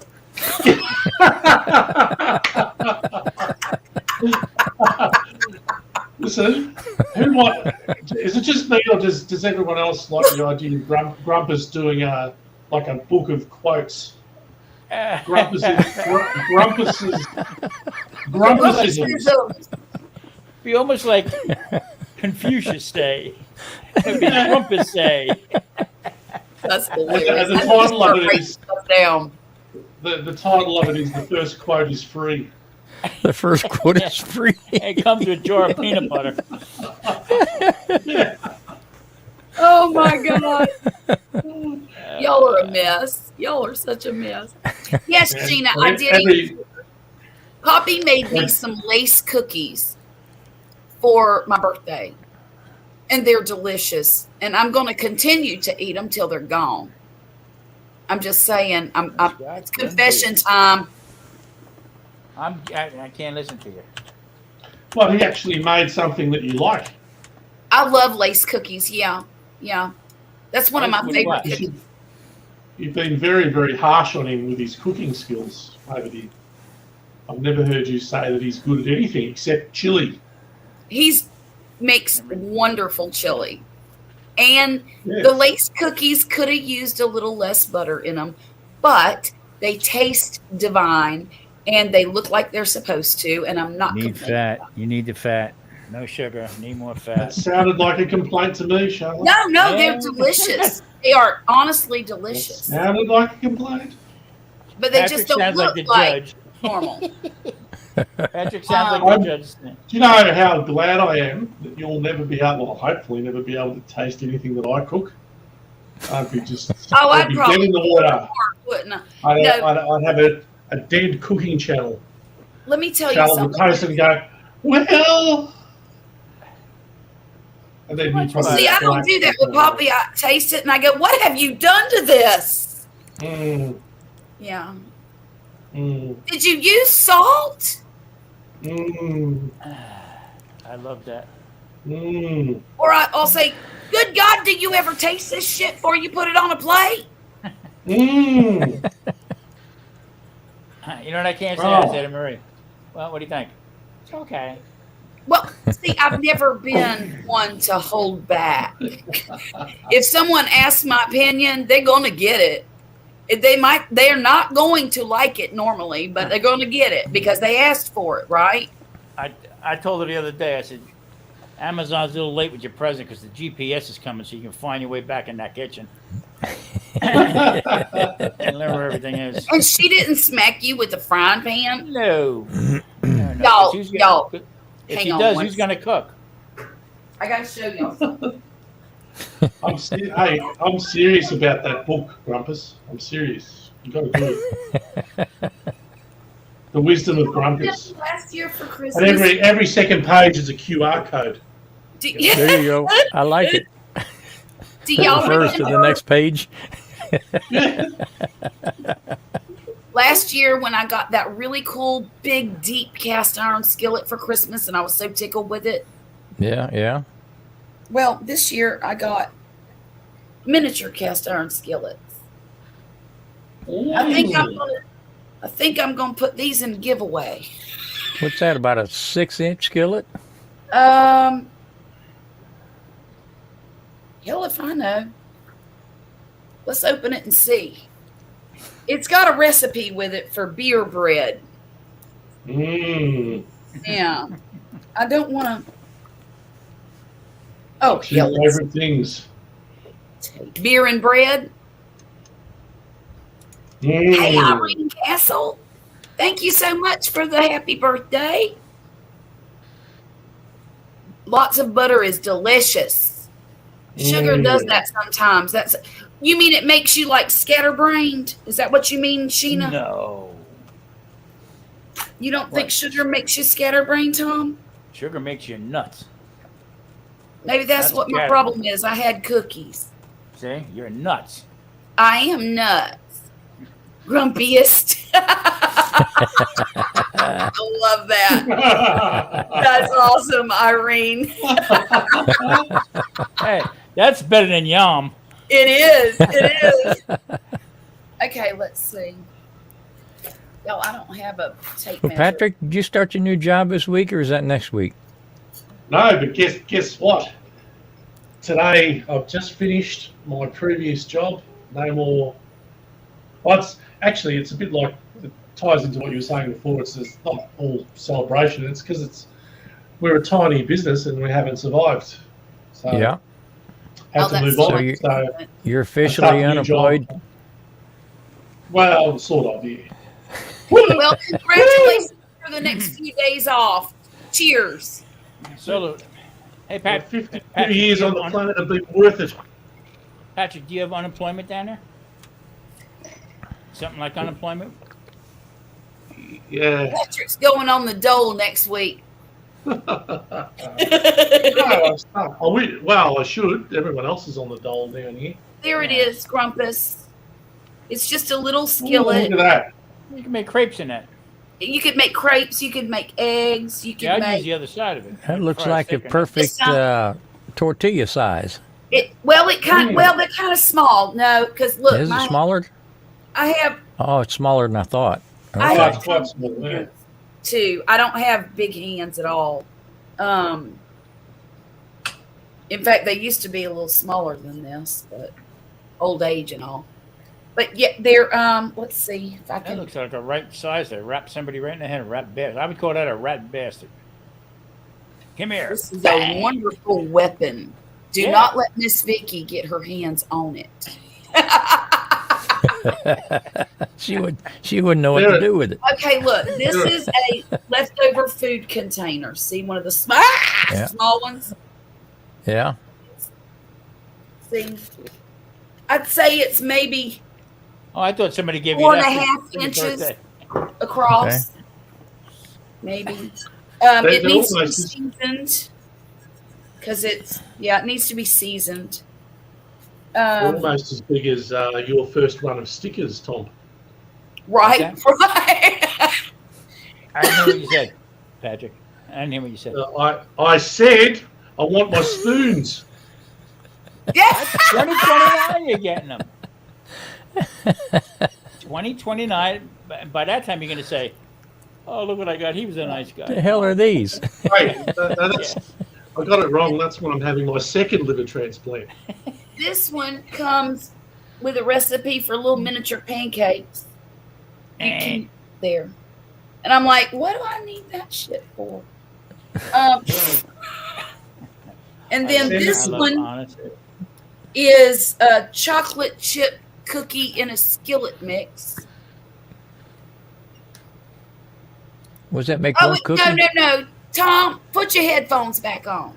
Listen, is it just me, or does everyone else like the idea of Grumpus doing a book of quotes? Grumpusisms. Be almost like Confucius Day. It'd be Grumpus Day. That's hilarious. And the title of it Write is stuff down. the title of it is "The First Quote is Free." The first quote is free. It comes with a jar of peanut butter. Yeah. Oh my God. Y'all are a mess. Y'all are such a mess. Yes, Gina, I did. Poppy made me some lace cookies for my birthday, and they're delicious. And I'm going to continue to eat them till they're gone. I'm just saying. It's confession time. I can't listen to you. Well, he actually made something that you like. I love lace cookies. Yeah. That's one of my With favorite what? cookies. You've been very, very harsh on him with his cooking skills over the. I've never heard you say that he's good at anything except chili. He makes wonderful chili. And Yes. the lace cookies could have used a little less butter in them, but they taste divine and they look like they're supposed to. And I'm not Need complaining. fat. You need the fat. No sugar. Need more That fat. sounded like a complaint to me, Charlotte. No, they're delicious. They are honestly delicious, Sounded like a complaint. but they Patrick just don't sounds look like the like judge. normal. Patrick sounds Um, like the judge. Do you know how glad I am that you'll never be able, well, hopefully never be able to taste anything that I cook? I'd be just, Oh, I'd I'd be probably dead in the water. Wouldn't I? I'd have a dead cooking channel. Let me tell you Charlotte would taste it something. and go, well. And then you probably See, I don't do that with Poppy. I taste it and I go, "What have you done to this?" Mm, Yeah. mm, Did you use salt? mm, I love that. mm. Or I'll say, "Good God, did you ever taste this shit before you put it on a plate?" Mm. You know what I can't say? Oh. I said to Marie. Well, what do you think? It's okay. Well, see, I've never been one to hold back. If someone asks my opinion, they're going to get it. They're not going to like it normally, but they're going to get it because they asked for it, right? I told her the other day, I said, Amazon's a little late with your present because the GPS is coming so you can find your way back in that kitchen. And learn where everything is. And she didn't smack you with a frying pan. No. Y'all, If hang she on does, one who's going to cook? I got to show y'all something. I'm serious about that book, Grumpus. I'm serious. You got to do it. The Wisdom of Grumpus. Last year for And Christmas. every second page is a QR code. There you go. I like it. Do It y'all refers to the remember next page. last year when I got that really cool, big, deep cast iron skillet for Christmas and I was so tickled with it? Yeah. Well, this year I got miniature cast iron skillets. I think I'm gonna put these in a giveaway. What's that? About a 6-inch skillet? Hell if I know. Let's open it and see. It's got a recipe with it for beer bread. Mm. Yeah. I don't want to. Oh, Two hell. Let's favorite things. take beer and bread. Hey, Mm. Irene Castle. Thank you so much for the happy birthday. Lots of butter is delicious. Sugar does that sometimes. You mean it makes you like scatterbrained? Is that what you mean, Sheena? No. You don't think sugar makes you scatterbrained, Tom? Sugar makes you nuts. Maybe that's what my problem is. I had cookies. See? You're nuts. I am nuts. Grumpiest. I love that. That's awesome, Irene. Hey, that's better than yum. It is. It is. Okay, let's see. Yo, I don't have a tape measure. Patrick, did you start your new job this week, or is that next week? No, but guess what? Today I've just finished my previous job. No more. Well, it's a bit like, it ties into what you were saying before. It's not all celebration. It's because we're a tiny business and we haven't survived. So Yeah. had to move on. So You're I started officially a new unemployed. job. Well, sort of, yeah. Well, congratulations for the next few days off. Cheers. Salute. Hey, Well, Pat. 52 years on the planet have been worth it. Patrick, do you have unemployment down there? Something like unemployment? Yeah. Patrick's going on the dole next week. No, I should. Everyone else is on the dole down here. There it is, Grumpus. It's just a little Ooh, skillet. look at that. You can make crepes in that. You could make crepes. You could make eggs. You could Yeah, I'd use make the other side of it. That looks Fry like a thicker. perfect tortilla size. it. Well, they're kind of small. No, because look, Is it smaller? I have Oh, it's smaller than I thought. I Oh, have it's quite small, yeah. two. I don't have big hands at all. In fact, they used to be a little smaller than this, but old age and all. But yeah, they're let's see if I That can. looks like a right size there. Wrap somebody right in the head, a rat bastard. I would call that a rat bastard. Come here. This is a wonderful weapon. Do Yeah. not let Miss Vicky get her hands on it. She wouldn't know what to do with it. Okay, look, this is a leftover food container. See, one of the Yeah. small ones. Yeah. See, I'd say it's maybe Oh, I thought somebody gave you 4.5 for your inches birthday. across. Maybe. They're It needs to be almost- seasoned because it needs to be seasoned. Almost as big as your first run of stickers, Tom. Right, Okay. right. I didn't hear what you said, Patrick. I didn't hear what you said. I said I want my spoons. Yeah. 2029, you're getting them. 2029. By that time, you're going to say, "Oh, look what I got. He was a nice The guy." hell are these? Wait, I got it wrong. That's when I'm having my second liver transplant. This one comes with a recipe for little miniature pancakes. You can, there. And I'm like, what do I need that shit for? And then this one is a chocolate chip cookie in a skillet mix. Was that make Oh, one cookie? no. Tom, put your headphones back on.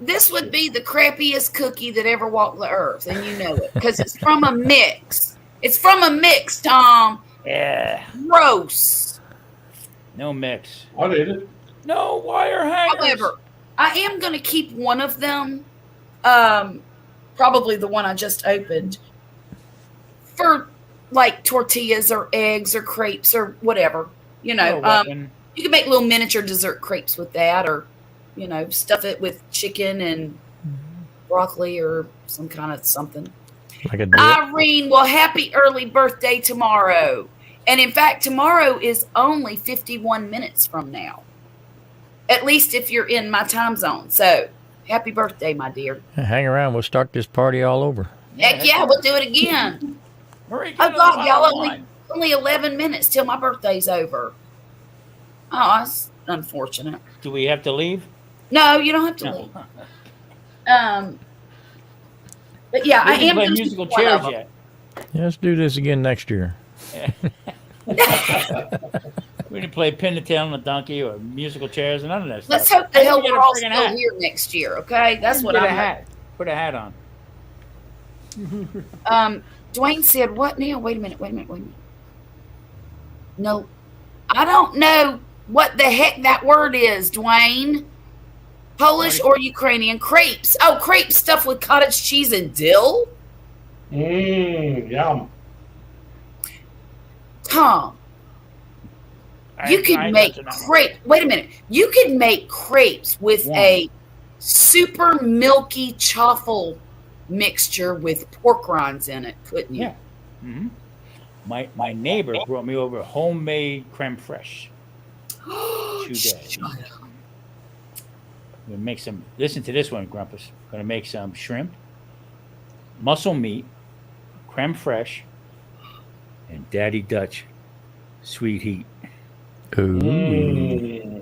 This would be the crappiest cookie that ever walked the earth, and you know it, because it's from a mix. It's from a mix, Tom. Yeah. Gross. No mix. I did it. No wire hangers. However, I am going to keep one of them, probably the one I just opened, for like tortillas or eggs or crepes or whatever. You know, you can make little miniature dessert crepes with that, or stuff it with chicken and broccoli or some kind of something. Like a dip. Irene, well, happy early birthday tomorrow. And in fact, tomorrow is only 51 minutes from now. At least if you're in my time zone. So, happy birthday, my dear. Hang around. We'll start this party all over. Heck yeah, we'll do it again. Hurry, Oh, God, y'all, only 11 minutes till my birthday's over. Oh, that's unfortunate. Do we have to leave? No, you don't have to leave. But yeah, I am play gonna musical keep one of chairs them. yet. Yeah, let's do this again next year. We didn't play pin the tail on a donkey or musical chairs and none of that stuff. Let's hope the I hell didn't get we're a all friggin' still hat. here next year. Okay, that's what Get a I'm. hat. Put a hat on. Dwayne said, "What now? Wait a minute. No, I don't know what the heck that word is, Dwayne. Polish or Ukrainian crepes? Oh, crepe stuffed with cottage cheese and dill. Yum. Tom, you could make crepe. Wait a minute. You could make crepes with a super milky chaffle mixture with pork rinds in it, couldn't you? Yeah. Mm-hmm. My neighbor brought me over homemade creme fraiche. Today. Shut up. I'm gonna make some. Listen to this one, Grumpus. Gonna make some shrimp, mussel meat, creme fraiche, and Daddy Dutch sweet heat. Ooh.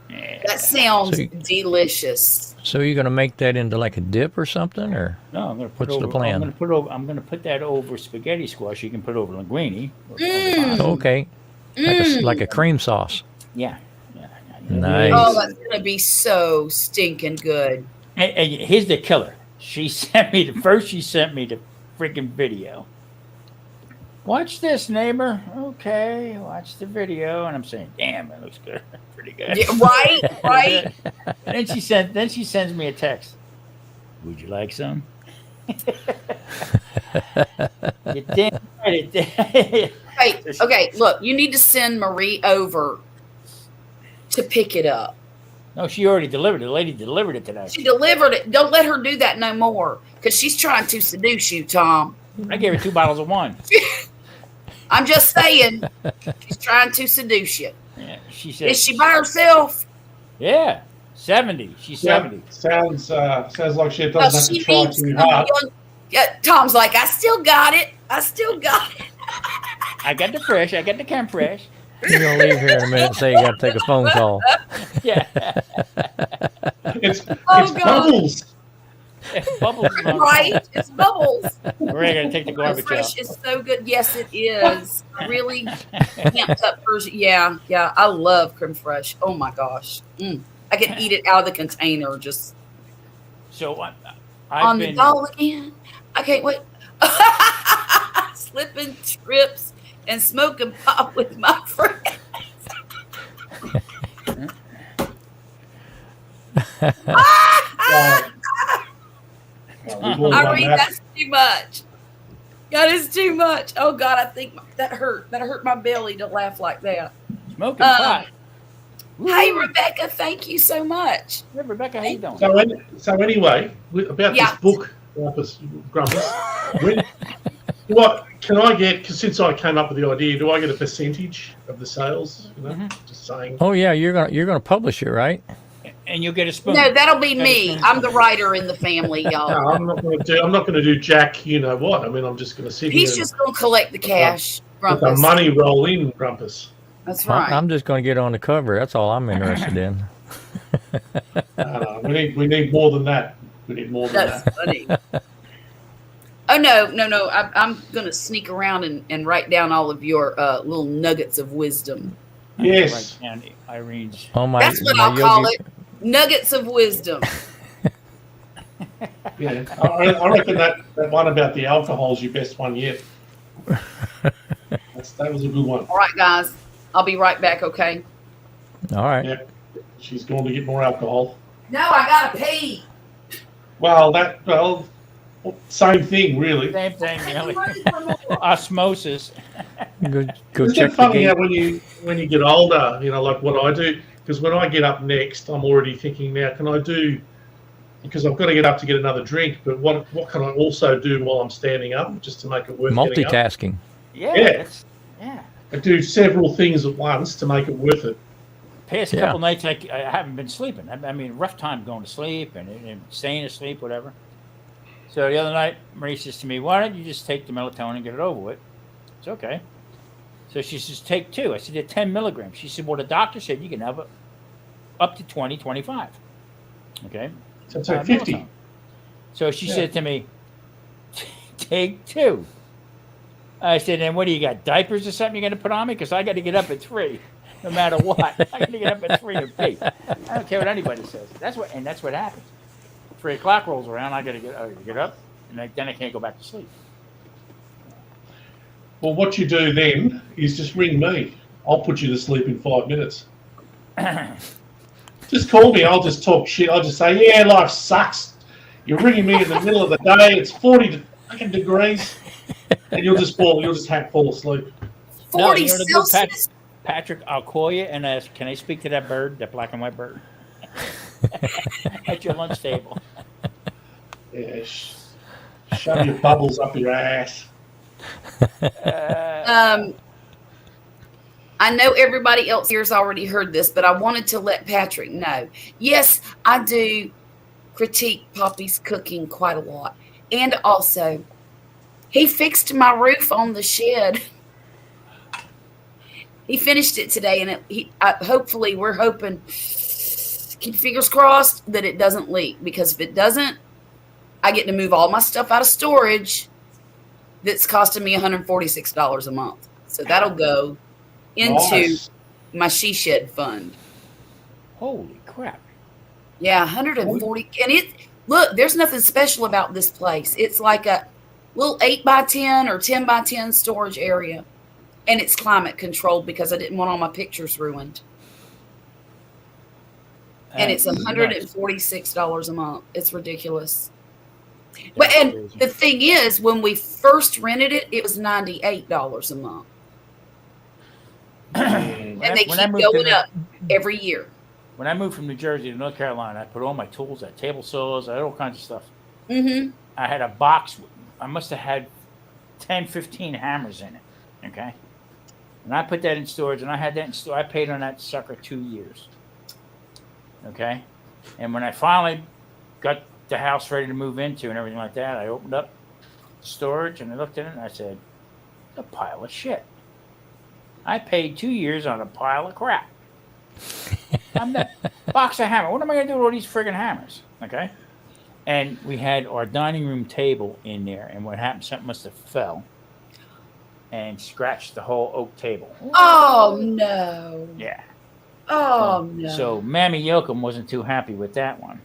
That sounds So- delicious. So you're gonna make that into like a dip or something, or No, I'm gonna put What's the over, plan? I'm gonna put that over spaghetti squash. You can put over linguine. okay, like a cream sauce. Yeah. Nice. Oh, that's gonna be so stinking good. And here's the killer. She sent me the freaking video. Watch this, neighbor. Okay, watch the video, and I'm saying, "Damn, that looks good, pretty good." Yeah, right. And then she sends me a text. Would you like some? You damn right it did. Hey, okay, look, you need to send Marie over to pick it up. No, she already delivered it. The lady delivered it today. She delivered it. Don't let her do that no more, because she's trying to seduce you, Tom. I gave her 2 bottles of wine. I'm just saying, she's trying to seduce you. Yeah, she said. Is she by herself? Yeah, 70. She's 70. Sounds like she Well, doesn't she have to try needs too some hard. young. Yeah, Tom's like, I still got it. I got the fresh. I got the creme fraiche. You're gonna leave here in a minute and say you got to take a phone call. Yeah. It's God. bubbles. Bubbles. Right? It's bubbles. We're gonna take the garbage Fresh out. is so good. Yes, it is. Really amped up version. Yeah. I love creme fraiche. Oh my gosh. I can eat it out of the container just So on I've the been. dole again. I can't wait. Slipping trips and smoking pop with my friends. I mean, that's too much. That is too much. Oh God, I think that hurt. That hurt my belly to laugh like that. Smoking pot. Hey, Rebecca, thank you so much. Hey, Rebecca, how you doing? So anyway, about Yeah. this book, Grumpus, what can I get? Because since I came up with the idea, do I get a percentage of the sales? You know, just saying. Oh yeah, you're gonna publish it, right? And you'll get a spoon. No, that'll be me. I'm the writer in the family, y'all. No, I'm not going to do Jack. You know what? I mean, I'm just going to sit He's here just going to collect the cash. with the Grumpus. money roll in, Grumpus. That's right. I'm just gonna get on the cover. That's all I'm interested in. We need more than that. We need more than That's that. funny. Oh no! I'm going to sneak around and write down all of your little nuggets of wisdom. Yes. Right, and Irene's. Oh my! That's what my I'll call Yogi- it. Nuggets of wisdom. Yeah, I reckon that one about the alcohol's your best one yet. That was a good one. All right, guys. I'll be right back. Okay. All right. Yeah, she's going to get more alcohol. No, I gotta pee. Well, same thing, really. Same thing, really. Osmosis. Go Isn't check it the funny gate. how when you get older, you know, like what I do? Because when I get up next, I'm already thinking, now can I do? Because I've got to get up to get another drink, but what can I also do while I'm standing up, just to make it worth getting up? Multitasking. Yeah. I do several things at once to make it worth it. Past Yeah. couple nights, I haven't been sleeping. I mean, rough time going to sleep and staying asleep, whatever. So the other night, Marie says to me, "Why don't you just take the melatonin and get it over with?" It's okay. So she says, "Take 2." I said, "They're 10 milligrams." She said, "Well, the doctor said you can have it up to 20, 25." Okay. So it's like 50. Melatonin. So she said to me, "Take 2." I said, and what do you got, diapers or something you're going to put on me? Because I got to get up at 3, no matter what. I got to get up at 3 to pee. I don't care what anybody says. That's what happens. 3 o'clock rolls around, I got to get up, and then I can't go back to sleep. Well, what you do then is just ring me. I'll put you to sleep in 5 minutes. Just call me. I'll just talk shit. I'll just say, yeah, life sucks. You're ringing me in the middle of the day. It's 40 degrees. And you'll just fall asleep. 40 you know what I'll do, Celsius. Patrick, I'll call you and ask, can I speak to that bird, that black and white bird? At your lunch table. Yeah, shove your bubbles up your ass. I know everybody else here's already heard this, but I wanted to let Patrick know. Yes, I do critique Poppy's cooking quite a lot. And also, he fixed my roof on the shed. He finished it today, and hopefully we're hoping, keep fingers crossed, that it doesn't leak. Because if it doesn't, I get to move all my stuff out of storage that's costing me $146 a month. So that'll go into my she shed fund. Holy crap. Yeah, 140. And look, there's nothing special about this place. It's like a little 8x10 or 10x10 storage area. And it's climate controlled because I didn't want all my pictures ruined. And it's $146 a month. It's ridiculous. But and the thing is, when we first rented it, it was $98 a month. And they keep going up every year. When I moved from New Jersey to North Carolina, I put all my tools, I had table saws, I had all kinds of stuff. Mm-hmm. I had a box. I must have had 10, 15 hammers in it. Okay. And I put that in storage, and I had that in storage. I paid on that sucker 2 years. Okay. And when I finally got the house ready to move into and everything like that, I opened up storage and I looked at it and I said, a pile of shit. I paid 2 years on a pile of crap. I'm the box of hammer. What am I going to do with all these friggin' hammers? Okay. And we had our dining room table in there, and what happened, something must have fell and scratched the whole oak table. Oh, no. Yeah. Oh, no. So Mammy Yoakum wasn't too happy with that one.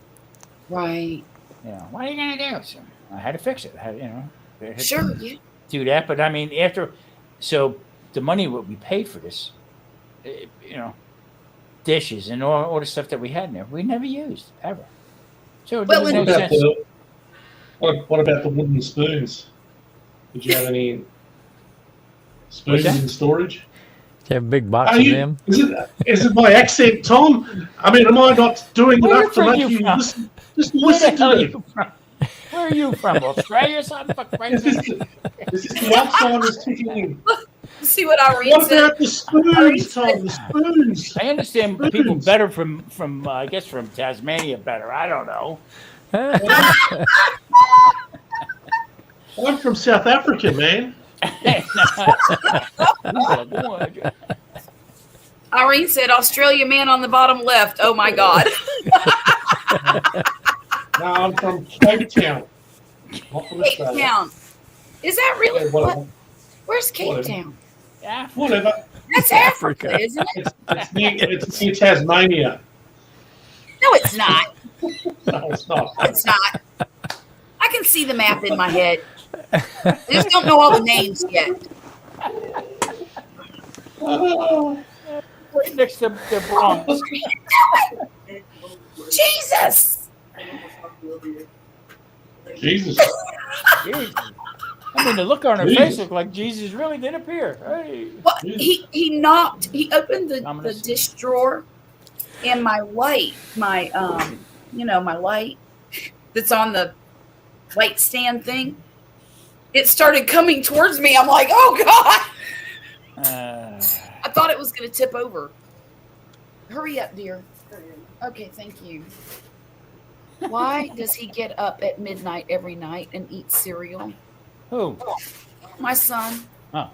Right. You know, what are you going to do? So I had to fix it. I had, Sure, yeah. do that. But I mean, so the money what we paid for this, dishes and all the stuff that we had in there, we never used ever. So there was no sense. What about the wooden spoons? Did you have any spoons in storage? Do you have a big box of them? Is it my accent, Tom? I mean, am I not doing enough to make you just listen to me? Where are you from? Australia or something? Is this the Alzheimer's kicking in? See what I read. What about the spoons, Tom? The spoons. I understand people better from I guess from Tasmania better. I don't know. I'm from South Africa, man. Irene said, Australia man on the bottom left. Oh, my God. No, I'm from Cape Town. Cape Town. Is that really what? Where's Cape Town? Yeah. Whatever. That's Africa, isn't it? It's near Tasmania. No, it's not. No, it's not. It's not. I can see the map in my head. I just don't know all the names yet. Right next to the Bronx. Jesus. Jesus. I mean, the look on her face looked like Jesus really did appear. Hey. Well, he opened the dish drawer, and my light, my light that's on the light stand thing, it started coming towards me. I'm like, oh God. I thought it was going to tip over. Hurry up, dear. Okay, thank you. Why does he get up at midnight every night and eat cereal? Who? My son. Oh.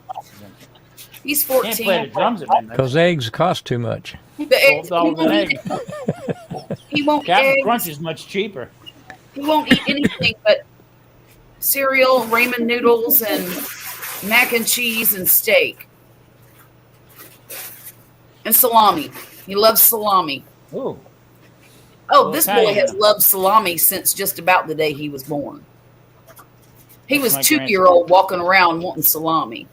He's Can't 14. play the drums at midnight. Because eggs cost too much. $12 an egg. He won't eat Captain eggs. Crunch is much cheaper. He won't eat anything but cereal, ramen noodles, and mac and cheese and steak. And salami. He loves salami. Ooh. Oh, Well, this boy Italian, has huh? loved salami since just about the day he was born. He was My 2-year-old walking around wanting salami.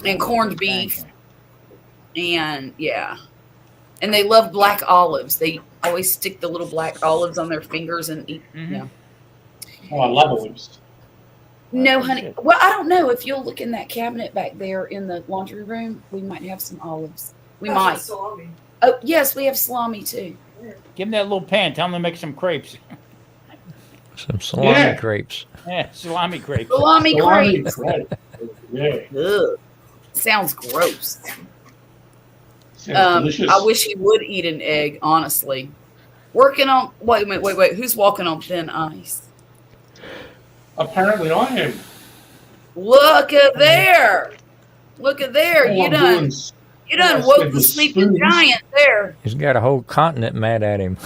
And corned beef. And yeah. And they love black olives. They always stick the little black olives on their fingers and eat. Mhm. Yeah. Oh, I love olives. No, honey. Well, I don't know. If you'll look in that cabinet back there in the laundry room, we might have some olives. We might. Salami. Oh, yes, we have salami too. Give him that little pan. Tell him to make some crepes. Some salami Yeah. crepes. Yeah, salami crepes. Salami Salami crepes. crepe. Yeah. Ugh. Sounds gross. Sounds delicious. I wish he would eat an egg, honestly. Working on, wait a minute, wait. Who's walking on thin ice? Apparently I am. Look at there. Look at there. All You I'm done, doing's- you done I woke said the with sleeping spoons. giant there. He's got a whole continent mad at him.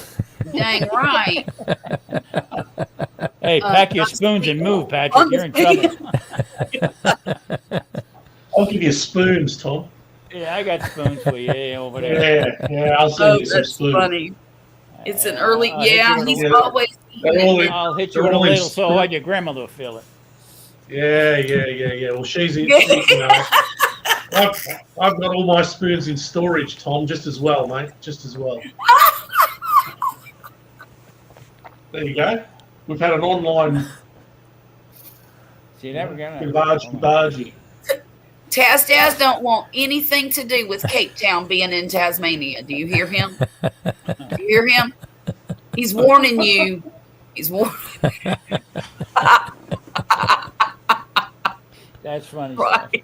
Dang right. Hey, pack your I'm spoons and move, Patrick. I'm You're in just- trouble. I'll give you spoons, Tom. Yeah, I got spoons for you over there. Yeah, I'll send Oh, you some that's spoons. funny. It's an early, I'll hit you yeah, with a he's little- always They're eating all it. in- I'll hit you They're with a all in ladle so spoon. hard your grandmother will feel it. Yeah. Well, she's in. I've got all my spoons in storage, Tom, just as well, mate. Just as well. There you go. We've had an online See that? We're gonna. bargy. Taz don't want anything to do with Cape Town being in Tasmania. Do you hear him? Do you hear him? He's warning you. He's warning. That's funny. Right.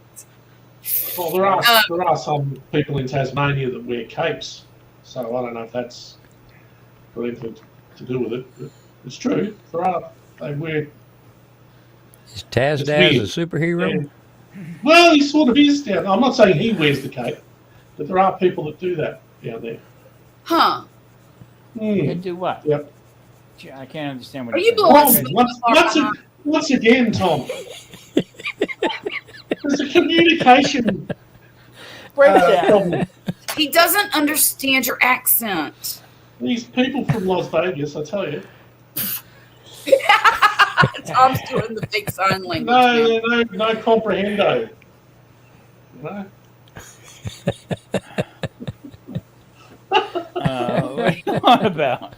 Well, there are some people in Tasmania that wear capes, so I don't know if that's got anything to do with it. But it's true. They wear. Is Taz It's Daz a weird. superhero? Well, he sort of is down. I'm not saying he wears the cape, but there are people that do that down there. Huh. You do what? Yep. Gee, I can't understand what Are you're you saying. blowing Well, smoke once, far once, behind? once again, Tom, there's a communication Breakdown. problem. He doesn't understand your accent. These people from Las Vegas, I tell you, Tom's doing the big sign language. no comprehendo. You know? What are you on about?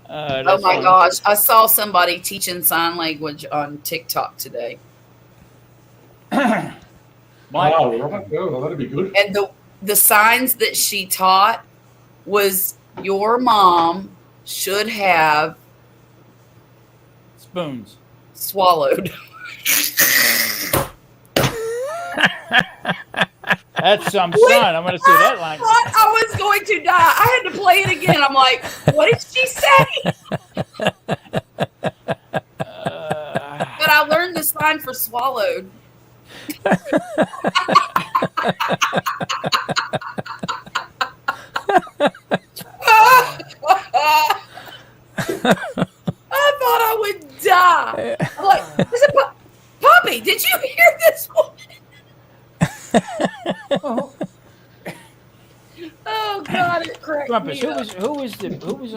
Oh That's my funny. gosh. I saw somebody teaching sign language on TikTok today. Mike, Oh, right. Oh, that'd be good. And the signs that she taught was your mom should have spoons. swallowed. That's some sign. I'm going to see that I line. thought I was going to die. I had to play it again. I'm like, what did she say? But I learned the sign for swallowed. I thought I would die. I'm like, is it Poppy, did you hear this one? Oh God, it cracked Grumpus, me up. who was the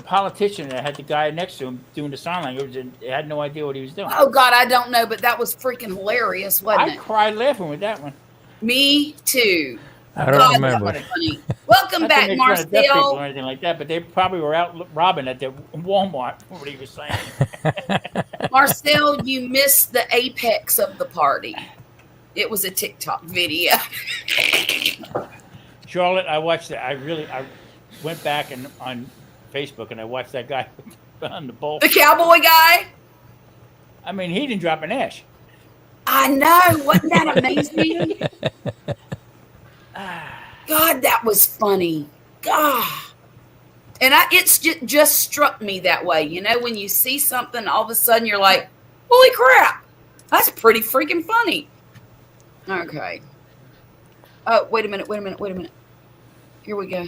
politician that had the guy next to him doing the sign language and had no idea what he was doing? Oh God, I don't know, but that was freaking hilarious, wasn't I it? cried laughing with that one. Me too. I don't God, remember. that was funny. Welcome Not back, that they trying to deaf people or Marcel. anything like that, but they probably were out robbing at the Walmart. What he was saying. Marcel, you missed the apex of the party. It was a TikTok video. Charlotte, I watched that. I went back and on Facebook and I watched that guy on the bowl. The cowboy guy. I mean, he didn't drop an ash. I know. Wasn't that amazing? God, that was funny. God. And it's just struck me that way. You know, when you see something, all of a sudden you're like, holy crap, that's pretty freaking funny. Okay. Oh, wait a minute. Here we go.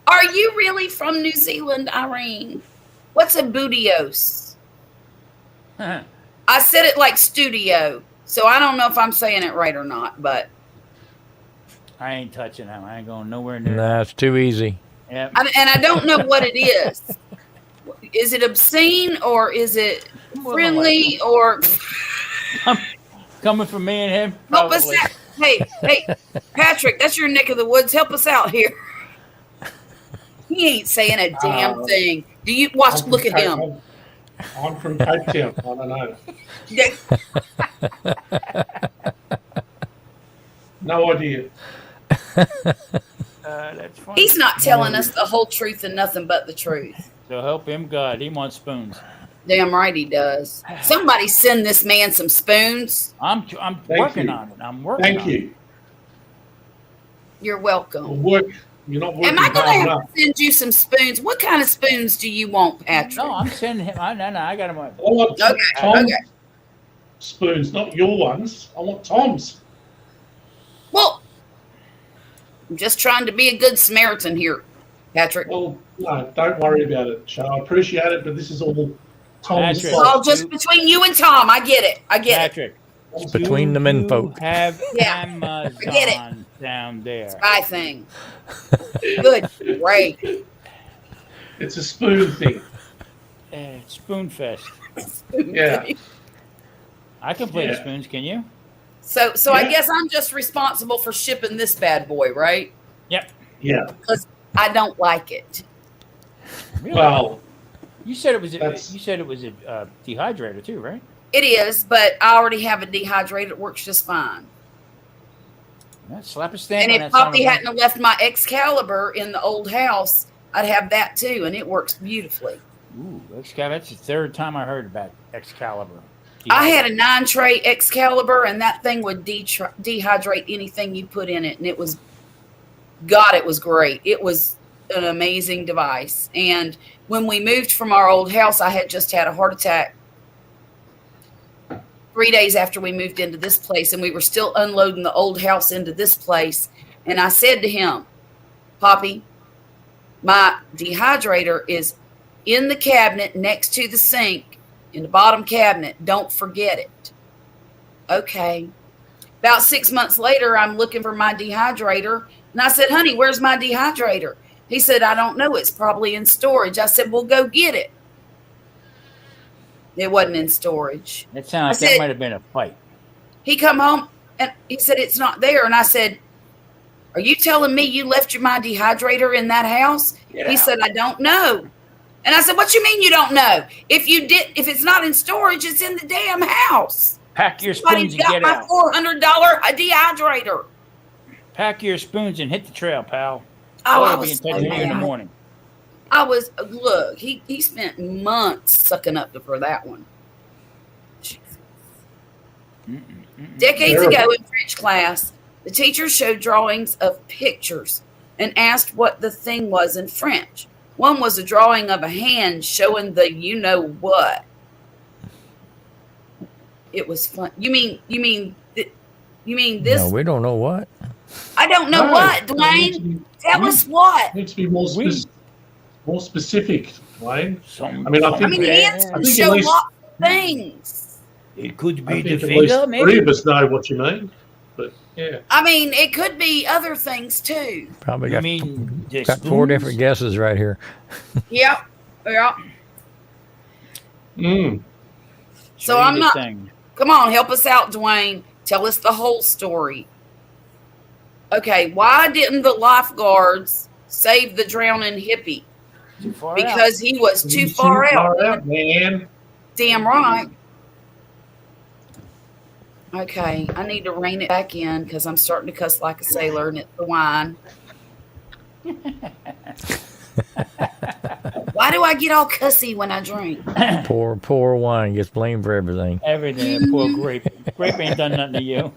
Are you really from New Zealand, Irene? What's a budios? I I said it like studio, so I don't know if I'm saying it right or not, but ain't touching him. I ain't going nowhere near. Nah, it's too easy. Yep. and I don't know what it is. Is it obscene or is it friendly or Coming from me and him. help us Probably. out? Hey, Patrick, that's your neck of the woods. Help us out here. He ain't saying a damn thing. Do you watch? Look at him. I'm from Cape Town. I don't know. Yeah, No idea. That's funny. he's not telling us the whole truth and nothing but the truth. So help him God. He wants spoons. Damn right he does. Somebody send this man some spoons. I'm Thank working you. on it. I'm working Thank on you. You're Well, welcome. work. You're not working Am I hard going to have enough. to send you some spoons? What kind of spoons do you want, it. Patrick? No, I'm sending him. I got him. I want Okay, Tom's okay. spoons, not your ones. I want Tom's. Well, I'm just trying to be a good Samaritan here, Patrick. Well, no, don't worry about it, Joe. I appreciate it, but this is all Tom's Patrick. It's all fault. just between you and Tom. I get it. I get it. Patrick. It's between the men folk. Have Yeah, Amazon get it. down there. Spy thing. Good. Great. It's a spoon thing. Spoon fest. Yeah. I can play the Yeah. spoons. Can you? So I Yeah. guess I'm just responsible for shipping this bad boy, right? Yep. Yeah. Because I don't like it. Really? Well, you said it was. that's- You said it was a dehydrator too, right? It is, but I already have a dehydrator. It works just fine. Yeah, slap a stamp And on if that son of Poppy a- hadn't have left my Excalibur in the old house, I'd have that too, and it works beautifully. Ooh, Excalibur. That's the third time I heard about Excalibur. I had a 9-tray Excalibur, and that thing would dehydrate anything you put in it, and it was great. It was an amazing device. And when we moved from our old house, I had just had a heart attack 3 days after we moved into this place, and we were still unloading the old house into this place. And I said to him, Poppy, my dehydrator is in the cabinet next to the sink in the bottom cabinet. Don't forget it. Okay. About 6 months later, I'm looking for my dehydrator. And I said, honey, where's my dehydrator? He said, I don't know. It's probably in storage. I said, well, go get it. It wasn't in storage. That sounded like I that said- might have been a fight. He come home and he said, it's not there. And I said, are you telling me you left my dehydrator in that house? He said, I don't know. And I said, what you mean you don't know? If it's not in storage, it's in the damn house. Pack your Somebody spoons and got get my out. $400 dehydrator. Pack your spoons and hit the trail, pal. Oh, I I'll be in was touch so with you in the mad. morning. Look, he spent months sucking up for that one. Decades Terrible. ago in French class, the teacher showed drawings of pictures and asked what the thing was in French. One was a drawing of a hand showing the you know what. It was fun. You mean this? No, we don't know what. I don't know no, what, it needs to Dwayne. be- Tell us what. needs to be more more specific, Dwayne. Some, I mean, I I think- mean, hands I can think show at least- lots of things. it could I be the think at least finger, three maybe. of us know what you mean. But yeah, I mean, it could be other things too. Probably You got, mean the got four spoons? different guesses right here. Yep. Yeah. mm. So Show you I'm the not. thing. Come on, help us out, Dwayne. Tell us the whole story. Okay, why didn't the lifeguards save the drowning hippie? Too far out. Because he was too He's far out. man. Damn right. Okay, I need to rein it back in because I'm starting to cuss like a sailor, and it's the wine. Why do I get all cussy when I drink? Poor wine gets blamed for everything. Everything. Poor grape. Grape ain't done nothing to you.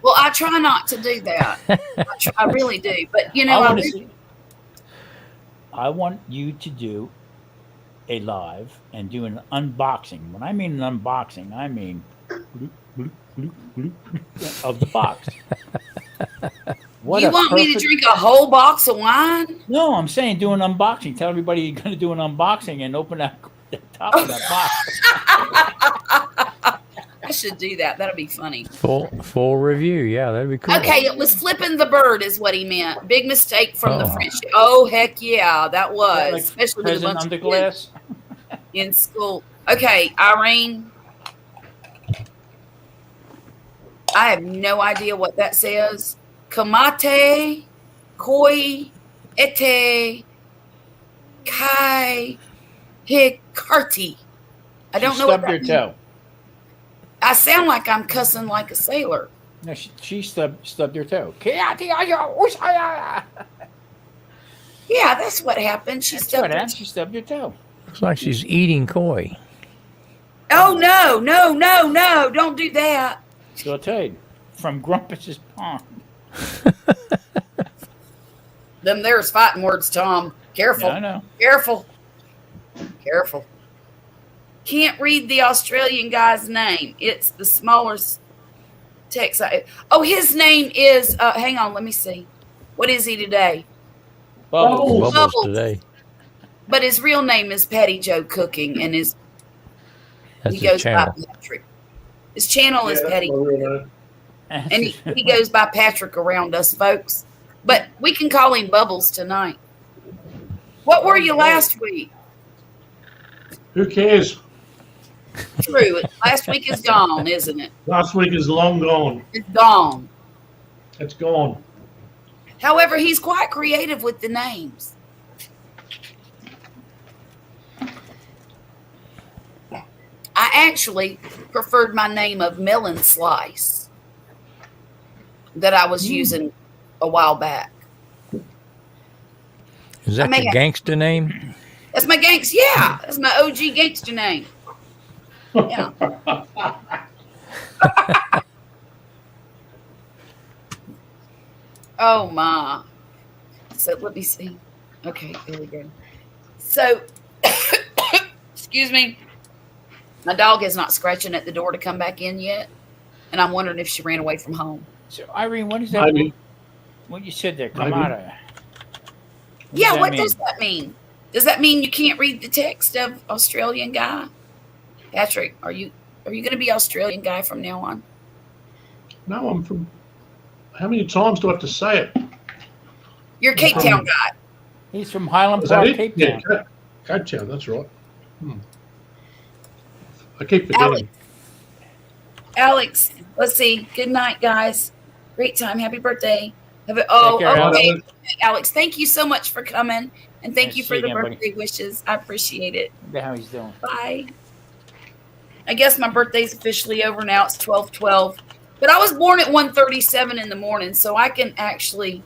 Well, I try not to do that. I really do. But, you know, I I want to do. see. I want you to do a live and do an unboxing. When I mean an unboxing, I mean of the box. What You a want me to perfect- drink a whole box of wine? No, I'm saying do an unboxing. Tell everybody you're going to do an unboxing and open that the top of that box. I should do that. That'll be funny. Full review. Yeah, that'd be cool. Okay, it was flipping the bird, is what he meant. Big mistake from the Oh. French. Oh, heck yeah, that was. Like Especially with a President bunch of Underglass. kids in school. Okay, Irene. I have no idea what that says. Kamate, koi, ete, kai, hikarti. I don't know what Stubbed that her means. toe. I sound like I'm cussing like a sailor. No, she stubbed her toe. That's Yeah, that's what happened. She what stubbed her happened. She stubbed her toe. Looks like she's eating koi. Oh no, no, no, no, don't do that. So I'll tell you, from Grumpus's Pond. Them there's fighting words, Tom. Careful. Yeah, I know. Careful. Careful. Can't read the Australian guy's name. It's the smallest text. Oh, his name is hang on, let me see. What is he today? Bubbles. Bubbles today. But his real name is Patty Joe Cooking, and That's he his goes channel. by Patrick. His channel is Yeah, Patty, that's my real name. and he goes by Patrick around us folks. But we can call him Bubbles tonight. What were you last week? Who cares? True. Last week is gone, isn't it? Last week is long gone. It's gone. It's gone. However, he's quite creative with the names. I actually preferred my name of Melon Slice that I was using a while back. Is that may your have- gangster name? That's my gangster. Yeah, that's my OG gangster name. Yeah. Oh my. So let me see. Okay, there we go. So, excuse me. My dog is not scratching at the door to come back in yet, and I'm wondering if she ran away from home. So Irene, what is that? Maybe. What you said there, Maybe. Kamada? Yeah, what mean? does that mean? Does that mean you can't read the text of Australian guy? Patrick, are you going to be Australian guy from now on? No, I'm from. How many times do I have to say it? You're Cape From- Town guy. He's from Highland Is that Park, it? Cape Yeah, Town. Cape Town. That's right. I keep forgetting. Alex, let's see. Good night, guys. Great time. Happy birthday. Oh, Take care, okay. Alex. Alex, thank you so much for coming, and thank Nice you to for see the you again, buddy. birthday wishes. I appreciate it. Wonder how he's doing. Bye. I guess my birthday's officially over now. It's 12/12, but I was born at 1:37 in the morning, so I can actually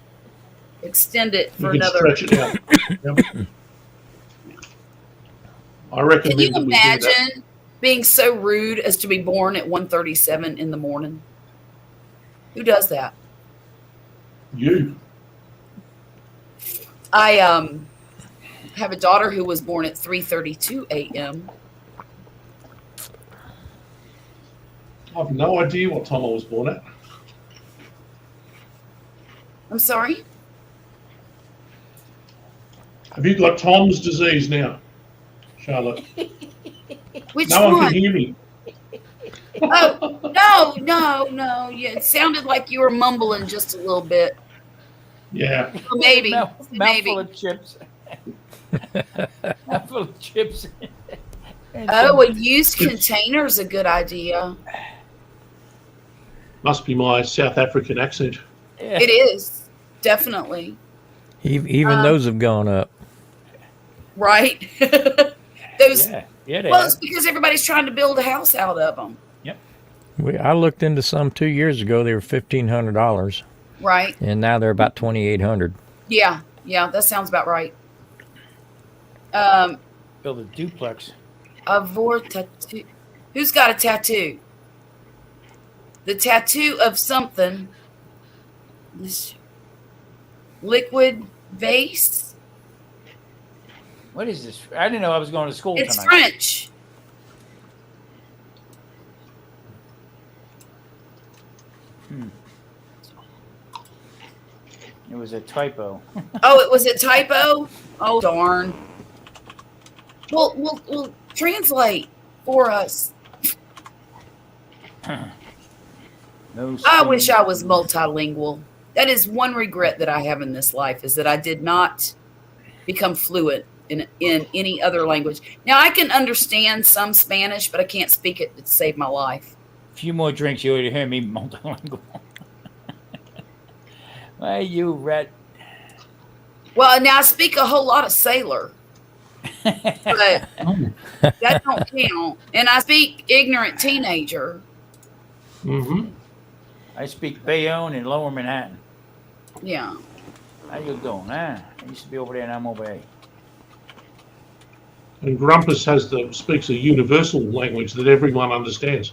extend it You for can another. stretch it out. Yep. I recommend Can you that we do that. imagine being so rude as to be born at 1:37 in the morning? Who does that? You. I have a daughter who was born at 3:32 a.m. I've no idea what time I was born at. I'm sorry? Have you got Tom's disease now, Charlotte? Which No one one? can hear me. Oh, no. Yeah, it sounded like you were mumbling just a little bit. Yeah. Well, maybe. Mouthful Maybe. of chips. Mouthful of chips. And Oh, some- a used container's a good idea. Must be my South African accent. yeah. It is. Definitely. Even those have gone up. Right? Those. Yeah, they Well, are. it's because everybody's trying to build a house out of them. I looked into some 2 years ago. They were $1,500, Right? and now they're about $2,800. Yeah. That sounds about right. Build a duplex. A tattoo. Who's got a tattoo? The tattoo of something. This liquid vase. What is this? I didn't know I was going to school It's tonight. French. It was a typo. Oh, it was a typo? Oh, darn. We'll translate for us. No. I wish I was multilingual. That is one regret that I have in this life, is that I did not become fluent in any other language. Now, I can understand some Spanish, but I can't speak it to save my life. A few more drinks, you would hear me multilingual. Why, you rat. Well, now I speak a whole lot of sailor, but that don't count. And I speak ignorant teenager. Mm-hmm. I speak Bayonne and Lower Manhattan. Yeah. How you doing, huh? I used to be over there and I'm over here. And Grumpus speaks a universal language that everyone understands.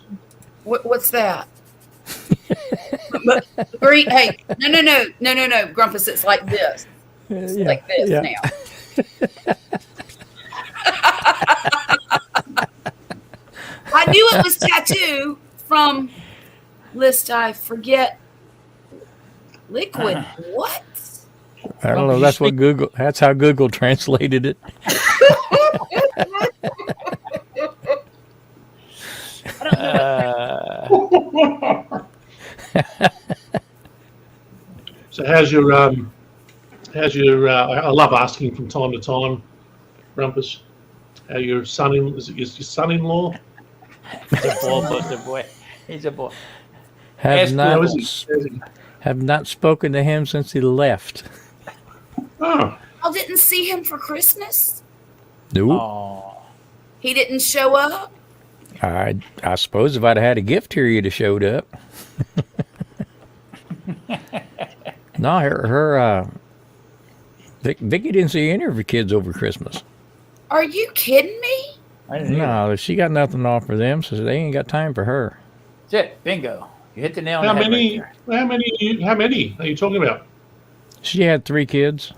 What's that? But green. Hey, no, Grumpus. It's like this. It's like this now. I knew it was tattoo from list. I forget. Liquid. What? I don't know. That's what Google. That's how Google translated it. So how's your I love asking from time to time, Grumpus, how your is it your son-in-law? He's a ball boy. He's a boy. Have How not, is he? have not spoken to him since he left. Oh, I didn't see him for Christmas. Nope. Oh. He didn't show up. I suppose if I'd had a gift here, you'd have showed up. No, Vicky didn't see any of her kids over Christmas. Are you kidding me? I didn't know. No, she got nothing to offer them, so they ain't got time for her. That's it. Bingo. You hit the nail on how the head many? right there. How many are you talking about? She had 3 kids,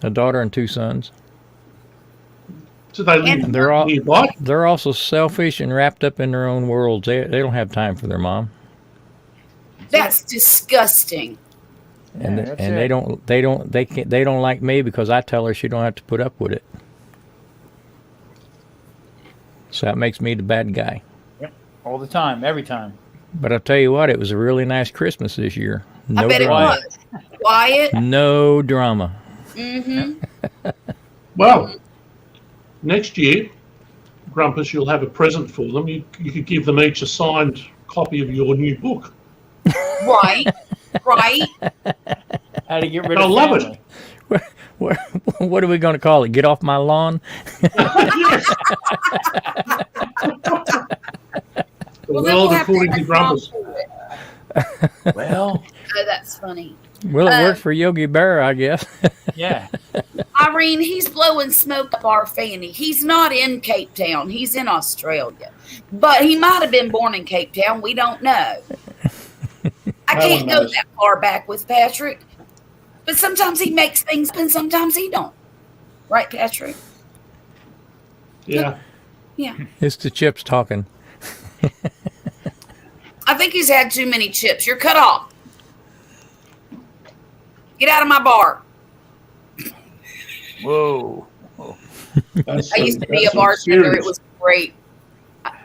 a daughter and 2 sons. So they live And They're all nearby. they're also selfish and wrapped up in their own worlds. They don't have time for their mom, That's disgusting. and Yeah, that's and it. they don't like me because I tell her she don't have to put up with it. So that makes me the bad guy. All the time, every time. But I'll tell you what, it was a really nice Christmas this year. No I bet drama. it was. Quiet. No drama. Mm-hmm. Well, next year, Grumpus, you'll have a present for them. You could give them each a signed copy of your new book. Right. Right. How to get rid They'll of love family. What are we going to call it? Get off my lawn? Yes. The Well, then world we'll have to according to have Mom Grumpus. do it. Well, Oh, that's funny. Well, it worked for Yogi Bear, I guess. yeah. Irene, he's blowing smoke up our fanny. He's not in Cape Town. He's in Australia. But he might have been born in Cape Town. We don't know. I No can't one go knows. that far back with Patrick. But sometimes he makes things up and sometimes he don't. Right, Patrick? Yeah. Yeah. It's the chips talking. I think he's had too many chips. You're cut off. Get out of my bar. Whoa. That's I used to be a that's bartender. serious. It was great.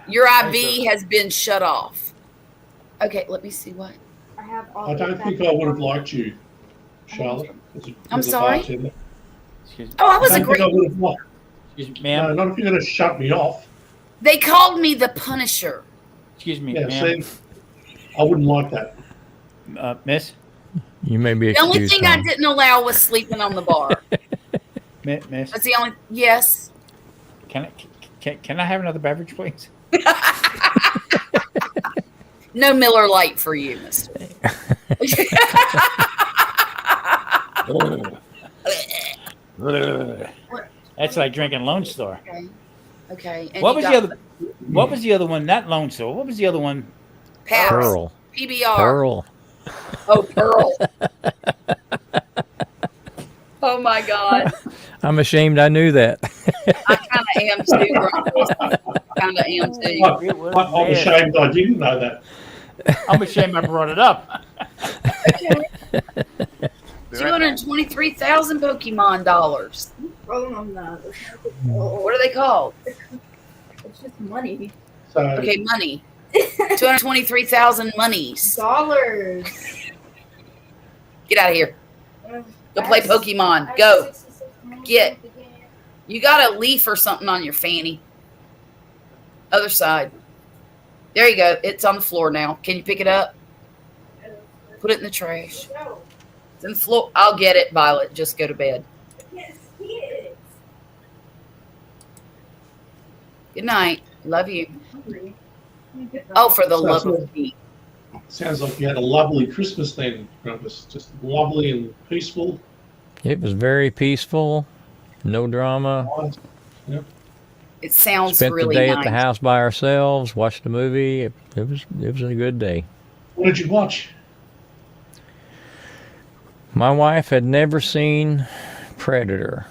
Your IV has been shut off. Okay, let me see what. I don't think I would have liked you, Charlotte. I'm sorry? Bartender. Excuse me. Oh, I was I a don't think great. I would have liked. Excuse me, No, ma'am. not if you're going to shut me off. They called me the Punisher. Excuse me, Yeah, ma'am. see, I wouldn't like that. Miss? You may be The only excused. thing I Tom. didn't allow was sleeping on the bar. Miss? That's the only. Yes. Can I have another beverage, please? No Miller Lite for you, Mister. That's like drinking Lone Star. Okay. Okay. And What you was got the other? What was the other one? Not Lone Star. What was the other one? Paps, Pearl. PBR. Pearl. Oh, Pearl. Oh my God. I'm ashamed I knew that. I kind of am too. Kind of am too. It was I'm bad. ashamed I didn't know that. I'm ashamed I brought it up. Okay. Be right back. 223,000 Pokemon dollars. Rolling on the. What are they called? It's just money. So Okay, money. 223,000 monies. Dollars. Get out of here. Go play Pokemon. Go. Get. You got a leaf or something on your fanny. Other side. There you go. It's on the floor now. Can you pick it up? Put it in the trash. It's in the floor. I'll get it, Violet. Just go to bed. Good night. Love you. Oh, for the love of Pete. sounds like you had a lovely Christmas then, Grumpus. Just lovely and peaceful. It was very peaceful, no drama. It sounds Spent really the day nice. at the house by ourselves, watched a movie. It was a good day. What did you watch? My wife had never seen Predator,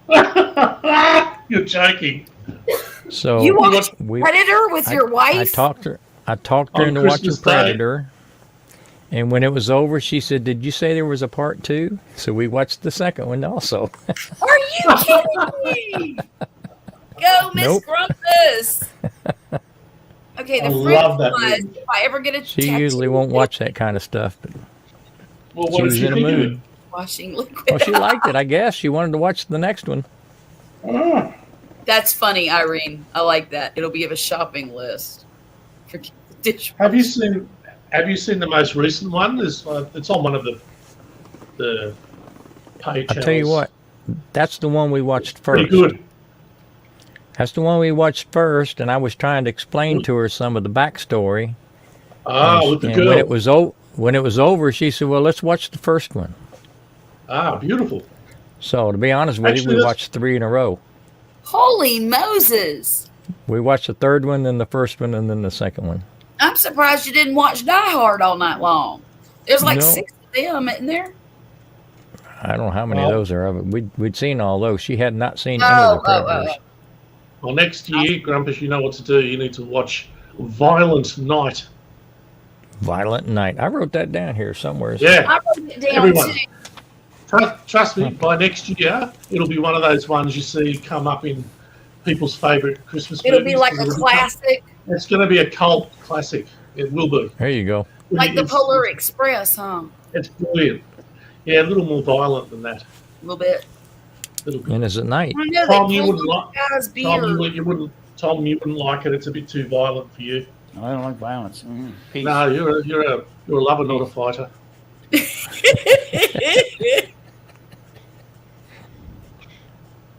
You're joking. so You watched we, Predator with your wife? I talked her On into watching Christmas Day? Predator, and when it was over, she said, "Did you say there was a part 2?" So we watched the second one also. Are you kidding me? Go, Miss Nope. Grumpus. Okay, the I fruit love that was, movie. if I ever get a She tattoo, usually won't watch that kind of stuff, but Well, she what did was she in a think of mood. it? washing liquid. Well, she liked it, I guess. She wanted to watch the next one. Ah, That's funny, Irene. I like that. It'll be of a shopping list. For dish. Have you seen the most recent one? It's on one of the pay I channels. tell you what, that's the one we watched Pretty first. good. That's the one we watched first, and I was trying to explain to her some of the backstory. Ah, and with the and girl. when it was over, she said, "Well, let's watch the first one." Ah, beautiful. So to be honest with Actually, you, we that's- watched 3 in a row. Holy Moses. We watched the third one, then the first one, and then the second one. I'm surprised you didn't watch Die Hard all night long. There's like No. 6 of them, isn't there? I don't know how many Well- of those are. But we'd seen all those. She had not seen any of the Predators. Well, next year, Grumpus, you know what to do. You need to watch Violent Night. Violent Night. I wrote that down here somewhere. Yeah, I wrote it down Everyone. too. trust me. By next year, it'll be one of those ones you see come up in people's favourite Christmas It'll movies. be like a classic, It's going to be a cult classic. It will be. There you go. like the It's- Polar Express, huh? It's brilliant. Yeah, a little more violent than that. A little bit. Little bit. And it's at night. I know Tom, they you killed wouldn't the like- guy's Tom, beard. you wouldn't like it. It's a bit too violent for you. No, I don't like violence. Peace. No, you're a lover, not a fighter.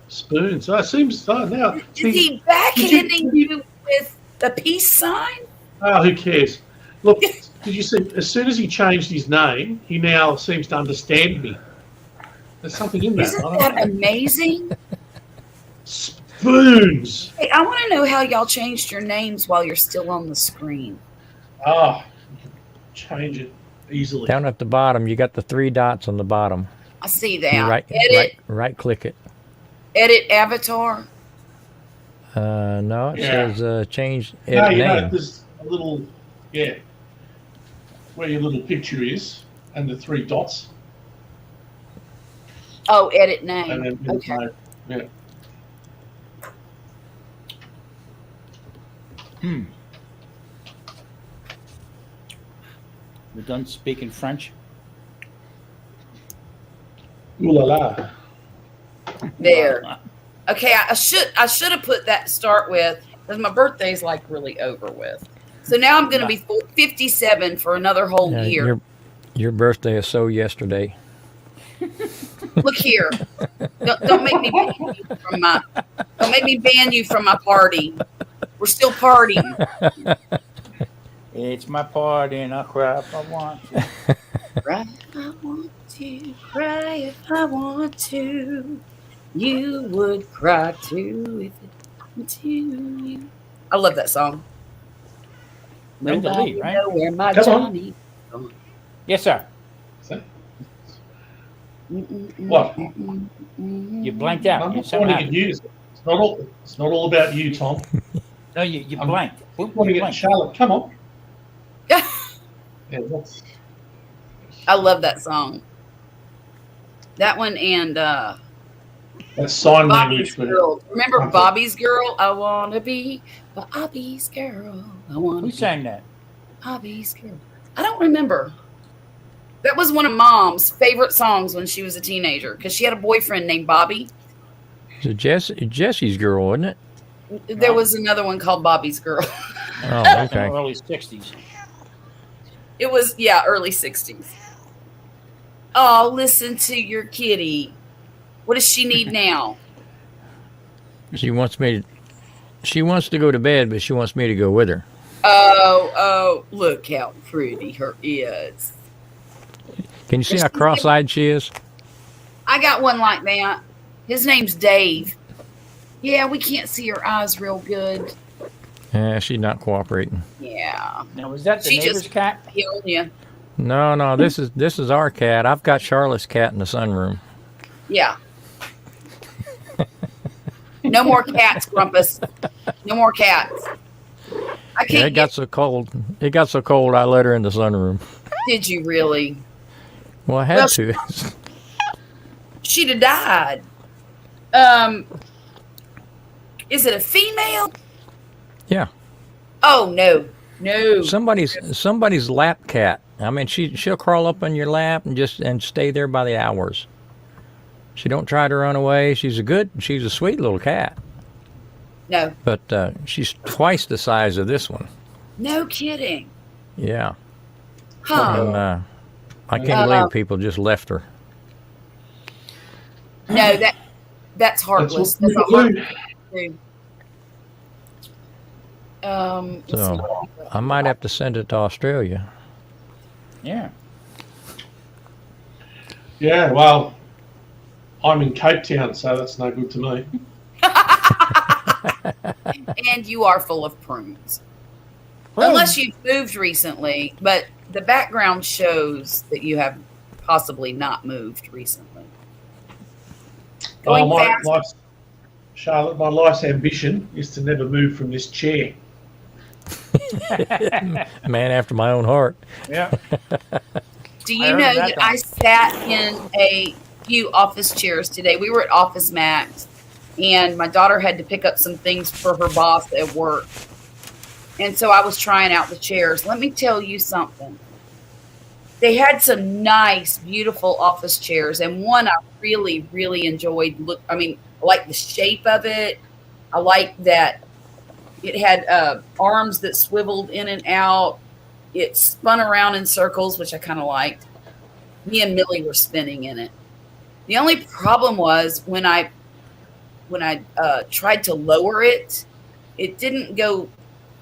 Spoons. So it seems now. Is he backhanding you with the peace sign? Oh, who cares? Look, did you see? As soon as he changed his name, he now seems to understand me. There's something in that. Isn't I don't that know. amazing? Spoons. Hey, I want to know how y'all changed your names while you're still on the screen. Ah, you can change it easily. Down at the bottom, you got the 3 dots on the bottom. I see You that. Edit, click it. edit avatar. No, it Yeah. says change No, edit you know, name. there's a little, where your little picture is, and the 3 dots, Oh, edit and name. then Okay. yeah. We're done speaking French. Ooh la la. There. Okay, I should have put that to start with because my birthday's like really over with. So now I'm going to be 57 for another whole Yeah, year. Your birthday is so yesterday. Look here. Don't make me ban you from my. Don't make me ban you from my party. We're still partying. It's my party and I'll cry if I want to. Cry if I want to. Cry if I want to. You would cry too if it happened to you. I love that song. Brenda Nobody Lee, right? know where my Come on. Johnny. Yes, sir. What? You blanked out. I'm You not something pointing at happened. you. It's not all about you, Tom. No, you I'm- blanked. I'm pointing at blanked. Charlotte. Come on. Yeah, that's, I love that song. That one and That's sign Bobby's language. But Girl. Remember Okay. Bobby's Girl? I wanna be Bobby's girl. I wanna Who be sang that? Bobby's Girl. I don't remember. That was one of Mom's favorite songs when she was a teenager because she had a boyfriend named Bobby. It's Jesse's girl, wasn't it? There was another one called Bobby's Girl. Oh, In okay. the early 60s. It was, yeah, early 60s. Oh, listen to your kitty. What does she need now? She wants to go to bed, but she wants me to go with her. Oh, look how pretty her is. Can you see how cross-eyed she is? I got one like that. His name's Dave. Yeah, we can't see her eyes real good. Yeah, she's not cooperating. Yeah. Now, was that the She neighbor's just- cat? Yeah. No, this is our cat. I've got Charlotte's cat in the sunroom. Yeah. No more cats, Grumpus. No more cats. I Yeah, can't it got so cold. It got so cold. I let her in the sunroom. Did you really? Well, I had Well, to. She'd have died. Is it a female? Yeah, Oh no. somebody's lap cat. I mean, she'll crawl up on your lap and stay there by the hours. She don't try to run away. She's a sweet little cat. No. But she's twice the size of this one. No kidding. Yeah. Huh. And I can't believe people just left her. No, that's that's heartless. what That's a we heartless do. thing. Let's So see. I might have to send it to Australia. Yeah. Yeah, well, I'm in Cape Town, so that's no good to me. And you are full of prunes. Unless you've moved recently, but the background shows that you have possibly not moved recently. Going fast. Charlotte, my life's ambition is to never move from this chair. Man after my own heart. Yeah. Do I you heard know of that that one. I sat in a few office chairs today? We were at Office Max, and my daughter had to pick up some things for her boss at work. And so I was trying out the chairs. Let me tell you something. They had some nice, beautiful office chairs, and one I really, really enjoyed. I like the shape of it. I like that it had arms that swiveled in and out. It spun around in circles, which I kind of liked. Me and Millie were spinning in it. The only problem was when I tried to lower it, it didn't go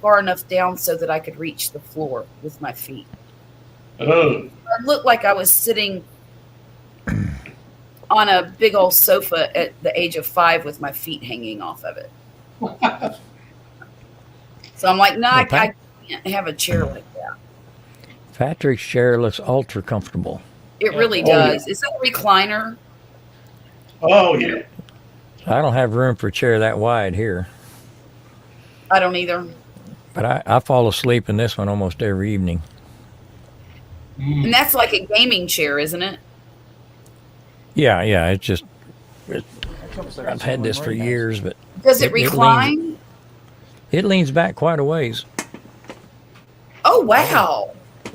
far enough down so that I could reach the floor with my feet. Oh, It looked like I was sitting on a big old sofa at the age of 5 with my feet hanging off of it. So I'm like, no, I can't have a chair like that. Patrick's chair looks ultra comfortable. It really Oh, yeah. does. Is that a recliner? oh yeah. I don't have room for a chair that wide here, I don't either. but I fall asleep in this one almost every evening. And that's like a gaming chair, isn't it? Yeah, it's just That's almost like a I've had this for submarine house. years, but Does it It recline? it leans back quite a ways. Oh, wow.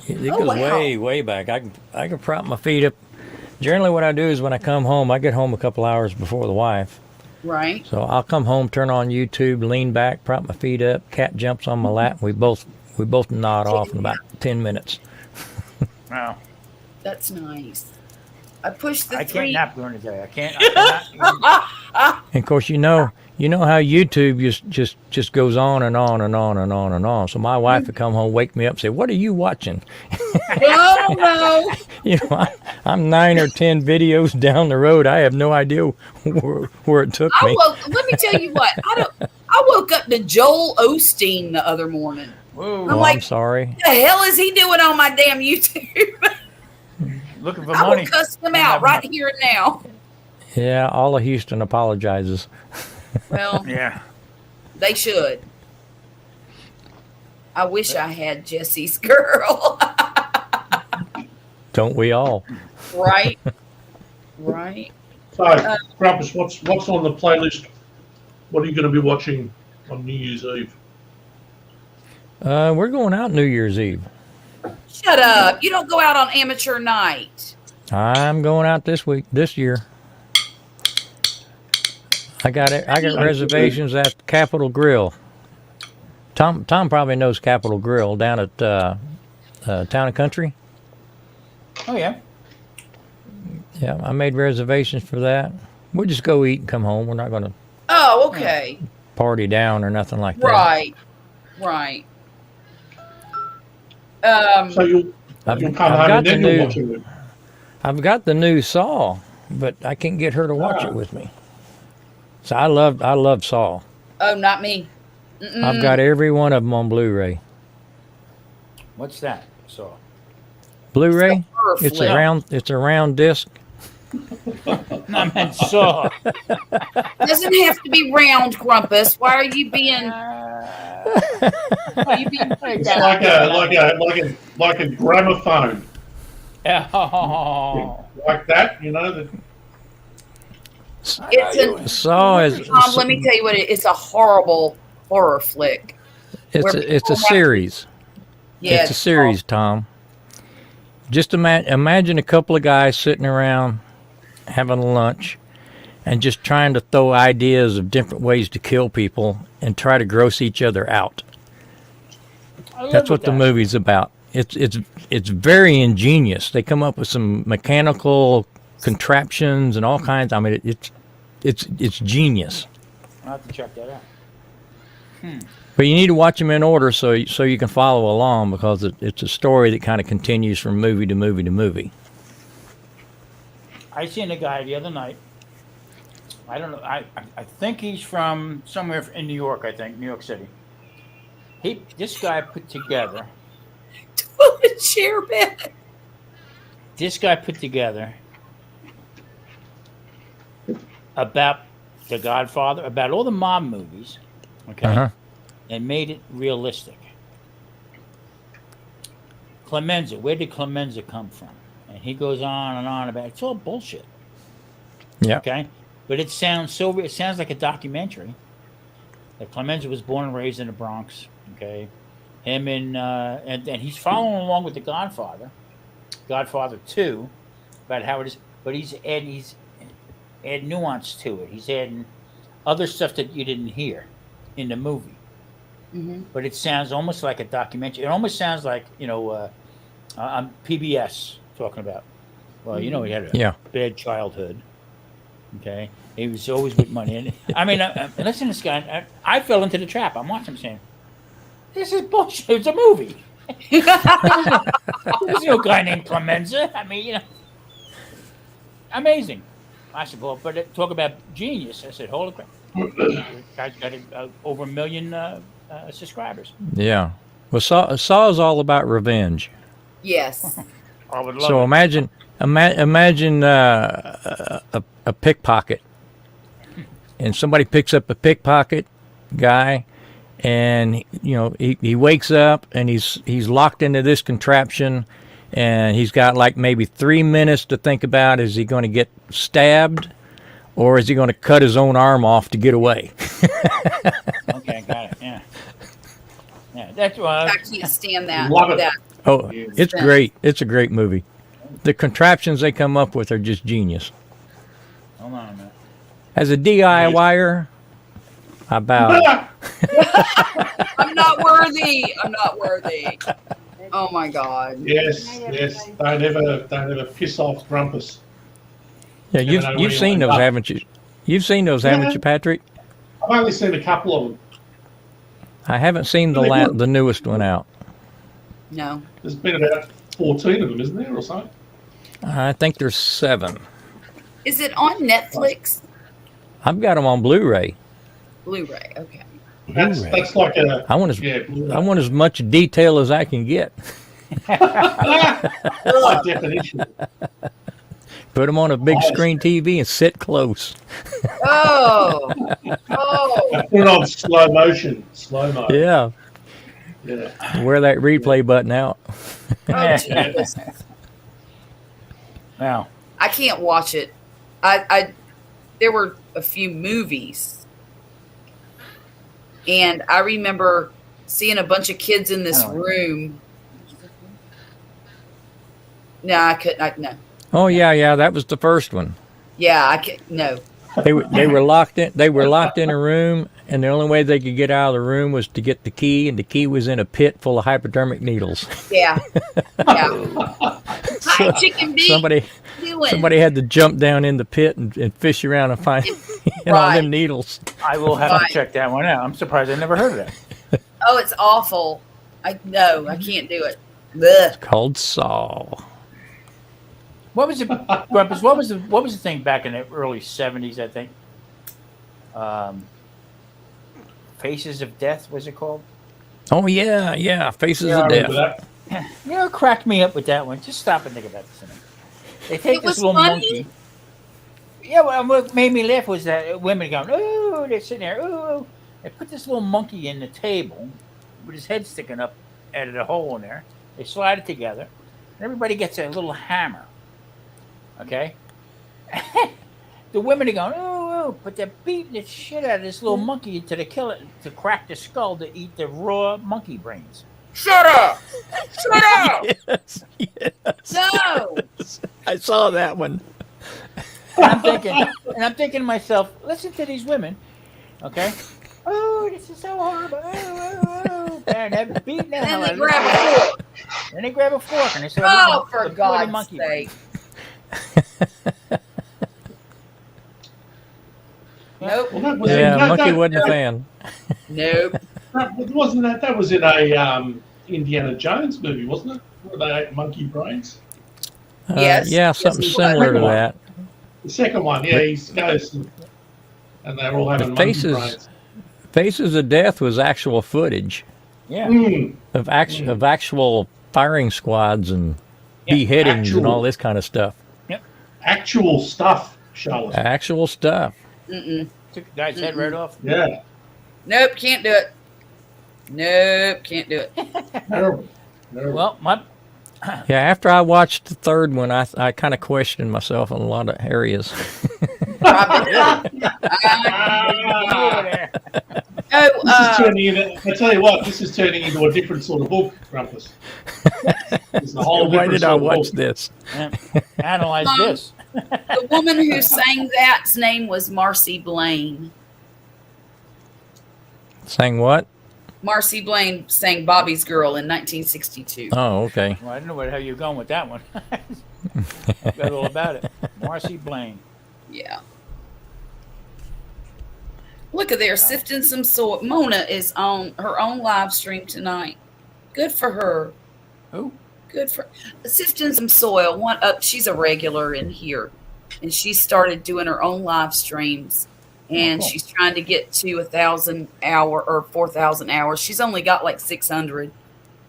It Oh, goes wow. way back. I can prop my feet up. Generally, what I do is when I come home, I get home a couple hours before the wife. Right. So I'll come home, turn on YouTube, lean back, prop my feet up. Cat jumps on my lap. And we both nod off in about 10 minutes. Wow. That's nice. I pushed the I can't three. nap during the day. I cannot. And of course, you know how YouTube just goes on and on and on and on and on. So my wife would come home, wake me up, and say, "What are you watching?" Oh, no. You know, I'm 9 or 10 videos down the road. I have no idea where it took me. Let me tell you what. I woke up to Joel Osteen the other morning. Whoa. I'm Oh, like- I'm sorry. What the hell is he doing on my damn YouTube? Looking for I money. will cuss him out right here and now. Yeah, all of Houston apologizes. Well, Yeah. they should. I wish I had Jesse's girl. Don't we all? Right? Right. So, Grumpus, what's on the playlist? What are you going to be watching on New Year's Eve? We're going out New Year's Eve. Shut up. You don't go out on amateur night. I'm going out this year. I got it. I got reservations at Capitol Grill. Tom probably knows Capitol Grill down at Town and Country. Oh yeah. Yeah, I made reservations for that. We'll just go eat and come home. We're not going to Oh, okay. party down or nothing like that. Right. Right. So you'll I've come got home and the then new- you're watching it. I've got the new Saw, but I can't get her to watch it with me. So I love Saw. Oh, not me. I've got every one of them on Blu-ray. What's that? So Blu-ray? Horror It's flick. a round disc. I meant Saw. Doesn't have to be round, Grumpus. Why are you being? Why are you being? It's like a gramophone, Oh. like that. You know. It's Saw is Tom, let me tell you what it's a horrible horror flick. it's a series. Yeah, It's a series, Tom. Just imagine a couple of guys sitting around having lunch and just trying to throw ideas of different ways to kill people and try to gross each other out. That's what the movie's about. It's very ingenious. They come up with some mechanical contraptions and all kinds. I mean, it's genius. I'll have to check that out. But you need to watch them in order so you can follow along, because it's a story that kind of continues from movie to movie to movie. I seen a guy the other night. I don't know. I think he's from somewhere in New York. I think New York City. This guy put together. a chair bed. This guy put together about The Godfather, about all the mob movies, okay, Uh-huh. and made it realistic. Clemenza, where did Clemenza come from? And he goes on and on about it's all bullshit. Yeah. Okay, but it sounds like a documentary. That Clemenza was born and raised in the Bronx. Okay, him and he's following along with The Godfather, Godfather 2, about how it is. But he's add nuance to it. He's adding other stuff that you didn't hear in the movie. Mm-hmm. But it sounds almost like a documentary. It almost sounds like on PBS talking about. Well, he had a bad childhood. Okay, he was always with money. And I mean, listen to this guy. I fell into the trap. I'm watching him saying, "This is bullshit. It's a movie. There's no guy named Clemenza." I mean, amazing. I said, well, but talk about genius. I said, holy crap. Guy's got over 1 million subscribers. Yeah. Well, Saw is all about revenge. Yes. I would love So it. imagine a pickpocket, and somebody picks up a pickpocket guy, and he wakes up and he's locked into this contraption, and he's got like maybe 3 minutes to think about: is he going to get stabbed, or is he going to cut his own arm off to get away? Okay, got it. Yeah. Yeah, that's why. I can't stand that. Love it. That. Oh, it's great. It's a great movie. The contraptions they come up with are just genius. Hold on a minute. As a DIYer, I bow. I'm not worthy. I'm not worthy. Oh my God. Yes. Don't ever piss off Grumpus. Yeah, Never know when you've you seen wind those, up. haven't you? You've seen those, haven't you, Patrick? I've only seen a couple of them. I haven't seen the newest one out. No. There's been about 14 of them, isn't there, or something? I think there's 7. Is it on Netflix? I've got them on Blu-ray. Blu-ray. Okay. That's like a I want as much detail as I can get. high definition. Put them on a big screen TV and sit close. Oh. Oh. Put it on slow motion, slow mo. Yeah, Yeah. wear that replay button out. Oh, Jesus. Now, I can't watch it I there were a few movies, and I remember seeing a bunch of kids in this room. No, I couldn't. No. Oh yeah, that was the first one. Yeah, I could. No. They were locked in. They were locked in a room, and the only way they could get out of the room was to get the key, and the key was in a pit full of hypodermic needles. Yeah. Yeah. Hi, Chicken Bee. Somebody had to jump down in the pit and fish around and find all them needles. I will have to check that one out. I'm surprised I never heard of that. Oh, it's awful. I can't do it. Blech. It's called Saw. What was it, Grumpus? What was the thing back in the early '70s? I think. Faces of Death was it called? Oh yeah, Faces of Death. You know, cracked me up with that one. Just stop and think about this. They take this little monkey. Yeah, well, what made me laugh was that women going, "Ooh!" They're sitting there, "Ooh!" They put this little monkey in the table with his head sticking up out of the hole in there. They slide it together, and everybody gets a little hammer. Okay. The women are going, "Ooh!" But they're beating the shit out of this little monkey to kill it, to crack the skull, to eat the raw monkey brains. Shut up! Shut up! Yes. No. I saw that one. And I'm thinking to myself, listen to these women, okay? Oh, this is so horrible. Oh. And they're beating the hell out of it. Then they grab a fork and they say, "Oh, for God's sake!" Nope. Well, monkey wasn't a fan. Nope. That was in a Indiana Jones movie, wasn't it? Where they ate monkey brains. Yes. Yeah, something similar to that. The second one, yeah, he goes and they're all having monkey brains. Faces of Death was actual footage. Yeah. Of actual firing squads and beheadings and all this kind of stuff. Yep. Actual stuff, Charlotte. Actual stuff. Mm-mm. Took the guy's head right off. Yeah. Nope, can't do it. Nope, can't do it. Terrible. Well, Yeah, after I watched the third one, I kind of questioned myself in a lot of areas. I tell you what, this is turning into a different sort of book, Grumpus. Why did I watch this? Analyze this. The woman who sang that's name was Marcy Blaine. Sang what? Marcy Blaine sang Bobby's Girl in 1962. Oh, okay. Well, I didn't know how you were going with that one. Got all about it. Marcy Blaine. Yeah. Look at there, sifting some soil. Mona is on her own live stream tonight. Good for her. Who? Good for sifting some soil. She's a regular in here, and she started doing her own live streams, and she's trying to get to 1,000 hour or 4,000 hours. She's only got like 600,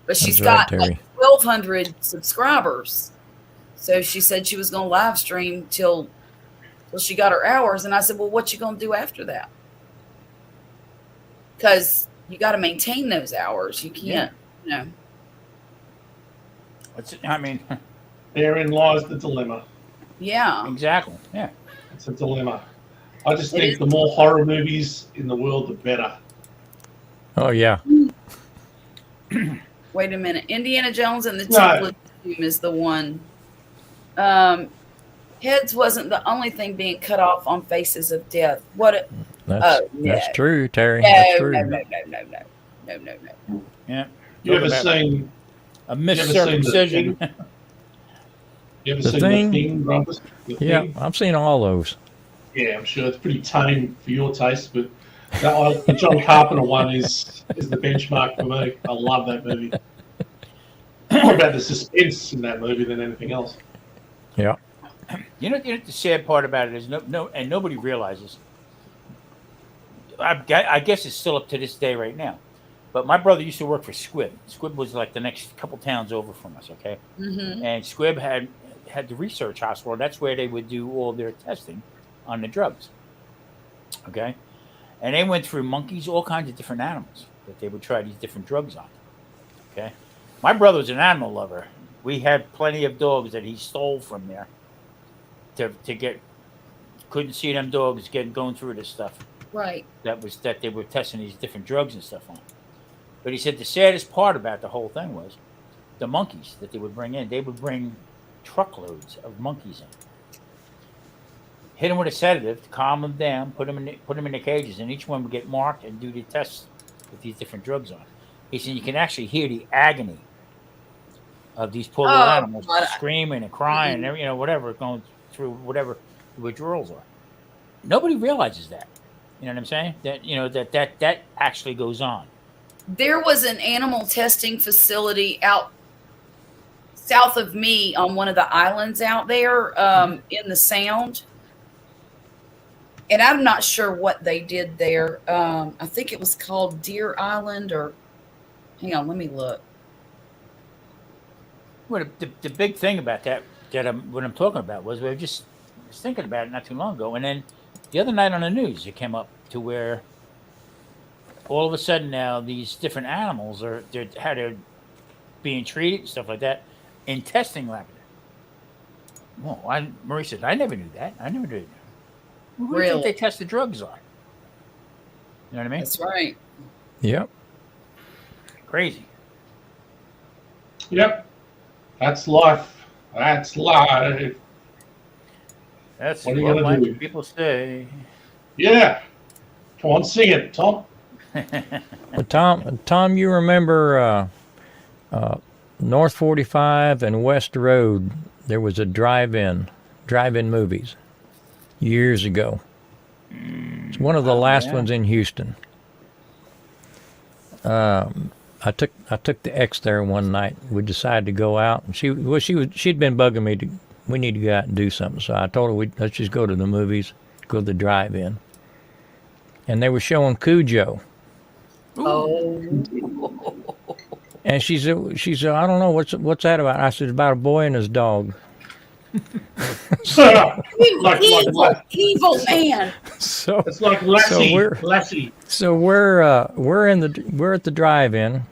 but she's got like 1,200 subscribers. So she said she was going to live stream till she got her hours, and I said, "Well, what you going to do after that?" Because you got to maintain those hours. You can't, therein lies the dilemma. Yeah. Exactly. Yeah. It's a dilemma. I just think the more horror movies in the world, the better. Oh, yeah. Wait a minute. Indiana Jones and the Temple of Doom is the one. Heads wasn't the only thing being cut off on Faces of Death. That's true, Terry. No, that's true. No. Yeah. You ever seen a miscircumcision? You ever seen The Thing, Grumpus? Yeah, I've seen all those. Yeah, I'm sure it's pretty tame for your taste, but the John Carpenter one is the benchmark for me. I love that movie. More about the suspense in that movie than anything else. Yeah. You know the sad part about it is and nobody realizes. I guess it's still up to this day right now. But my brother used to work for Squibb. Squibb was like the next couple towns over from us, okay? Mm-hmm. And Squibb had the research hospital. That's where they would do all their testing on the drugs, okay? And they went through monkeys, all kinds of different animals that they would try these different drugs on, okay? My brother was an animal lover. We had plenty of dogs that he stole from there to get couldn't see them dogs going through this stuff. Right. That they were testing these different drugs and stuff on. But he said the saddest part about the whole thing was the monkeys that they would bring in. They would bring truckloads of monkeys in, hit them with a sedative to calm them down, put them in the cages, and each one would get marked and do the tests with these different drugs on. He said you can actually hear the agony of these poor little animals screaming and crying, and whatever, going through whatever the withdrawals are. Nobody realizes that. You know what I'm saying? That that actually goes on. There was an animal testing facility out south of me on one of the islands out there in the Sound. And I'm not sure what they did there. I think it was called Deer Island, or hang on, let me look. Well, the big thing about that what I'm talking about was I was thinking about it not too long ago, and then the other night on the news it came up to where all of a sudden now these different animals they're being treated and stuff like that in testing labs. Well, Marie said, I never knew that. I never did. Who do you think they test the drugs on? You know what I mean? That's right. Yep. Crazy. Yep. That's life. That's life. That's What are you what gonna like do? people say. Yeah. Come on, sing it, Tom. Well, Tom, you remember North 45 and West Road? There was a drive-in movies years ago. It's one of the last ones in Houston. I took the ex there one night. We decided to go out, and she'd been bugging me we need to go out and do something. So I told her let's just go to the movies, go to the drive-in, and they were showing Cujo. Oh. And she said, I don't know what's that about. I said, it's about a boy and his dog. Evil man. So It's like Lassie. Lassie. So we're at the drive-in.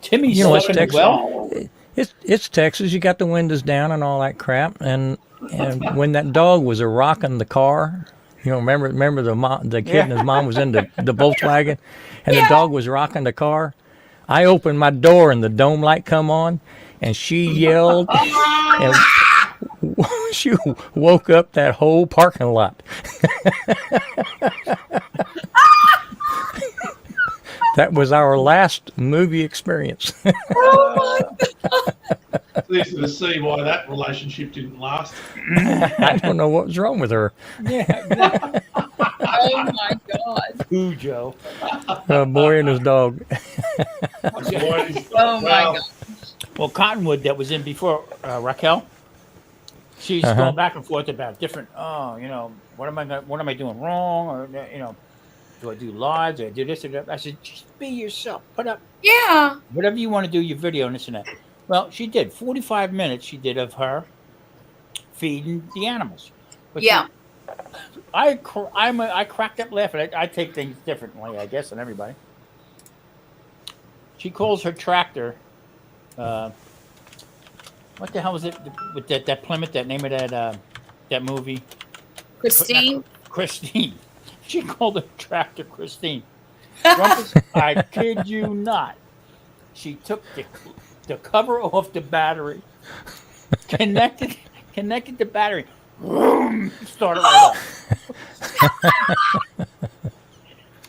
Timmy's it's sleeping Texas. well. It's Texas. You got the windows down and all that crap. And when that dog was rocking the car, remember the kid and his mom was in the Volkswagen, and the dog was rocking the car. I opened my door and the dome light come on, and she yelled, and she woke up that whole parking lot. That was our last movie experience. Oh my God. It's easy to see why that relationship didn't last. I don't know what was wrong with her. Yeah. Oh my God. Cujo. A boy and his dog. Oh my God. Well, Cottonwood that was in before Raquel, she's going back and forth about different. What am I doing wrong, or do I do lives? Do I do this or that? I said, just be yourself. Put up whatever you want to do, your video and this and that. Well, she did 45 minutes. She did of her feeding the animals. But I cracked up laughing. I take things differently, I guess, than everybody. She calls her tractor. What the hell was it with that Plymouth? That name of that movie? Christine. Christine. She called her tractor Christine. Rumpus, I kid you not. She took the cover off the battery, connected the battery, started right off.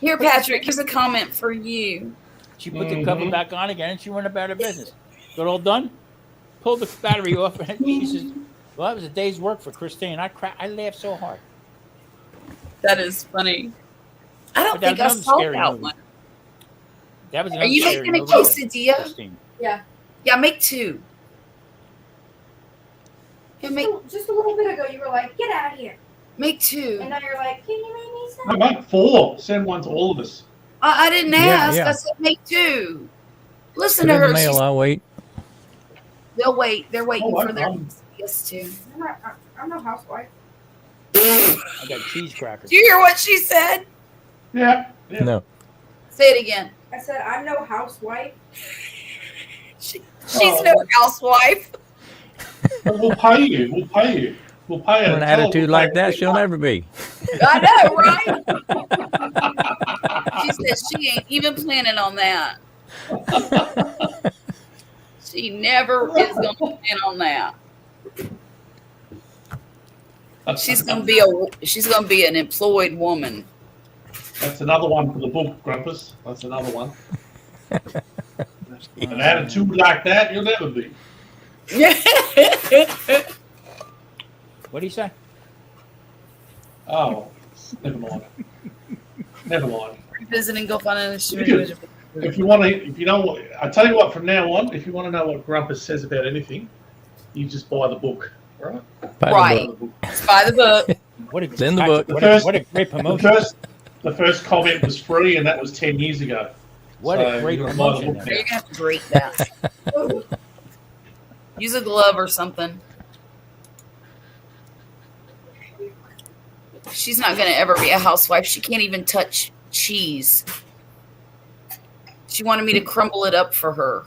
Here, Patrick, here's a comment for you. She put the cover back on again, and she went about her business. Got all done, pulled the battery off, and she says, "Well, that was a day's work for Christine." I laughed so hard. That is funny. I don't think I saw that movie. one. That was. Are you making a quesadilla? Christine. Yeah. Yeah, make two. Yeah, Just a little bit ago, you were like, "Get out of here," make two. and now you're like, "Can you make me some?" No, make 4. Send one to all of us. I didn't ask. Yeah. I said make two. Listen Put to in the her. mail, I'll wait. They'll wait. They're waiting Oh, for their I'm- yes too. I'm no housewife. I got cheese crackers. Do you hear what she said? Yeah. No. Say it again. I said I'm no housewife. She's no housewife. We'll pay you. We'll pay you. We'll pay An attitude like that, she'll never be. I know, right? She says she ain't even planning on that. She never is going to plan on that. She's going to be an employed woman. That's another one for the book, Grumpus. That's another one. An attitude like that, you'll never be. What do you say? Oh, never mind. Never mind. Visiting, go find an If you want to, if you know what, I tell you what. From now on, if you want to know what Grumpus says about anything, you just buy the book, all right? Right. Buy the book. What a, It's in the book. What, The what a great promotion. The first comment was free, and that was 10 years ago. What So a great you can buy the promotion. book You're now. gonna have to break that. Use a glove or something. She's not gonna ever be a housewife. She can't even touch cheese. She wanted me to crumble it up for her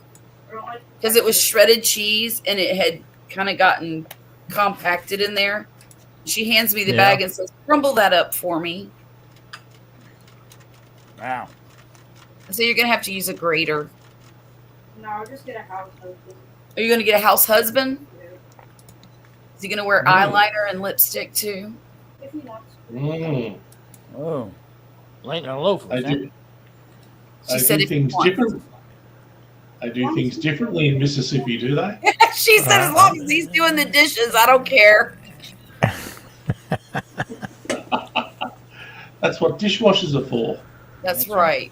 because it was shredded cheese and it had kind of gotten compacted in there. She hands me the Yeah. bag and says, "Crumble that up for me." Wow. So you're gonna have to use a grater. No, I'll just get a house husband. Are you gonna get a house husband? Is he gonna wear eyeliner and lipstick too? If he wants. Oh. Light and loaf. They do, She they said do if he things wants. different. They do things differently in Mississippi, do they? She said, as long as he's doing the dishes, I don't care. That's what dishwashers are for. That's right.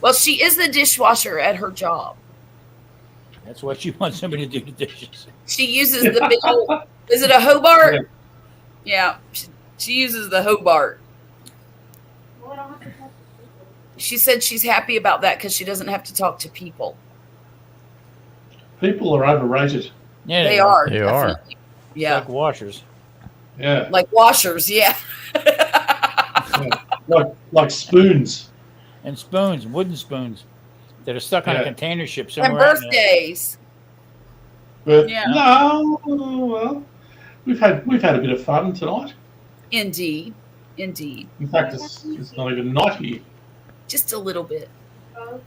Well, she is the dishwasher at her job. That's what you want somebody to do the dishes. She uses the big old, is it a Hobart? Yeah. She uses the Hobart. Well, I don't have to talk to people. She said she's happy about that because she doesn't have to talk to people. People are overrated. Yeah, They are. They are. definitely. Yeah. Like washers. Yeah, Like washers. Yeah. like spoons. And spoons, wooden spoons that are stuck on a Yeah. container ship And somewhere. out in the- birthdays. But Yeah. no, well, we've had a bit of fun tonight. Indeed. Indeed. In fact, it's not even night here. Just a little bit. Uh,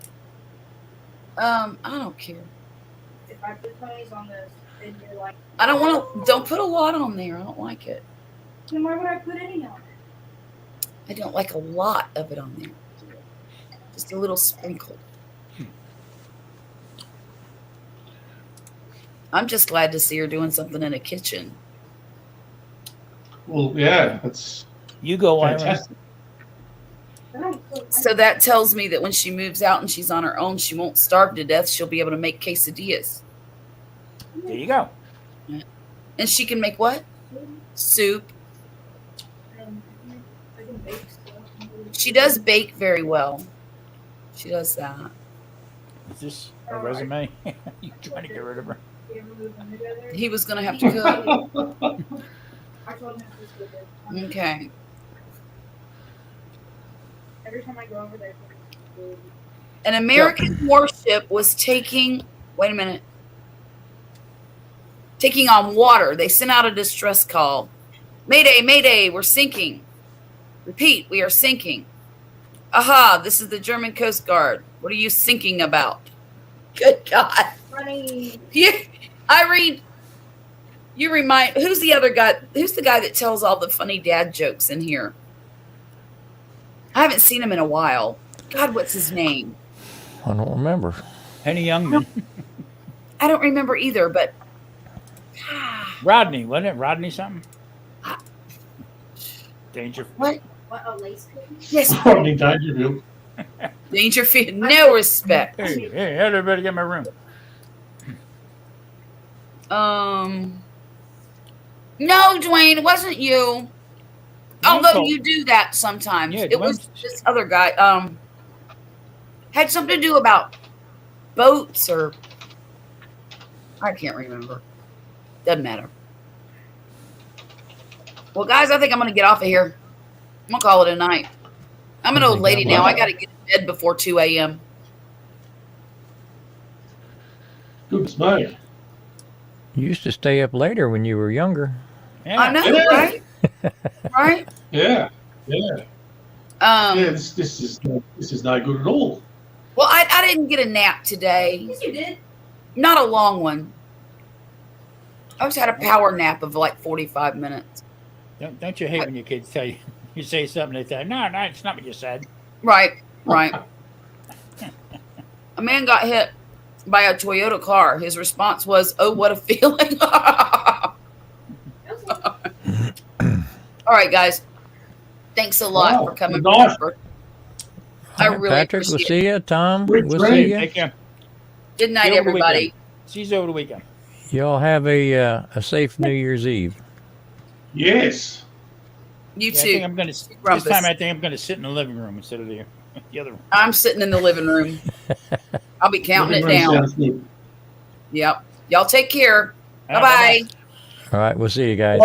I don't care. if I put Tony's on this, then you're like, I don't want to, don't put a lot on there. I don't like it. then why would I put any on it? I don't like a lot of it on there. Just a little sprinkle. I'm just glad to see her doing something in a kitchen. Well, yeah, that's You go, Ira. fantastic. I don't put So that tells me that when she moves out and she's on her own, she won't starve to death. She'll be able to make quesadillas. There you go. And she can make what? Soup. and I can bake stuff. She does bake very well. She does that. Is this a resume? You trying to get rid of her? You ever move them together? He was going to have to cook. I told him to just do it. Okay. Every time I go over there, An American warship was taking on water. They sent out a distress call. Mayday, mayday, we're sinking. Repeat, we are sinking. Aha, this is the German Coast Guard. What are you sinking about? Good God. funny. Irene, you remind, who's the other guy? Who's the guy that tells all the funny dad jokes in here? I haven't seen him in a while. God, what's his name? I don't remember. Henny Youngman. I don't remember either, but Rodney, wasn't it? Rodney something? Ah. Danger. what? What, a lace cookie? Yes, Rodney Dangerfield. Dangerfield. No respect. Hey, everybody get my room. No, Dwayne, it wasn't you. Although you do that sometimes. Yeah, It was Dwayne's- this other guy. Had something to do about boats or I can't remember. Doesn't matter. Well, guys, I think I'm gonna get off of here. I'm gonna call it a night. I'm an old lady now. I gotta get to bed before 2 a.m. Goodness me. You used to stay up later when you were younger. Yeah. I know, Yeah. right? Right? Yeah. Yeah. Yeah, This is no good at all. Well, I didn't get a nap today. Yes, you did. Not a long one. I just had a power nap of like 45 minutes. Don't you hate when your kids tell you, you say something, they say, no, it's not what you said. Right. A man got hit by a Toyota car. His response was, "Oh, what a feeling." All right, guys. Thanks a lot for coming. Nice. I really Patrick, we'll appreciate it. see you. Tom, Great we'll friend. see you. Take care. Good night, See you over the everybody. weekend. See you over the weekend. Y'all have a safe New Year's Eve. Yes. You Yeah, I too. think I'm gonna this Rumpus. time. I think I'm gonna sit in the living room instead of the other room. I'm sitting in the living room. I'll be counting it down. Sounds good. Yep. Y'all take care. All Bye right, bye. All right, we'll see you guys.